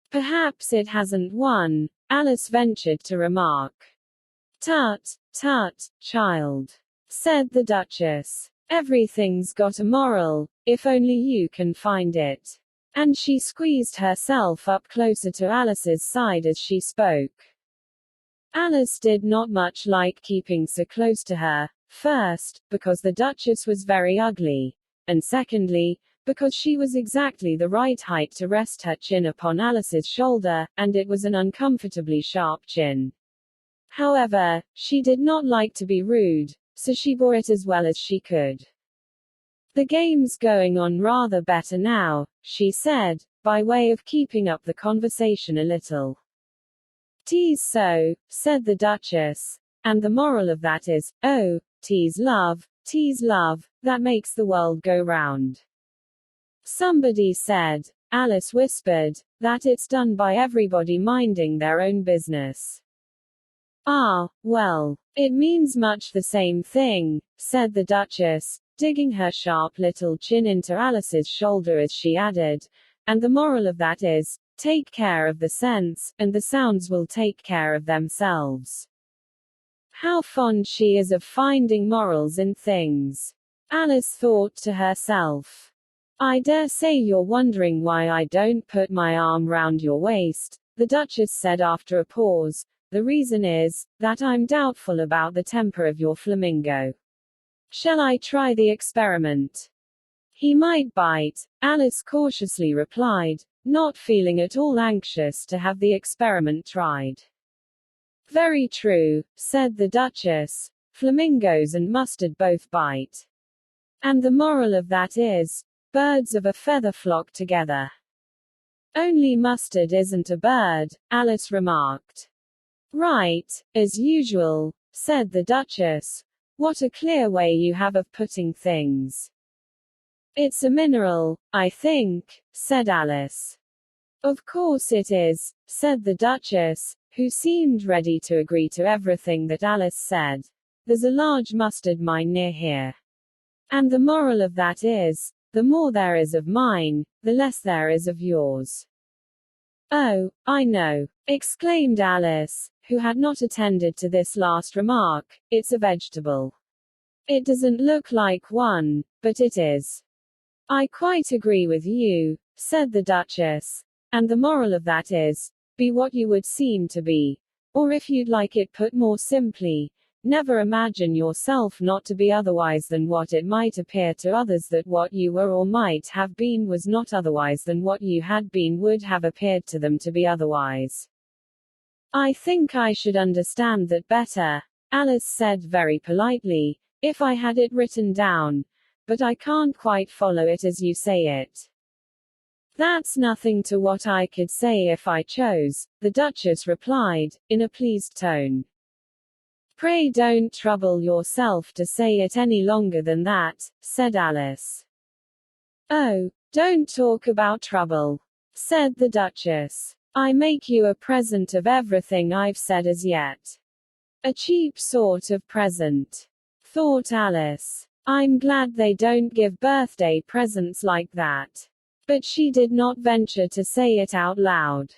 "Perhaps it hasn't one," Alice ventured to remark. "Tut, tut, child," said the Duchess. "Everything's got a moral, if only you can find it." And she squeezed herself up closer to Alice's side as she spoke. Alice did not much like keeping so close to her, first, because the Duchess was very ugly, and secondly, because she was exactly the right height to rest her chin upon Alice's shoulder, and it was an uncomfortably sharp chin. However, she did not like to be rude, so she bore it as well as she could. "The game's going on rather better now," she said, by way of keeping up the conversation a little. "'Tis so," said the Duchess, "and the moral of that is, oh, 'tis love, that makes the world go round." "Somebody said," Alice whispered, "that it's done by everybody minding their own business." "Ah, well, it means much the same thing," said the Duchess, digging her sharp little chin into Alice's shoulder as she added, "and the moral of that is, take care of the sense, and the sounds will take care of themselves." How fond she is of finding morals in things, Alice thought to herself. "I dare say you're wondering why I don't put my arm round your waist," the Duchess said after a pause. "The reason is, that I'm doubtful about the temper of your flamingo. Shall I try the experiment?" "He might bite," Alice cautiously replied, not feeling at all anxious to have the experiment tried. "Very true," said the Duchess. "Flamingos and mustard both bite. And the moral of that is, birds of a feather flock together." "Only mustard isn't a bird," Alice remarked. "Right, as usual," said the Duchess. "What a clear way you have of putting things." "It's a mineral, I think," said Alice. "Of course it is," said the Duchess, who seemed ready to agree to everything that Alice said. there's a large mustard mine near here. And the moral of that is, the more there is of mine, the less there is of yours. Oh, I know, exclaimed Alice, who had not attended to this last remark, it's a vegetable. It doesn't look like one, but it is. I quite agree with you, said the Duchess. And the moral of that is, be what you would seem to be. Or if you'd like it put more simply, never imagine yourself not to be otherwise than what it might appear to others that what you were or might have been was not otherwise than what you had been would have appeared to them to be otherwise. I think I should understand that better, Alice said very politely, if I had it written down, but I can't quite follow it as you say it. That's nothing to what I could say if I chose, the Duchess replied, in a pleased tone. Pray don't trouble yourself to say it any longer than that, said Alice. Oh, don't talk about trouble, said the Duchess. I make you a present of everything I've said as yet. A cheap sort of present, thought Alice. I'm glad they don't give birthday presents like that. But she did not venture to say it out loud.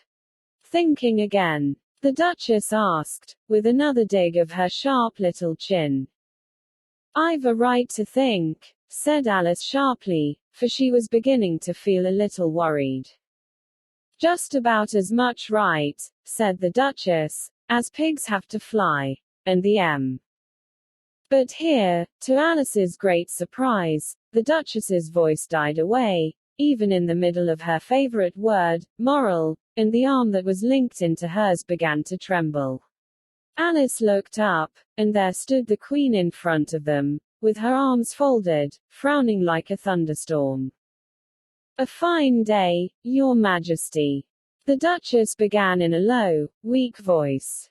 Thinking again, the Duchess asked, with another dig of her sharp little chin. I've a right to think, said Alice sharply, for she was beginning to feel a little worried. Just about as much right, said the Duchess, as pigs have to fly, and the M. But here, to Alice's great surprise, the Duchess's voice died away, even in the middle of her favorite word, moral, and the arm that was linked into hers began to tremble. Alice looked up, and there stood the Queen in front of them, with her arms folded, frowning like a thunderstorm. A fine day, Your Majesty, the Duchess began in a low, weak voice.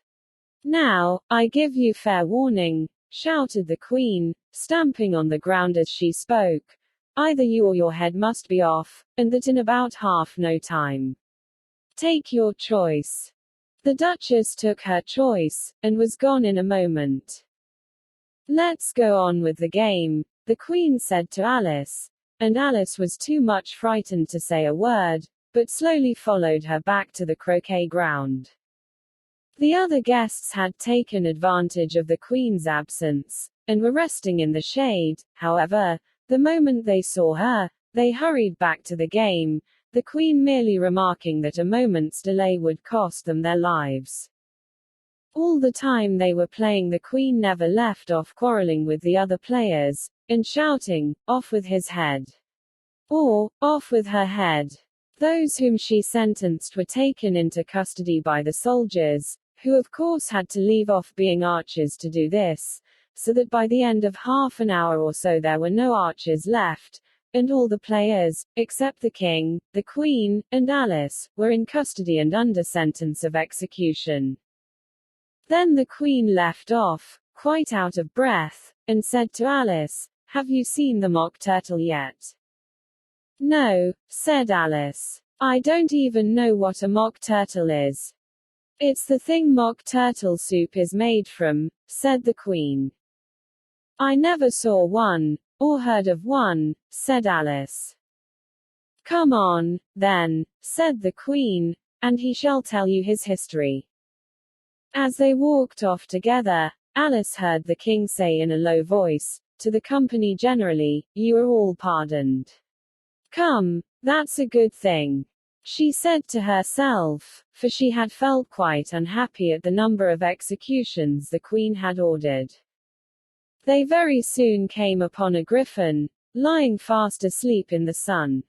Now, I give you fair warning, shouted the Queen, stamping on the ground as she spoke. Either you or your head must be off, and that in about half no time. Take your choice. The Duchess took her choice, and was gone in a moment. Let's go on with the game, the Queen said to Alice, and Alice was too much frightened to say a word, but slowly followed her back to the croquet ground. The other guests had taken advantage of the Queen's absence, and were resting in the shade. However, the moment they saw her, they hurried back to the game, the Queen merely remarking that a moment's delay would cost them their lives. All the time they were playing, the Queen never left off quarreling with the other players, and shouting, "Off with his head!" or, "Off with her head!" Those whom she sentenced were taken into custody by the soldiers, who of course had to leave off being archers to do this, so that by the end of half an hour or so there were no archers left, and all the players, except the King, the Queen, and Alice, were in custody and under sentence of execution. Then the Queen left off, quite out of breath, and said to Alice, "Have you seen the Mock Turtle yet?" "No," said Alice. "I don't even know what a Mock Turtle is." "It's the thing Mock Turtle soup is made from," said the Queen. "I never saw one, or heard of one," said Alice. "Come on, then," said the Queen, "and he shall tell you his history." As they walked off together, Alice heard the King say in a low voice, to the company generally, "You are all pardoned." "Come, that's a good thing," she said to herself, for she had felt quite unhappy at the number of executions the Queen had ordered. They very soon came upon a griffin, lying fast asleep in the sun.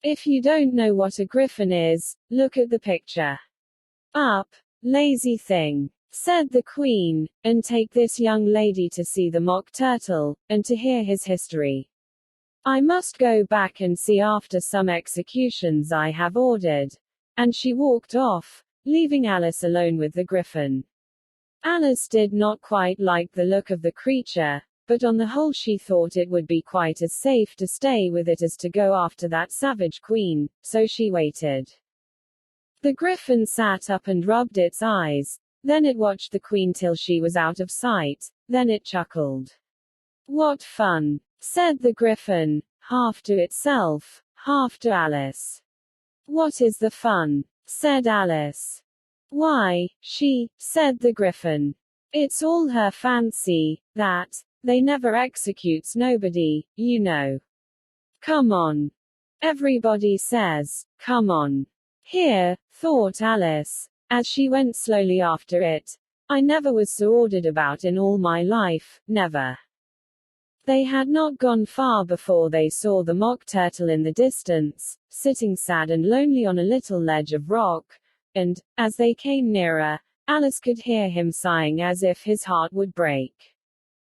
If you don't know what a griffin is, look at the picture. "Up, lazy thing," said the Queen, "and take this young lady to see the Mock Turtle, and to hear his history. I must go back and see after some executions I have ordered." And she walked off, leaving Alice alone with the griffin. Alice did not quite like the look of the creature, but on the whole she thought it would be quite as safe to stay with it as to go after that savage Queen, so she waited. The griffin sat up and rubbed its eyes, Then it watched the Queen till she was out of sight, then it chuckled. "What fun," said the Griffin, half to itself, half to Alice. "What is the fun?" said Alice. "Why, said the Griffin. "It's all her fancy, that. They never executes nobody, you know. Come on. Everybody says, come on." "Here," thought Alice, as she went slowly after it, "I never was so ordered about in all my life, never." They had not gone far before they saw the Mock Turtle in the distance, sitting sad and lonely on a little ledge of rock, and, as they came nearer, Alice could hear him sighing as if his heart would break.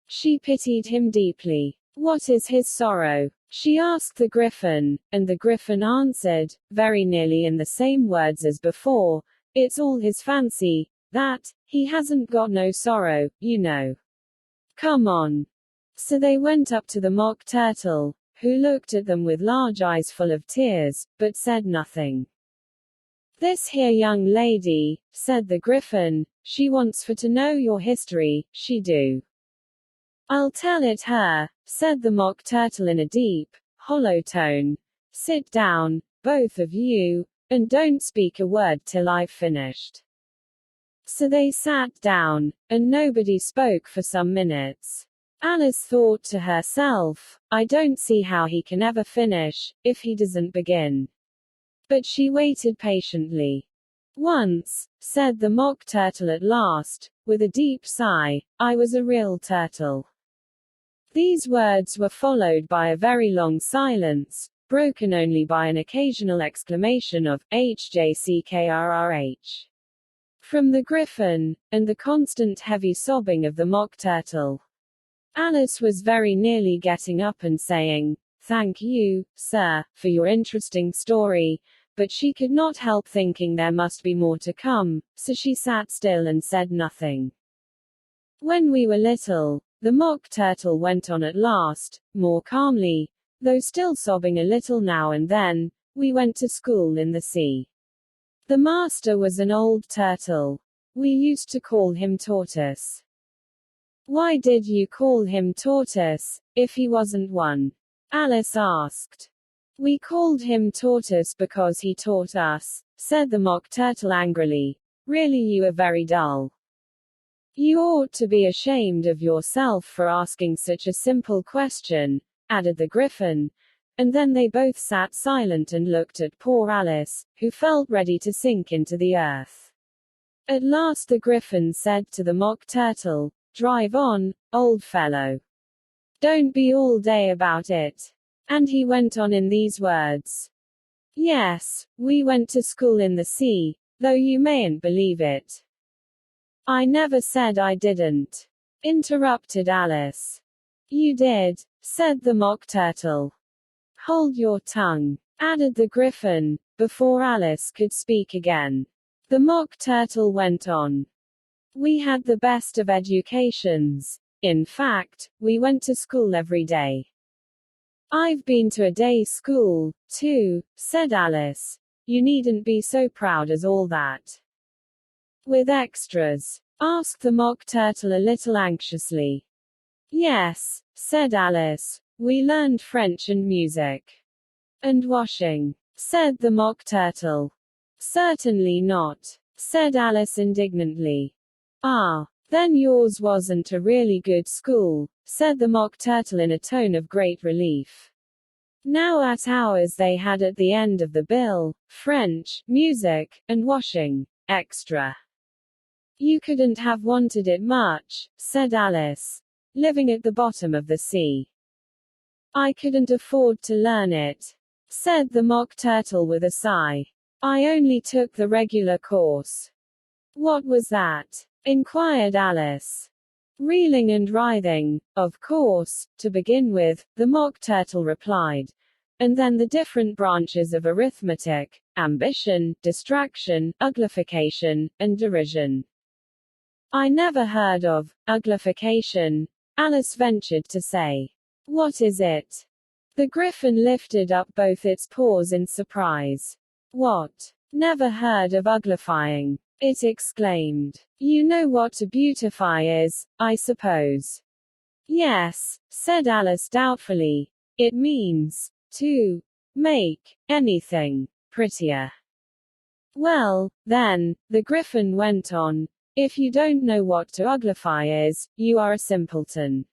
She pitied him deeply. "What is his sorrow?" she asked the Griffin, and the Griffin answered, very nearly in the same words as before, "It's all his fancy, that. He hasn't got no sorrow, you know. Come on." So they went up to the Mock Turtle, who looked at them with large eyes full of tears, but said nothing. "This here young lady," said the Griffin, "she wants for to know your history, she do." "I'll tell it her," said the Mock Turtle in a deep, hollow tone. "Sit down, both of you, and don't speak a word till I've finished." So they sat down, and nobody spoke for some minutes. Alice thought to herself, "I don't see how he can ever finish, if he doesn't begin." But she waited patiently. "Once," said the Mock Turtle at last, with a deep sigh, "I was a real turtle." These words were followed by a very long silence, broken only by an occasional exclamation of, "HJCKRRH," from the Griffin, and the constant heavy sobbing of the Mock Turtle. Alice was very nearly getting up and saying, "Thank you, sir, for your interesting story," but she could not help thinking there must be more to come, so she sat still and said nothing. "When we were little," the Mock Turtle went on at last, more calmly, though still sobbing a little now and then, "we went to school in the sea. The master was an old turtle. We used to call him Tortoise." "Why did you call him Tortoise, if he wasn't one?" Alice asked. "We called him Tortoise because he taught us," said the Mock Turtle angrily. "Really, you are very dull. You ought to be ashamed of yourself for asking such a simple question," added the Griffin, and then they both sat silent and looked at poor Alice, who felt ready to sink into the earth. At last the Griffin said to the Mock Turtle, "Drive on, old fellow. Don't be all day about it." And he went on in these words. "Yes, we went to school in the sea, though you mayn't believe it." "I never said I didn't," interrupted Alice. "You did," said the Mock Turtle. "Hold your tongue," added the Griffin, before Alice could speak again. The Mock Turtle went on. "We had the best of educations. In fact, we went to school every day." "I've been to a day school, too," said Alice. "You needn't be so proud as all that." "With extras?" asked the Mock Turtle a little anxiously. "Yes," said Alice. "We learned French and music." "And washing?" said the Mock Turtle. "Certainly not," said Alice indignantly. "Ah, then yours wasn't a really good school," said the Mock Turtle in a tone of great relief. Now at ours they had at the end of the bill, French, music, and washing, extra. "You couldn't have wanted it much," said Alice. "Living at the bottom of the sea." "I couldn't afford to learn it," said the Mock Turtle with a sigh. "I only took the regular course." "What was that?" inquired Alice. "Reeling and writhing, of course, to begin with," the Mock Turtle replied. "And then the different branches of arithmetic, ambition, distraction, uglification, and derision." "I never heard of uglification," Alice ventured to say. "What is it?" The Griffin lifted up both its paws in surprise. "What? Never heard of uglifying?" it exclaimed. You know what to beautify is, I suppose. Yes, said Alice doubtfully. It means to make anything prettier. Well, then, the Griffin went on, if you don't know what to uglify is, you are a simpleton.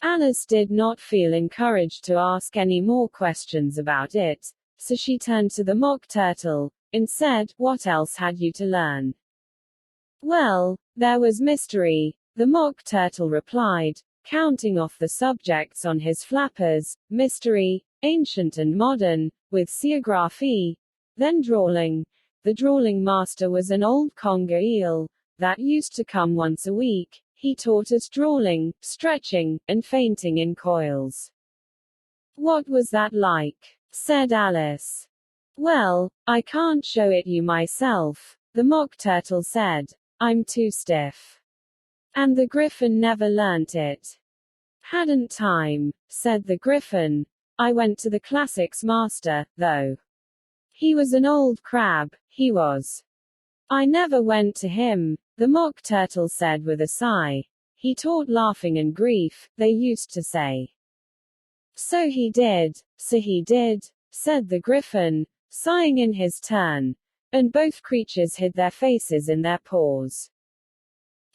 Alice did not feel encouraged to ask any more questions about it, so she turned to the Mock Turtle, and said, what else had you to learn? Well, there was mystery, the Mock Turtle replied, counting off the subjects on his flappers, mystery, ancient and modern, with seagraphy, then drawling. The drawling master was an old conger eel, that used to come once a week. He taught us drawling, stretching, and fainting in coils. What was that like? Said Alice. Well, I can't show it you myself, the Mock Turtle said. I'm too stiff. And the Griffin never learnt it. Hadn't time, said the Griffin. I went to the classics master, though. He was an old crab, he was. I never went to him, the Mock Turtle said with a sigh. He taught laughing and grief, they used to say. So he did, said the Griffin, sighing in his turn. And both creatures hid their faces in their paws.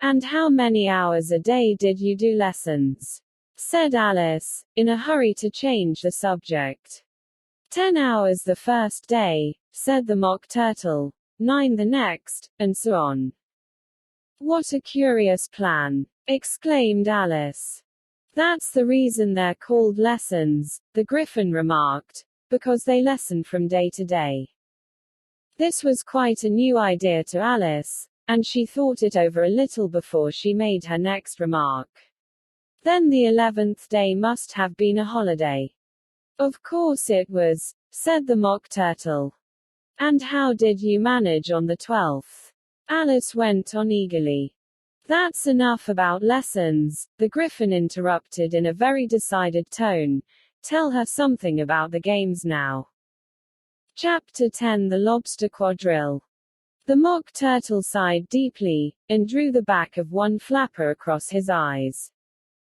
And how many hours a day did you do lessons? Said Alice, in a hurry to change the subject. 10 hours the first day, said the Mock Turtle, 9 the next, and so on. What a curious plan, exclaimed Alice. That's the reason they're called lessons, the Griffin remarked, because they lesson from day to day. This was quite a new idea to Alice, and she thought it over a little before she made her next remark. Then the 11th day must have been a holiday. Of course it was, said the Mock Turtle. And how did you manage on the 12th? Alice went on eagerly. That's enough about lessons, the Griffin interrupted in a very decided tone. Tell her something about the games now. Chapter 10 The Lobster Quadrille. The Mock Turtle sighed deeply, and drew the back of one flapper across his eyes.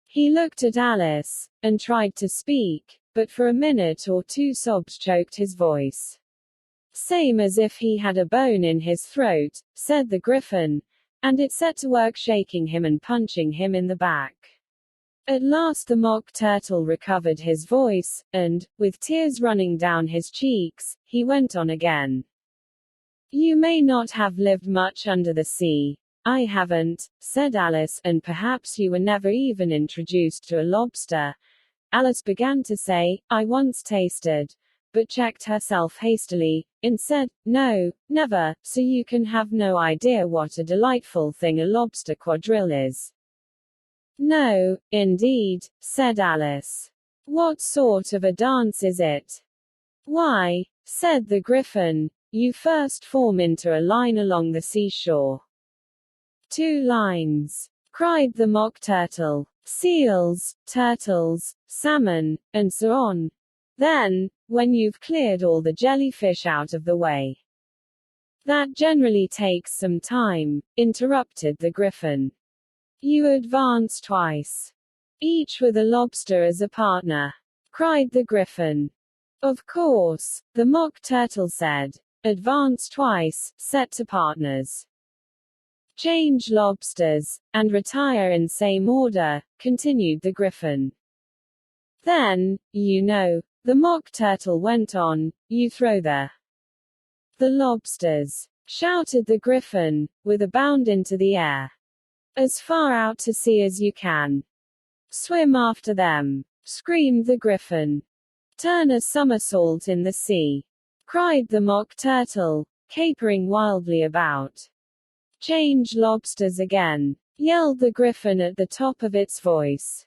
He looked at Alice, and tried to speak, but for a minute or two sobs choked his voice. Same as if he had a bone in his throat, said the Griffin, and it set to work shaking him and punching him in the back. At last the Mock Turtle recovered his voice, and, with tears running down his cheeks, he went on again. You may not have lived much under the sea. I haven't, said Alice, and perhaps you were never even introduced to a lobster. Alice began to say, I once tasted, but checked herself hastily, and said, no, never, so you can have no idea what a delightful thing a lobster quadrille is. No, indeed, said Alice. What sort of a dance is it? Why, said the Griffin, you first form into a line along the seashore. 2 lines, cried the Mock Turtle. Seals, turtles, salmon, and so on. Then, when you've cleared all the jellyfish out of the way. That generally takes some time, interrupted the Griffin. You advance twice. Each with a lobster as a partner, cried the Griffin. Of course, the Mock Turtle said. Advance twice, set to partners. Change lobsters, and retire in same order, continued the Griffin. Then, you know, the Mock Turtle went on, you throw the lobsters, shouted the Griffin, with a bound into the air. As far out to sea as you can. Swim after them, screamed the Griffin. Turn a somersault in the sea, cried the Mock Turtle, capering wildly about. Change lobsters again, yelled the Griffin at the top of its voice.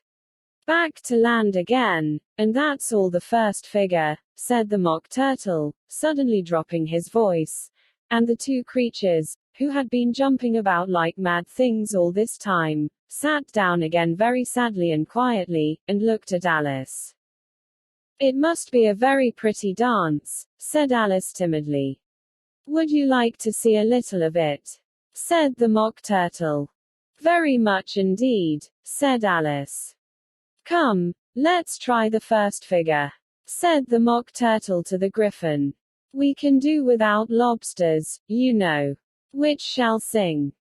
Back to land again, and that's all the first figure, said the Mock Turtle, suddenly dropping his voice, and the 2 creatures, who had been jumping about like mad things all this time, sat down again very sadly and quietly, and looked at Alice. It must be a very pretty dance, said Alice timidly. Would you like to see a little of it? Said the Mock Turtle. Very much indeed, said Alice. Come, let's try the first figure, said the Mock Turtle to the Gryphon. We can do without lobsters, you know. Which shall sing?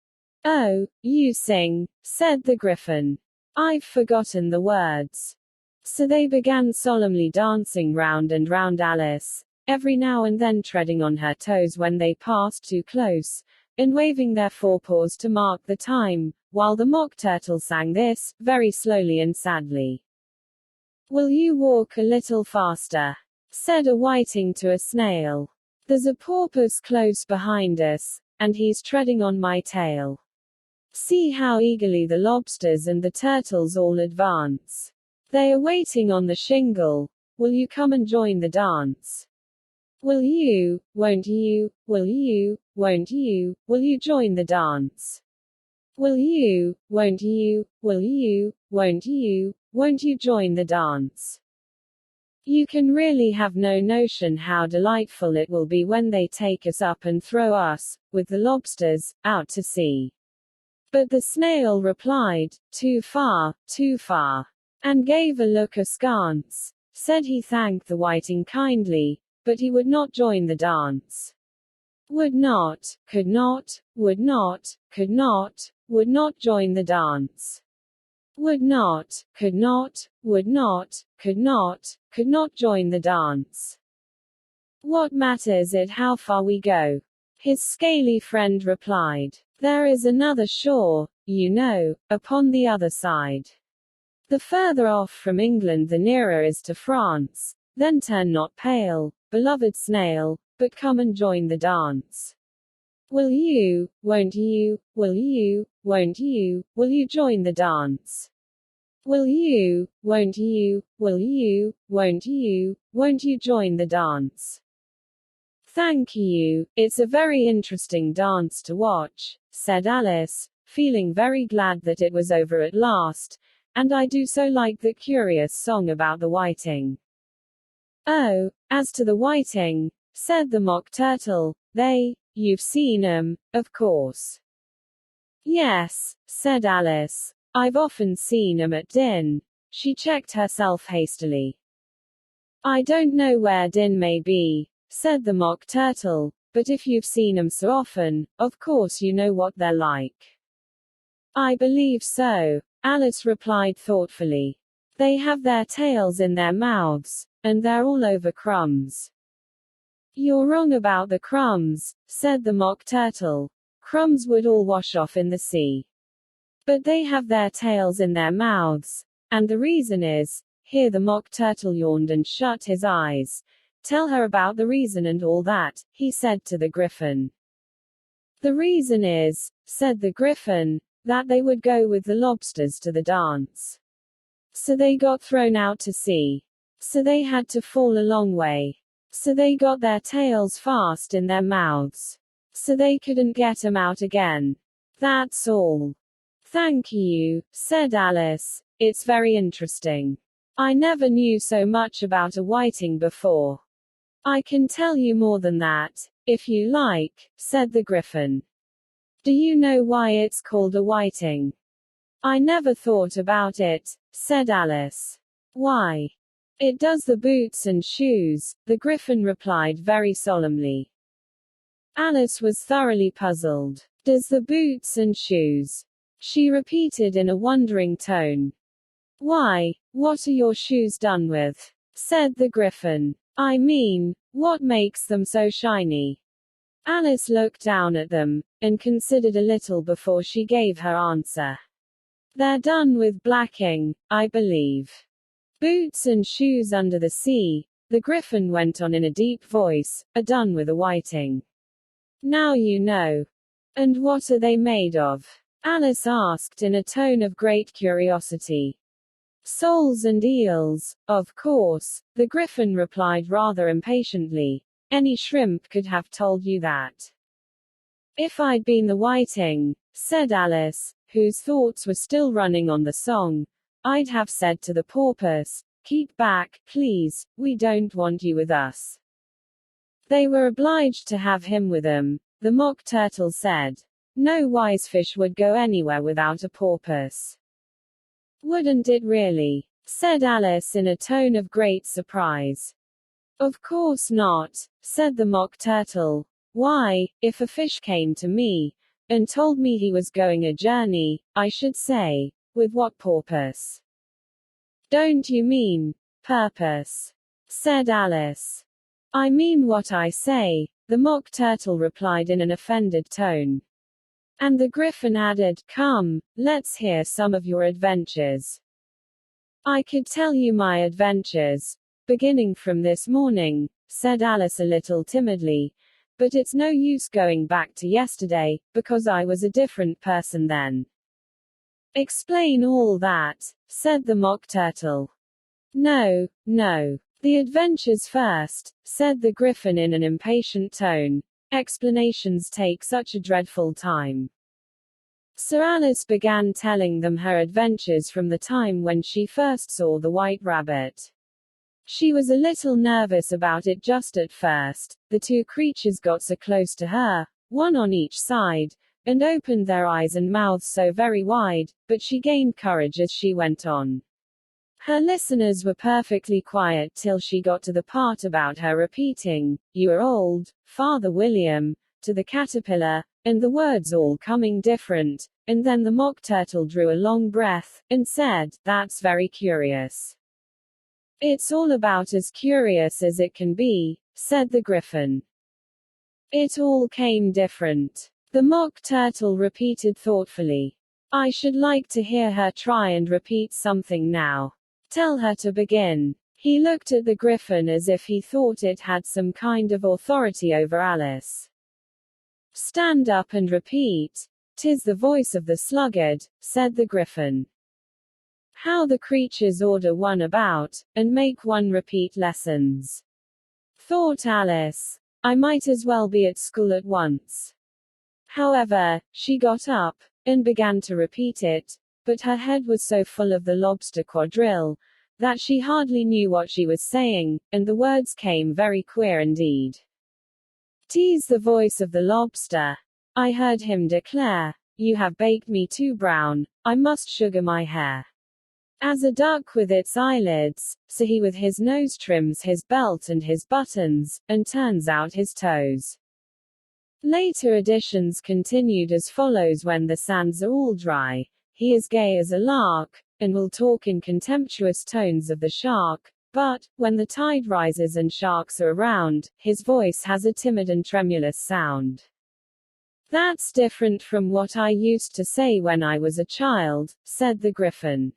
Oh, you sing, said the Gryphon. I've forgotten the words. So they began solemnly dancing round and round Alice, every now and then treading on her toes when they passed too close, and waving their forepaws to mark the time, while the Mock Turtle sang this, very slowly and sadly. Will you walk a little faster? Said a whiting to a snail. There's a porpoise close behind us, and he's treading on my tail. See how eagerly the lobsters and the turtles all advance. They are waiting on the shingle. Will you come and join the dance? Will you, won't you, will you, won't you, will you join the dance? Will you, won't you, will you, won't you join the dance? You can really have no notion how delightful it will be when they take us up and throw us, with the lobsters, out to sea. But the snail replied, too far, and gave a look askance. Said he thanked the whiting kindly, but he would not join the dance. Would not, could not, would not, could not, would not join the dance. Would not, could not, would not, could not join the dance. What matters it how far we go? His scaly friend replied. There is another shore, you know, upon the other side. The further off from England the nearer is to France. Then turn not pale, beloved snail, but come and join the dance. Will you, won't you, will you, won't you, will you join the dance? Will you, won't you, will you, won't you join the dance? Thank you, it's a very interesting dance to watch, said Alice, feeling very glad that it was over at last, and I do so like the curious song about the whiting. Oh, as to the whiting, said the Mock Turtle, you've seen 'em, of course. Yes, said Alice, I've often seen 'em at Din. She checked herself hastily. I don't know where Din may be, said the Mock Turtle, but if you've seen 'em so often, of course you know what they're like. I believe so, Alice replied thoughtfully. They have their tails in their mouths, and they're all over crumbs. You're wrong about the crumbs, said the Mock Turtle. Crumbs would all wash off in the sea. But they have their tails in their mouths, and the reason is, here the Mock Turtle yawned and shut his eyes. Tell her about the reason and all that, he said to the Gryphon. The reason is, said the Gryphon, that they would go with the lobsters to the dance. So they got thrown out to sea. So they had to fall a long way. So they got their tails fast in their mouths. So they couldn't get 'em out again. That's all. Thank you, said Alice, it's very interesting. I never knew so much about a whiting before. I can tell you more than that, if you like, said the Gryphon. Do you know why it's called a whiting? I never thought about it, said Alice. Why? It does the boots and shoes, the Gryphon replied very solemnly. Alice was thoroughly puzzled. Does the boots and shoes? She repeated in a wondering tone. Why, what are your shoes done with? Said the Gryphon. I mean, what makes them so shiny? Alice looked down at them, and considered a little before she gave her answer. They're done with blacking, I believe. Boots and shoes under the sea, the Gryphon went on in a deep voice, are done with a whiting. Now you know. And what are they made of? Alice asked in a tone of great curiosity. Soles and eels, of course, the Gryphon replied rather impatiently. Any shrimp could have told you that. If I'd been the whiting, said Alice, whose thoughts were still running on the song, I'd have said to the porpoise, keep back, please, we don't want you with us. They were obliged to have him with them, the Mock Turtle said. No wise fish would go anywhere without a porpoise. Wouldn't it really? Said Alice in a tone of great surprise. Of course not, said the Mock Turtle. Why, if a fish came to me, and told me he was going a journey, I should say, with what purpose? Don't you mean, purpose? Said Alice. I mean what I say, the Mock Turtle replied in an offended tone. And the Gryphon added, Come, let's hear some of your adventures. I could tell you my adventures, beginning from this morning, said Alice a little timidly, but it's no use going back to yesterday, because I was a different person then. Explain all that, said the Mock Turtle. No, no. The adventures first, said the Gryphon in an impatient tone. Explanations take such a dreadful time. So Alice began telling them her adventures from the time when she first saw the White Rabbit. She was a little nervous about it just at first. The two creatures got so close to her, one on each side, and opened their eyes and mouths so very wide, but she gained courage as she went on. Her listeners were perfectly quiet till she got to the part about her repeating, You are old, Father William, to the caterpillar, and the words all coming different, and then the Mock Turtle drew a long breath, and said, That's very curious. It's all about as curious as it can be, said the Gryphon. It all came different. The Mock Turtle repeated thoughtfully. I should like to hear her try and repeat something now. Tell her to begin. He looked at the Gryphon as if he thought it had some kind of authority over Alice. Stand up and repeat. 'Tis the voice of the sluggard, said the Gryphon. How the creatures order one about, and make one repeat lessons. Thought Alice. I might as well be at school at once. However, she got up, and began to repeat it, but her head was so full of the lobster quadrille, that she hardly knew what she was saying, and the words came very queer indeed. "'Tis the voice of the lobster. I heard him declare, You have baked me too brown, I must sugar my hair. As a duck with its eyelids, so he with his nose trims his belt and his buttons, and turns out his toes." Later editions continued as follows: When the sands are all dry, he is gay as a lark, and will talk in contemptuous tones of the shark, but, when the tide rises and sharks are around, his voice has a timid and tremulous sound. That's different from what I used to say when I was a child, said the Gryphon.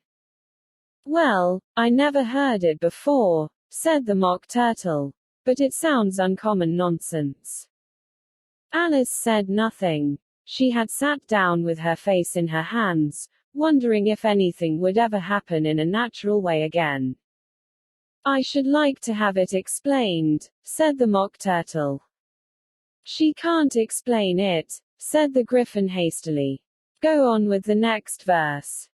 Well, I never heard it before, said the Mock Turtle. But it sounds uncommon nonsense. Alice said nothing. She had sat down with her face in her hands, wondering if anything would ever happen in a natural way again. I should like to have it explained, said the Mock Turtle. She can't explain it, said the Gryphon hastily. Go on with the next verse.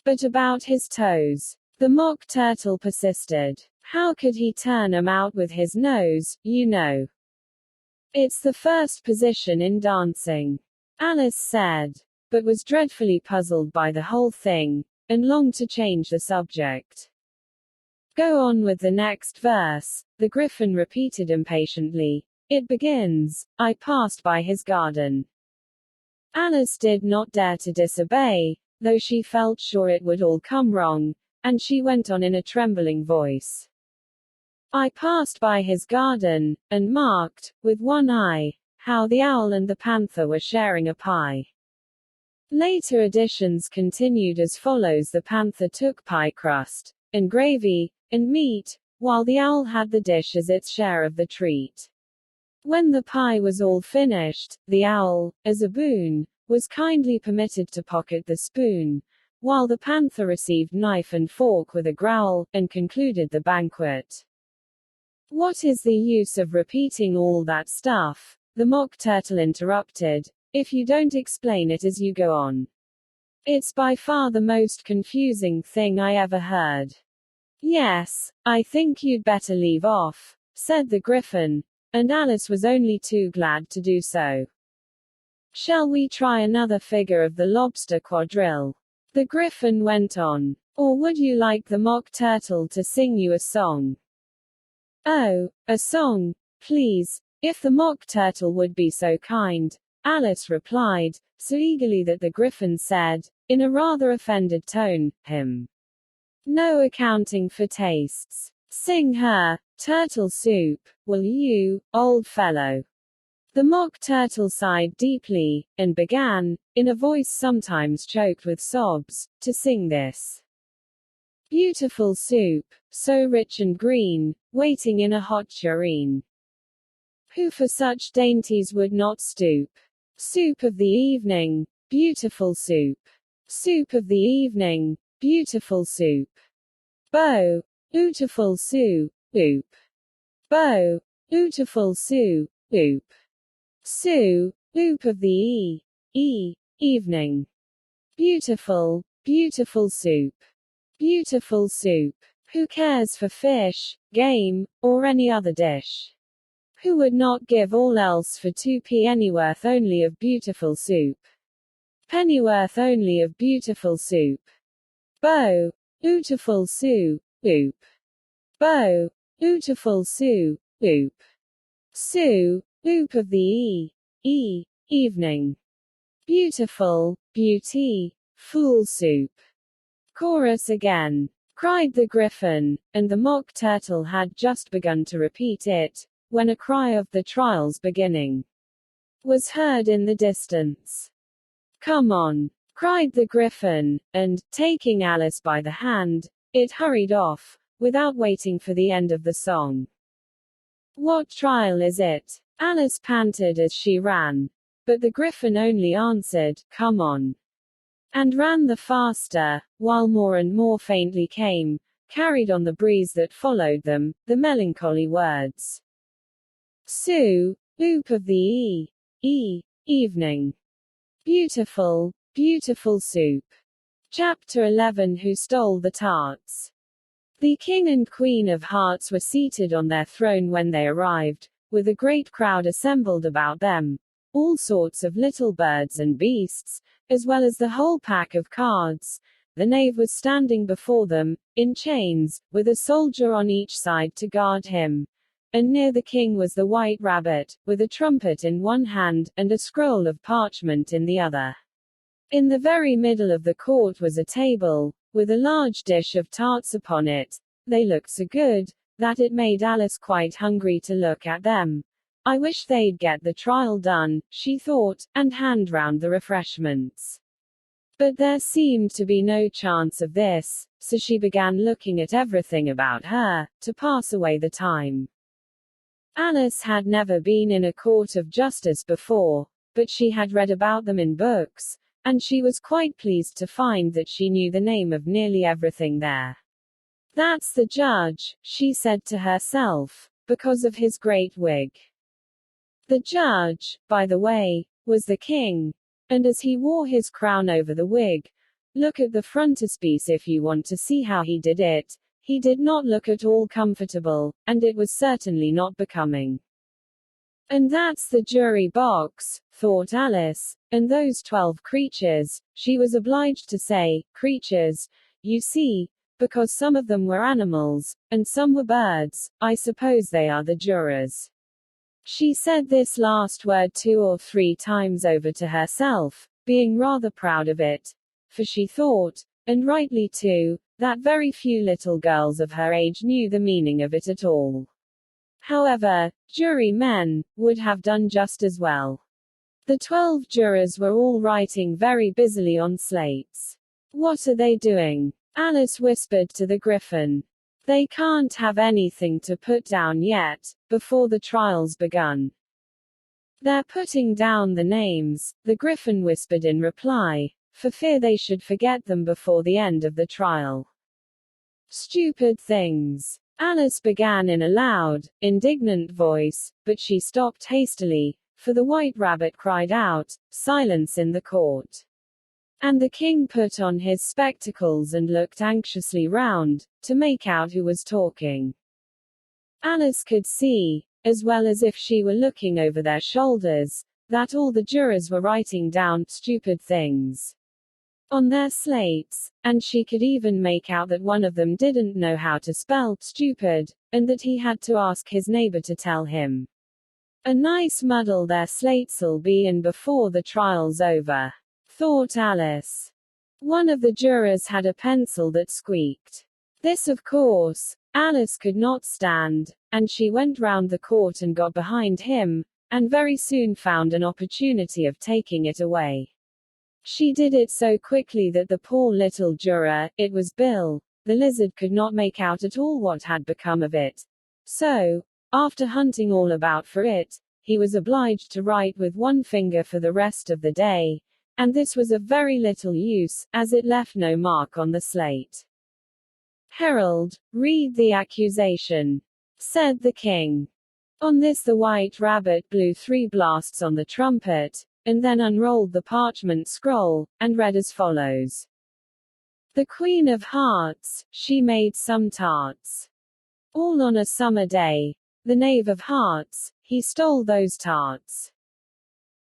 But about his toes. The Mock Turtle persisted. How could he turn 'em out with his nose, you know? It's the first position in dancing. Alice said, but was dreadfully puzzled by the whole thing, and longed to change the subject. Go on with the next verse, the Gryphon repeated impatiently. It begins, I passed by his garden. Alice did not dare to disobey, though she felt sure it would all come wrong, and she went on in a trembling voice. I passed by his garden, and marked, with one eye, how the owl and the panther were sharing a pie. Later editions continued as follows: The panther took pie crust, and gravy, and meat, while the owl had the dish as its share of the treat. When the pie was all finished, the owl, as a boon, was kindly permitted to pocket the spoon, while the panther received knife and fork with a growl, and concluded the banquet. What is the use of repeating all that stuff? The Mock Turtle interrupted, if you don't explain it as you go on. It's by far the most confusing thing I ever heard. Yes, I think you'd better leave off, said the Gryphon, and Alice was only too glad to do so. Shall we try another figure of the lobster quadrille? The Gryphon went on. Or would you like the Mock Turtle to sing you a song? Oh, a song, please, if the Mock Turtle would be so kind, Alice replied, so eagerly that the Gryphon said, in a rather offended tone, No accounting for tastes. Sing her, turtle soup, will you, old fellow? The Mock Turtle sighed deeply, and began, in a voice sometimes choked with sobs, to sing this. Beautiful soup, so rich and green, waiting in a hot tureen. Who for such dainties would not stoop? Soup of the evening, beautiful soup. Soup of the evening, beautiful soup. Beau, ootiful soup, oop. Beau, ootiful soup, oop. Sue, oop of the evening. Beautiful, beautiful soup. Beautiful soup. Who cares for fish, game, or any other dish? Who would not give all else for 2 pennyworth only of beautiful soup? Pennyworth only of beautiful soup. Beau, ootiful soup, oop. Beau, ootiful soup, oop. Sue, oop of the evening. Beautiful, beauty, fool soup. Chorus again, cried the Gryphon, and the Mock Turtle had just begun to repeat it, when a cry of the trial's beginning was heard in the distance. Come on, cried the Gryphon, and, taking Alice by the hand, it hurried off, without waiting for the end of the song. What trial is it? Alice panted as she ran. But the Gryphon only answered, Come on, and ran the faster, while more and more faintly came, carried on the breeze that followed them, the melancholy words. Sue, oop of the evening. Beautiful, beautiful soup. Chapter 11. Who Stole the Tarts? The King and Queen of Hearts were seated on their throne when they arrived, with a great crowd assembled about them, all sorts of little birds and beasts, as well as the whole pack of cards. The knave was standing before them, in chains, with a soldier on each side to guard him. And near the king was the white rabbit, with a trumpet in one hand, and a scroll of parchment in the other. In the very middle of the court was a table, with a large dish of tarts upon it. They looked so good, that it made Alice quite hungry to look at them. I wish they'd get the trial done, she thought, and hand round the refreshments. But there seemed to be no chance of this, so she began looking at everything about her, to pass away the time. Alice had never been in a court of justice before, but she had read about them in books, and she was quite pleased to find that she knew the name of nearly everything there. That's the judge, she said to herself, because of his great wig. The judge, by the way, was the king, and as he wore his crown over the wig, look at the frontispiece if you want to see how he did it. He did not look at all comfortable, and it was certainly not becoming. And that's the jury box, thought Alice, and those 12 creatures, she was obliged to say, creatures, you see, because some of them were animals, and some were birds. I suppose they are the jurors. She said this last word 2 or 3 times over to herself, being rather proud of it, for she thought, and rightly too, that very few little girls of her age knew the meaning of it at all. However, jurymen would have done just as well. The 12 jurors were all writing very busily on slates. What are they doing? Alice whispered to the Gryphon. They can't have anything to put down yet, before the trial's begun. They're putting down the names, the Gryphon whispered in reply, for fear they should forget them before the end of the trial. Stupid things. Alice began in a loud, indignant voice, but she stopped hastily, for the white rabbit cried out, silence in the court. And the king put on his spectacles and looked anxiously round, to make out who was talking. Alice could see, as well as if she were looking over their shoulders, that all the jurors were writing down stupid things on their slates, and she could even make out that one of them didn't know how to spell stupid, and that he had to ask his neighbor to tell him. A nice muddle their slates'll be in before the trial's over, thought Alice. One of the jurors had a pencil that squeaked. This, of course, Alice could not stand, and she went round the court and got behind him, and very soon found an opportunity of taking it away. She did it so quickly that the poor little juror, it was Bill, the lizard, could not make out at all what had become of it. So, after hunting all about for it, he was obliged to write with one finger for the rest of the day, and this was of very little use, as it left no mark on the slate. "Herald, read the accusation," said the king. On this the White Rabbit blew 3 blasts on the trumpet, and then unrolled the parchment scroll, and read as follows. "The Queen of Hearts, she made some tarts. All on a summer day. The Knave of Hearts, he stole those tarts,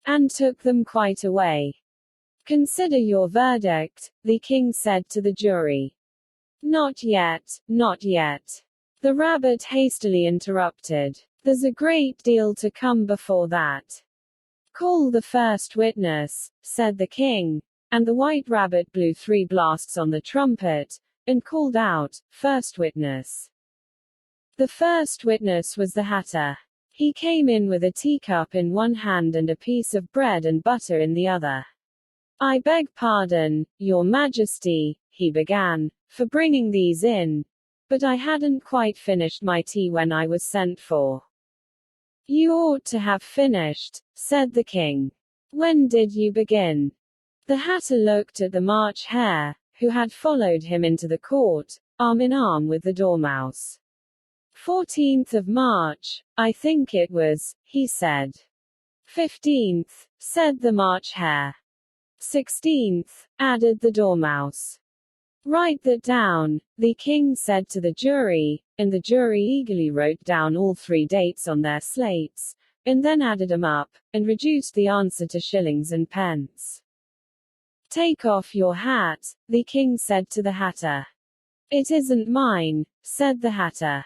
and took them quite away. Consider your verdict," the king said to the jury. "Not yet, not yet," the rabbit hastily interrupted. "There's a great deal to come before that." "Call the first witness," said the king, and the White Rabbit blew 3 blasts on the trumpet, and called out, "First witness." The first witness was the Hatter. He came in with a teacup in one hand and a piece of bread and butter in the other. "I beg pardon, your majesty," he began, "for bringing these in, but I hadn't quite finished my tea when I was sent for." "You ought to have finished," said the king. "When did you begin?" The Hatter looked at the March Hare, who had followed him into the court, arm in arm with the Dormouse. 14th of March, I think it was, he said. 15th, said the March Hare. 16th, added the Dormouse. "Write that down," the king said to the jury, and the jury eagerly wrote down all 3 dates on their slates, and then added them up, and reduced the answer to shillings and pence. "Take off your hat," the king said to the Hatter. "It isn't mine," said the Hatter.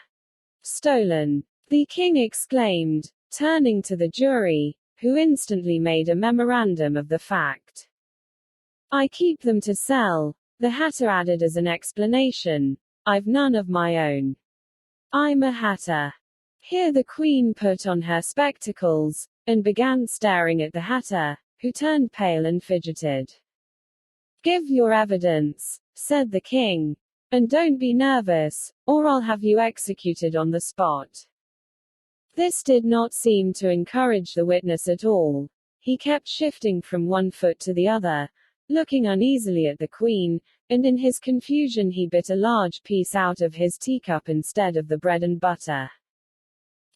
"Stolen," the king exclaimed, turning to the jury, who instantly made a memorandum of the fact. "I keep them to sell," the Hatter added as an explanation. "I've none of my own. I'm a Hatter." Here the queen put on her spectacles, and began staring at the Hatter, who turned pale and fidgeted. "Give your evidence," said the king, "and don't be nervous, or I'll have you executed on the spot." This did not seem to encourage the witness at all. He kept shifting from one foot to the other, looking uneasily at the queen, and in his confusion he bit a large piece out of his teacup instead of the bread and butter.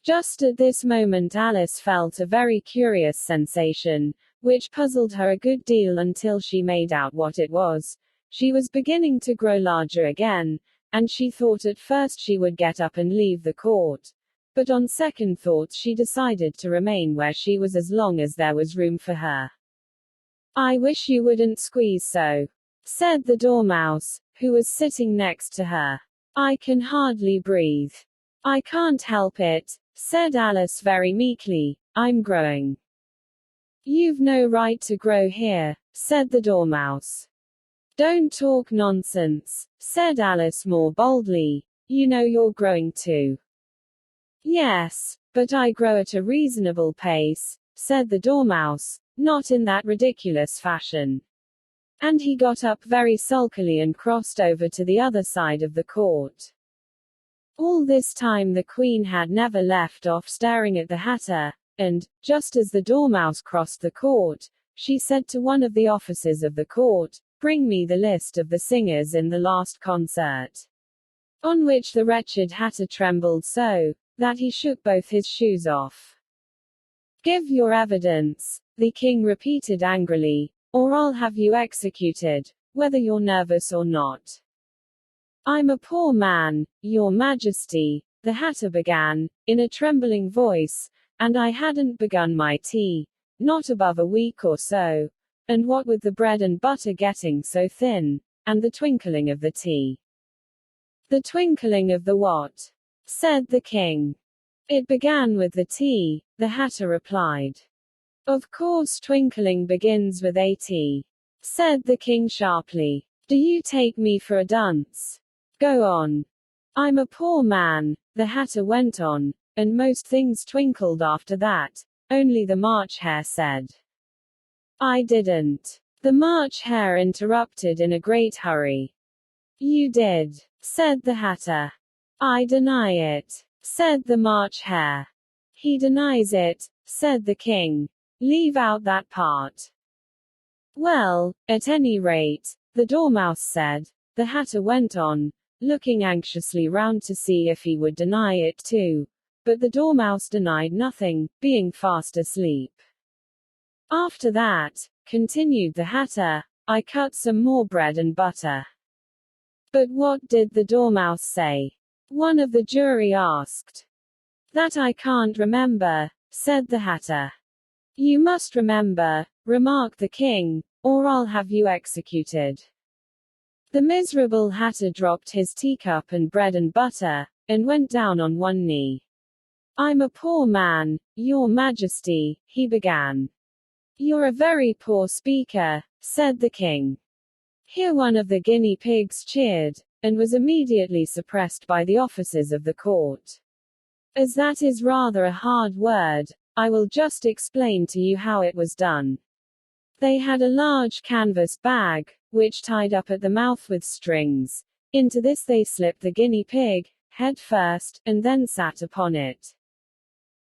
Just at this moment Alice felt a very curious sensation, which puzzled her a good deal until she made out what it was. She was beginning to grow larger again, and she thought at first she would get up and leave the court. But on second thoughts she decided to remain where she was as long as there was room for her. "I wish you wouldn't squeeze so," said the Dormouse, who was sitting next to her. "I can hardly breathe." "I can't help it," said Alice very meekly, "I'm growing." "You've no right to grow here," said the Dormouse. "Don't talk nonsense," said Alice more boldly. "You know you're growing too." "Yes, but I grow at a reasonable pace," said the Dormouse, "not in that ridiculous fashion." And he got up very sulkily and crossed over to the other side of the court. All this time the queen had never left off staring at the Hatter, and, just as the Dormouse crossed the court, she said to one of the officers of the court, "Bring me the list of the singers in the last concert." On which the wretched Hatter trembled so, that he shook both his shoes off. "Give your evidence," the king repeated angrily, "or I'll have you executed, whether you're nervous or not." "I'm a poor man, your majesty," the Hatter began, in a trembling voice, and I hadn't begun my tea, not above a week or so, and what with the bread and butter getting so thin, and the twinkling of the tea. The twinkling of the what? Said the king. It began with the tea, the Hatter replied. Of course twinkling begins with a tea, said the king sharply. Do you take me for a dunce? Go on. I'm a poor man, the Hatter went on, and most things twinkled after that, only the March Hare said. I didn't. The March Hare interrupted in a great hurry. You did, said the Hatter. I deny it, said the March Hare. He denies it, said the king. Leave out that part. Well, at any rate, the Dormouse said, the Hatter went on, looking anxiously round to see if he would deny it too, but the Dormouse denied nothing, being fast asleep. After that, continued the Hatter, I cut some more bread and butter. But what did the Dormouse say? One of the jury asked. That I can't remember, said the Hatter. You must remember, remarked the king, or I'll have you executed. The miserable Hatter dropped his teacup and bread and butter, and went down on one knee. I'm a poor man, your majesty, he began. You're a very poor speaker, said the king. Here one of the guinea pigs cheered, and was immediately suppressed by the officers of the court. As that is rather a hard word, I will just explain to you how it was done. They had a large canvas bag, which tied up at the mouth with strings. Into this they slipped the guinea pig, head first, and then sat upon it.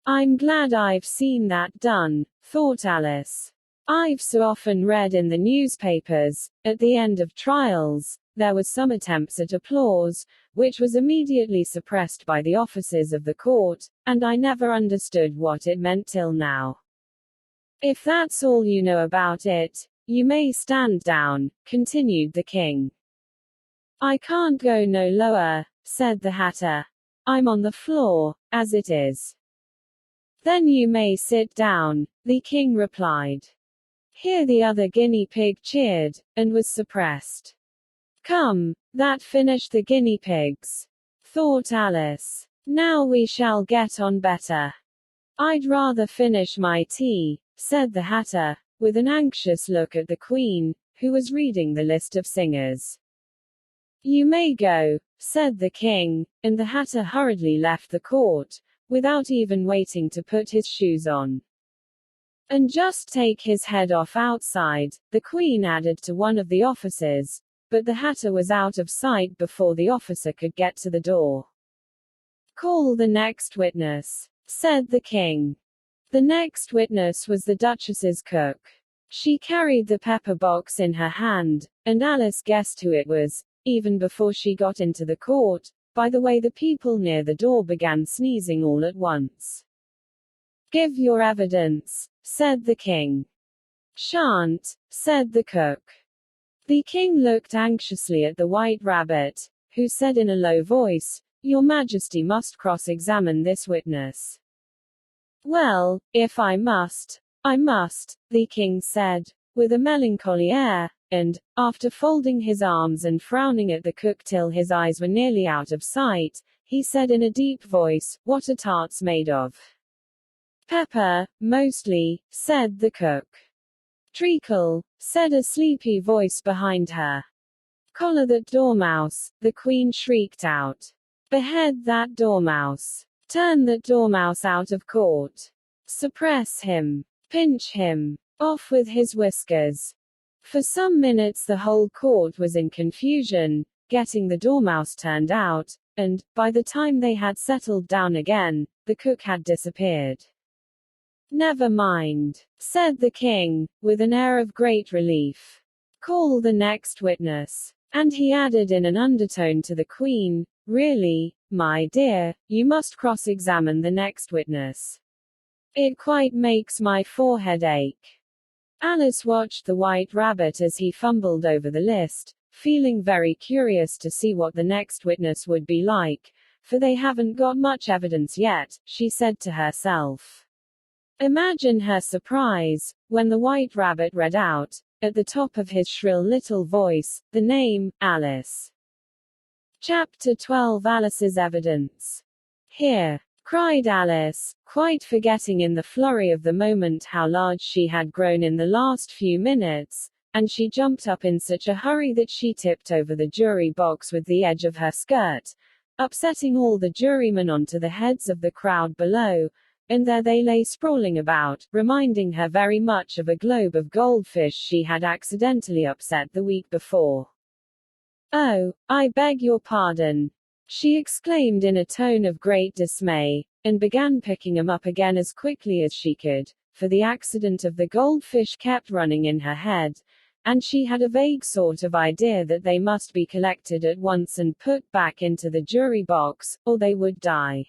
I'm glad I've seen that done, thought Alice. I've so often read in the newspapers, at the end of trials, there was some attempts at applause, which was immediately suppressed by the officers of the court, and I never understood what it meant till now. If that's all you know about it, you may stand down, continued the king. I can't go no lower, said the Hatter. I'm on the floor, as it is. Then you may sit down, the king replied. Here the other guinea pig cheered, and was suppressed. Come, that finished the guinea pigs, thought Alice. Now we shall get on better. I'd rather finish my tea, said the Hatter, with an anxious look at the Queen, who was reading the list of singers. You may go, said the king, and the Hatter hurriedly left the court, without even waiting to put his shoes on. And just take his head off outside, the Queen added to one of the officers, but the Hatter was out of sight before the officer could get to the door. Call the next witness, said the king. The next witness was the Duchess's cook. She carried the pepper box in her hand, and Alice guessed who it was, even before she got into the court, by the way the people near the door began sneezing all at once. Give your evidence, said the king. Shan't, said the cook. The king looked anxiously at the White Rabbit, who said in a low voice, Your Majesty must cross-examine this witness. Well, if I must, the king said, with a melancholy air, and, after folding his arms and frowning at the cook till his eyes were nearly out of sight, he said in a deep voice, What are tarts made of? Pepper, mostly, said the cook. Treacle, said a sleepy voice behind her. Collar that dormouse, the Queen shrieked out. Behead that dormouse. Turn that dormouse out of court. Suppress him. Pinch him. Off with his whiskers. For some minutes the whole court was in confusion, getting the dormouse turned out, and, by the time they had settled down again, the cook had disappeared. Never mind, said the king, with an air of great relief. Call the next witness. And he added in an undertone to the Queen, Really, my dear, you must cross-examine the next witness. It quite makes my forehead ache. Alice watched the White Rabbit as he fumbled over the list, feeling very curious to see what the next witness would be like, for they haven't got much evidence yet, she said to herself. Imagine her surprise, when the White Rabbit read out, at the top of his shrill little voice, the name, Alice. Chapter 12 Alice's Evidence. Here, cried Alice, quite forgetting in the flurry of the moment how large she had grown in the last few minutes, and she jumped up in such a hurry that she tipped over the jury box with the edge of her skirt, upsetting all the jurymen onto the heads of the crowd below, and there they lay sprawling about, reminding her very much of a globe of goldfish she had accidentally upset the week before. "Oh, I beg your pardon," she exclaimed in a tone of great dismay, and began picking 'em up again as quickly as she could, for the accident of the goldfish kept running in her head, and she had a vague sort of idea that they must be collected at once and put back into the jury box, or they would die.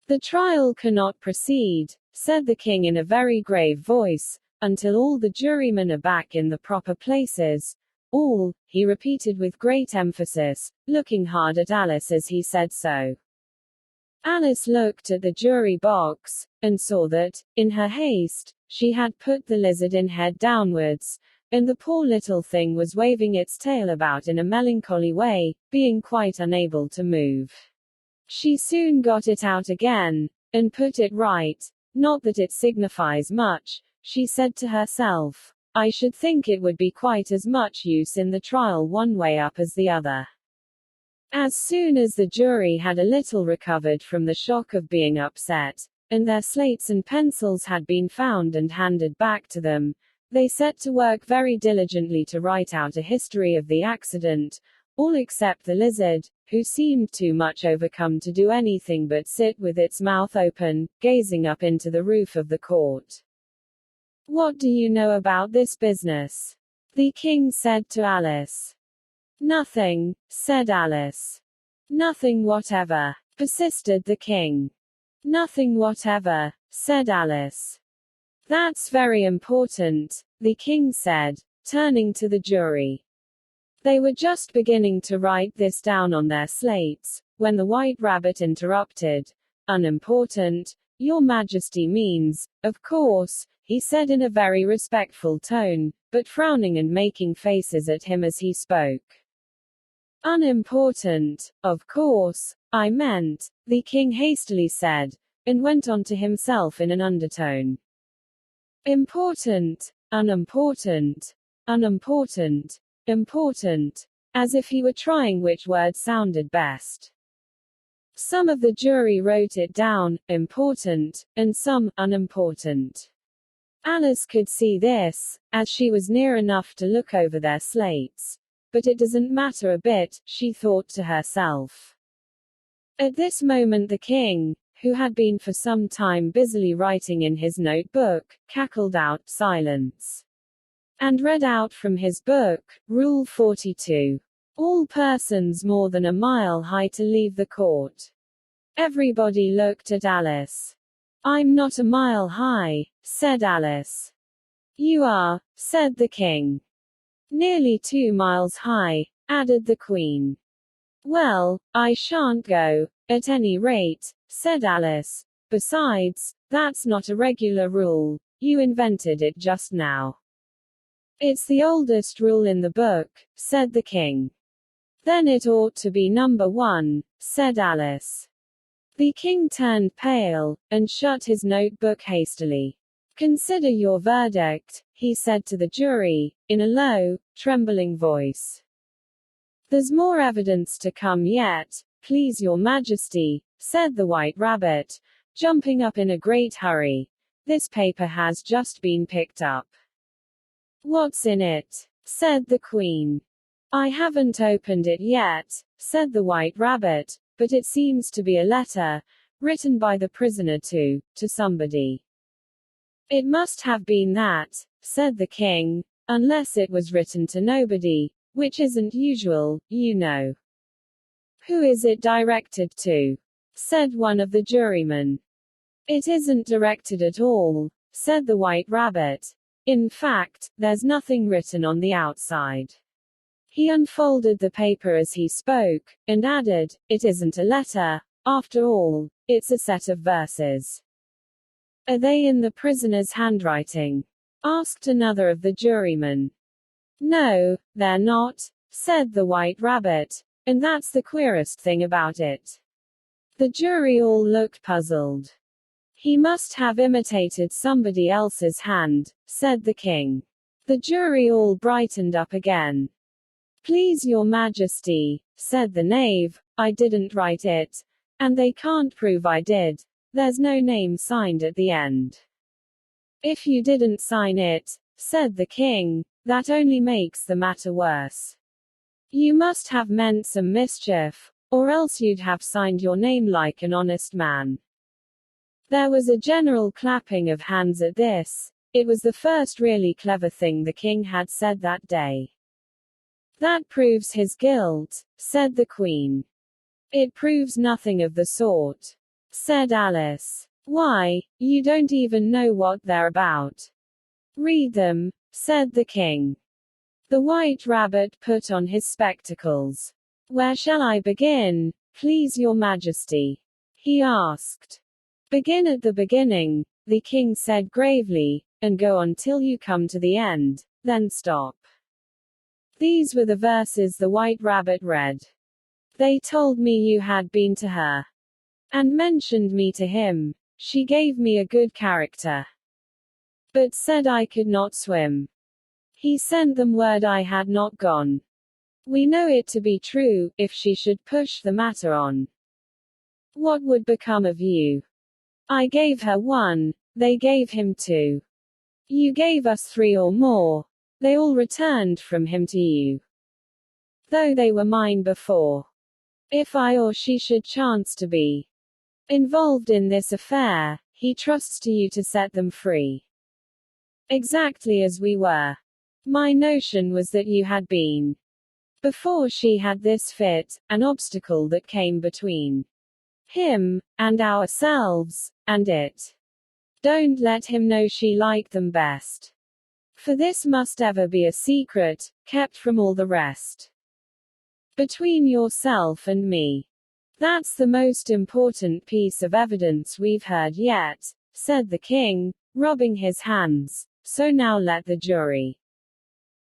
"The trial cannot proceed," said the king in a very grave voice, "until all the jurymen are back in the proper places. All," he repeated with great emphasis, looking hard at Alice as he said so. Alice looked at the jury box, and saw that, in her haste, she had put the lizard in head downwards, and the poor little thing was waving its tail about in a melancholy way, being quite unable to move. She soon got it out again, and put it right. "Not that it signifies much," she said to herself. "I should think it would be quite as much use in the trial one way up as the other." As soon as the jury had a little recovered from the shock of being upset, and their slates and pencils had been found and handed back to them, they set to work very diligently to write out a history of the accident, all except the lizard, who seemed too much overcome to do anything but sit with its mouth open, gazing up into the roof of the court. "What do you know about this business?" the king said to Alice. "Nothing," said Alice. "Nothing whatever," persisted the king. "Nothing whatever," said Alice. "That's very important," the king said, turning to the jury. They were just beginning to write this down on their slates, when the White Rabbit interrupted. "Unimportant, Your Majesty means, of course," he said in a very respectful tone, but frowning and making faces at him as he spoke. "Unimportant, of course, I meant," the king hastily said, and went on to himself in an undertone. "Important, unimportant, unimportant, important," as if he were trying which word sounded best. Some of the jury wrote it down, important, and some, unimportant. Alice could see this, as she was near enough to look over their slates. But it doesn't matter a bit, she thought to herself. At this moment the king, who had been for some time busily writing in his notebook, cackled out, "Silence," and read out from his book, Rule 42. "All persons more than a mile high to leave the court." Everybody looked at Alice. "I'm not a mile high," said Alice. "You are," said the king. "Nearly 2 miles high," added the queen. "Well, I shan't go, at any rate," said Alice. "Besides, that's not a regular rule. You invented it just now." "It's the oldest rule in the book," said the king. "Then it ought to be number 1, said Alice. The king turned pale, and shut his notebook hastily. "Consider your verdict," he said to the jury, in a low, trembling voice. "There's more evidence to come yet, please your majesty," said the White Rabbit, jumping up in a great hurry. "This paper has just been picked up." "What's in it?" said the queen. "I haven't opened it yet," said the White Rabbit, "but it seems to be a letter, written by the prisoner to somebody." "It must have been that," said the king, "unless it was written to nobody, which isn't usual, you know." "Who is it directed to?" said one of the jurymen. "It isn't directed at all," said the White Rabbit. "In fact, there's nothing written on the outside." He unfolded the paper as he spoke, and added, "It isn't a letter, after all, it's a set of verses." "Are they in the prisoner's handwriting?" asked another of the jurymen. "No, they're not," said the White Rabbit, "and that's the queerest thing about it." The jury all looked puzzled. "He must have imitated somebody else's hand," said the king. The jury all brightened up again. "Please your majesty," said the knave, "I didn't write it. And they can't prove I did. There's no name signed at the end." "If you didn't sign it," said the king, "that only makes the matter worse. You must have meant some mischief, or else you'd have signed your name like an honest man." There was a general clapping of hands at this. It was the first really clever thing the king had said that day. "That proves his guilt," said the queen. "It proves nothing of the sort," said Alice. "Why, you don't even know what they're about." "Read them," said the king. The White Rabbit put on his spectacles. "Where shall I begin, please your majesty?" he asked. "Begin at the beginning," the king said gravely, "and go on till you come to the end, then stop." These were the verses the White Rabbit read. "They told me you had been to her, and mentioned me to him. She gave me a good character, but said I could not swim. He sent them word I had not gone. We know it to be true, if she should push the matter on. What would become of you? I gave her 1, they gave him 2. You gave us 3 or more. They all returned from him to you, though they were mine before. If I or she should chance to be involved in this affair, he trusts to you to set them free. Exactly as we were. My notion was that you had been, before she had this fit, an obstacle that came between him and ourselves, and it. Don't let him know she liked them best. For this must ever be a secret, kept from all the rest. Between yourself and me. That's the most important piece of evidence we've heard yet," said the king, rubbing his hands. "So now let the jury.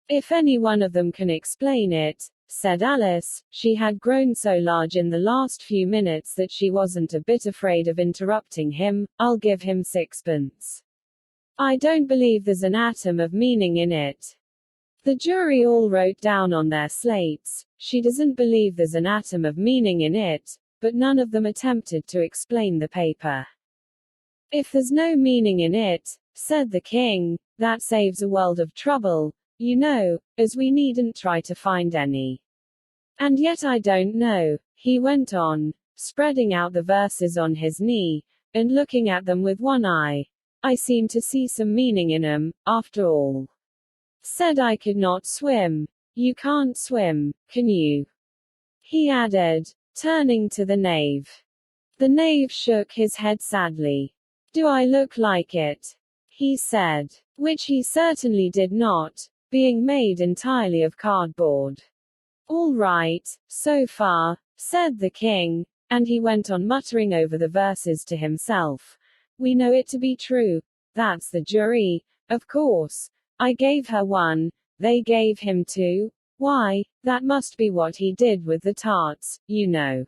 If any one of them can explain it," said Alice. She had grown so large in the last few minutes that she wasn't a bit afraid of interrupting him. "I'll give him 6pence. I don't believe there's an atom of meaning in it." The jury all wrote down on their slates, "She doesn't believe there's an atom of meaning in it," but none of them attempted to explain the paper. "If there's no meaning in it," said the king, "that saves a world of trouble, you know, as we needn't try to find any. And yet I don't know," he went on, spreading out the verses on his knee, and looking at them with one eye. "I seem to see some meaning in 'em, after all. Said I could not swim. You can't swim, can you?" he added, turning to the knave. The knave shook his head sadly. "Do I look like it?" he said. Which he certainly did not, being made entirely of cardboard. "All right, so far," said the king, and he went on muttering over the verses to himself. "We know it to be true. That's the jury, of course. I gave her 1, they gave him 2. Why, that must be what he did with the tarts, you know.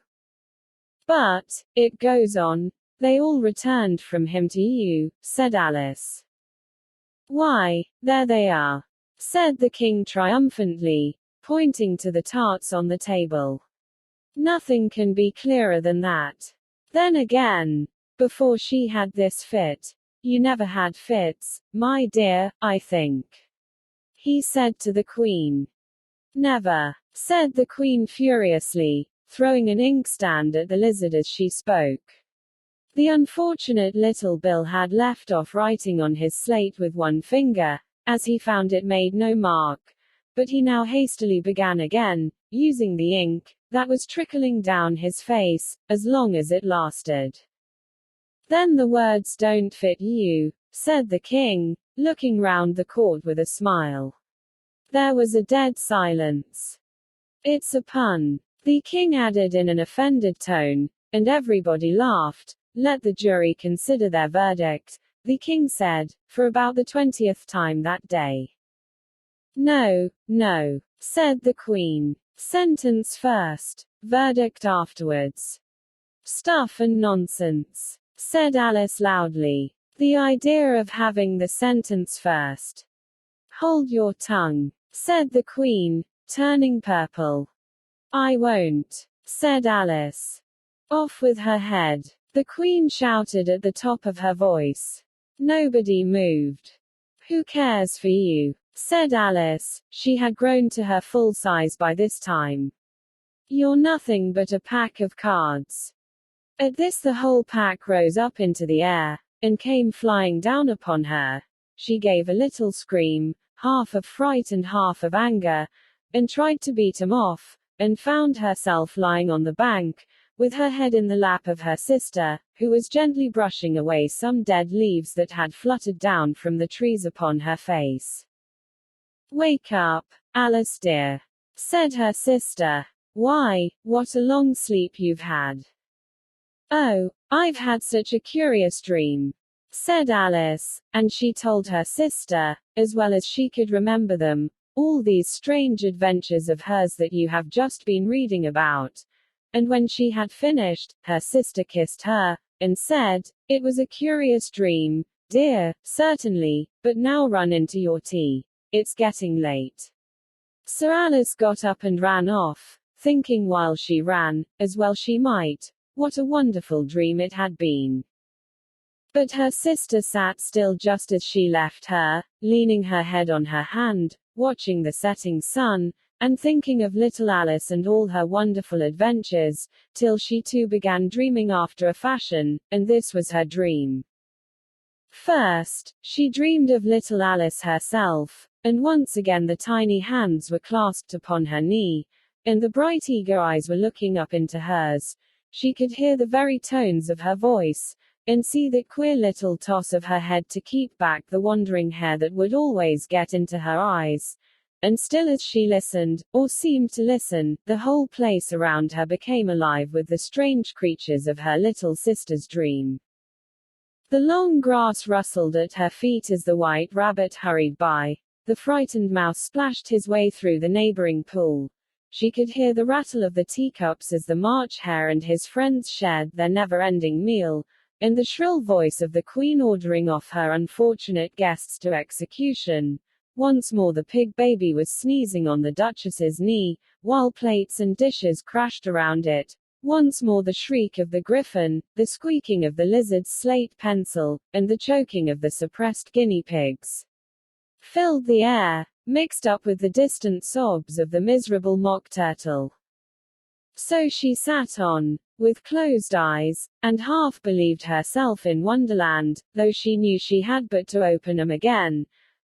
But, it goes on, they all returned from him to you," said Alice. "Why, there they are," said the king triumphantly, pointing to the tarts on the table. "Nothing can be clearer than that. Then again, before she had this fit, you never had fits, my dear, I think," he said to the queen. "Never," said the queen furiously, throwing an inkstand at the lizard as she spoke. The unfortunate little Bill had left off writing on his slate with one finger, as he found it made no mark, but he now hastily began again, using the ink that was trickling down his face, as long as it lasted. "Then the words don't fit you," said the king, looking round the court with a smile. There was a dead silence. It's a pun. The king added in an offended tone, and everybody laughed. Let the jury consider their verdict, the king said, for about the 20th time that day. No, no, said the queen. Sentence first, verdict afterwards. Stuff and nonsense, said Alice loudly. The idea of having the sentence first. Hold your tongue, said the queen, turning purple. I won't, said Alice. Off with her head, the queen shouted at the top of her voice. Nobody moved. Who cares for you, said Alice. She had grown to her full size by this time. You're nothing but a pack of cards. At this the whole pack rose up into the air, and came flying down upon her. She gave a little scream, half of fright and half of anger, and tried to beat him off, and found herself lying on the bank, with her head in the lap of her sister, who was gently brushing away some dead leaves that had fluttered down from the trees upon her face. Wake up, Alice dear, said her sister. Why, what a long sleep you've had. Oh, I've had such a curious dream, said Alice, and she told her sister, as well as she could remember them, all these strange adventures of hers that you have just been reading about. And when she had finished, her sister kissed her, and said, It was a curious dream, dear, certainly, but now run into your tea. It's getting late. So Alice got up and ran off, thinking while she ran, as well she might, what a wonderful dream it had been. But her sister sat still just as she left her, leaning her head on her hand, watching the setting sun, and thinking of little Alice and all her wonderful adventures, till she too began dreaming after a fashion, and this was her dream. First, she dreamed of little Alice herself, and once again the tiny hands were clasped upon her knee, and the bright eager eyes were looking up into hers. She could hear the very tones of her voice, and see that queer little toss of her head to keep back the wandering hair that would always get into her eyes. And still as she listened, or seemed to listen, the whole place around her became alive with the strange creatures of her little sister's dream. The long grass rustled at her feet as the white rabbit hurried by. The frightened mouse splashed his way through the neighboring pool. She could hear the rattle of the teacups as the March Hare and his friends shared their never-ending meal, and the shrill voice of the queen ordering off her unfortunate guests to execution. Once more the pig baby was sneezing on the Duchess's knee, while plates and dishes crashed around it. Once more the shriek of the griffin, the squeaking of the lizard's slate pencil, and the choking of the suppressed guinea pigs filled the air, mixed up with the distant sobs of the miserable mock turtle. So she sat on, with closed eyes, and half believed herself in Wonderland, though she knew she had but to open them again,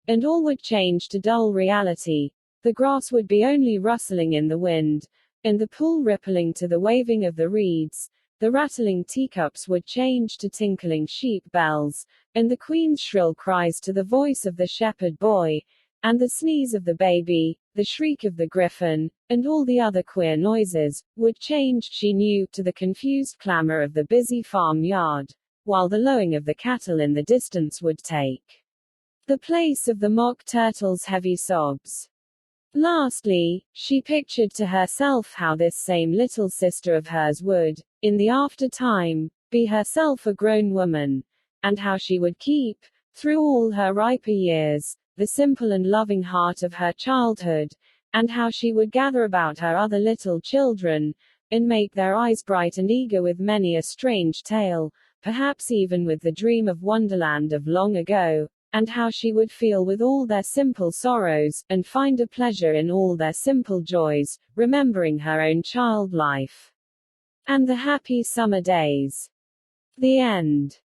and all would change to dull reality. The grass would be only rustling in the wind, and the pool rippling to the waving of the reeds. The rattling teacups would change to tinkling sheep bells, and the queen's shrill cries to the voice of the shepherd boy, and the sneeze of the baby, the shriek of the griffin, and all the other queer noises, would change, she knew, to the confused clamor of the busy farm yard, while the lowing of the cattle in the distance would take the place of the mock turtle's heavy sobs. Lastly, she pictured to herself how this same little sister of hers would, in the after-time, be herself a grown woman, and how she would keep, through all her riper years, the simple and loving heart of her childhood, and how she would gather about her other little children, and make their eyes bright and eager with many a strange tale, perhaps even with the dream of Wonderland of long ago, and how she would feel with all their simple sorrows, and find a pleasure in all their simple joys, remembering her own child life and the happy summer days. The end.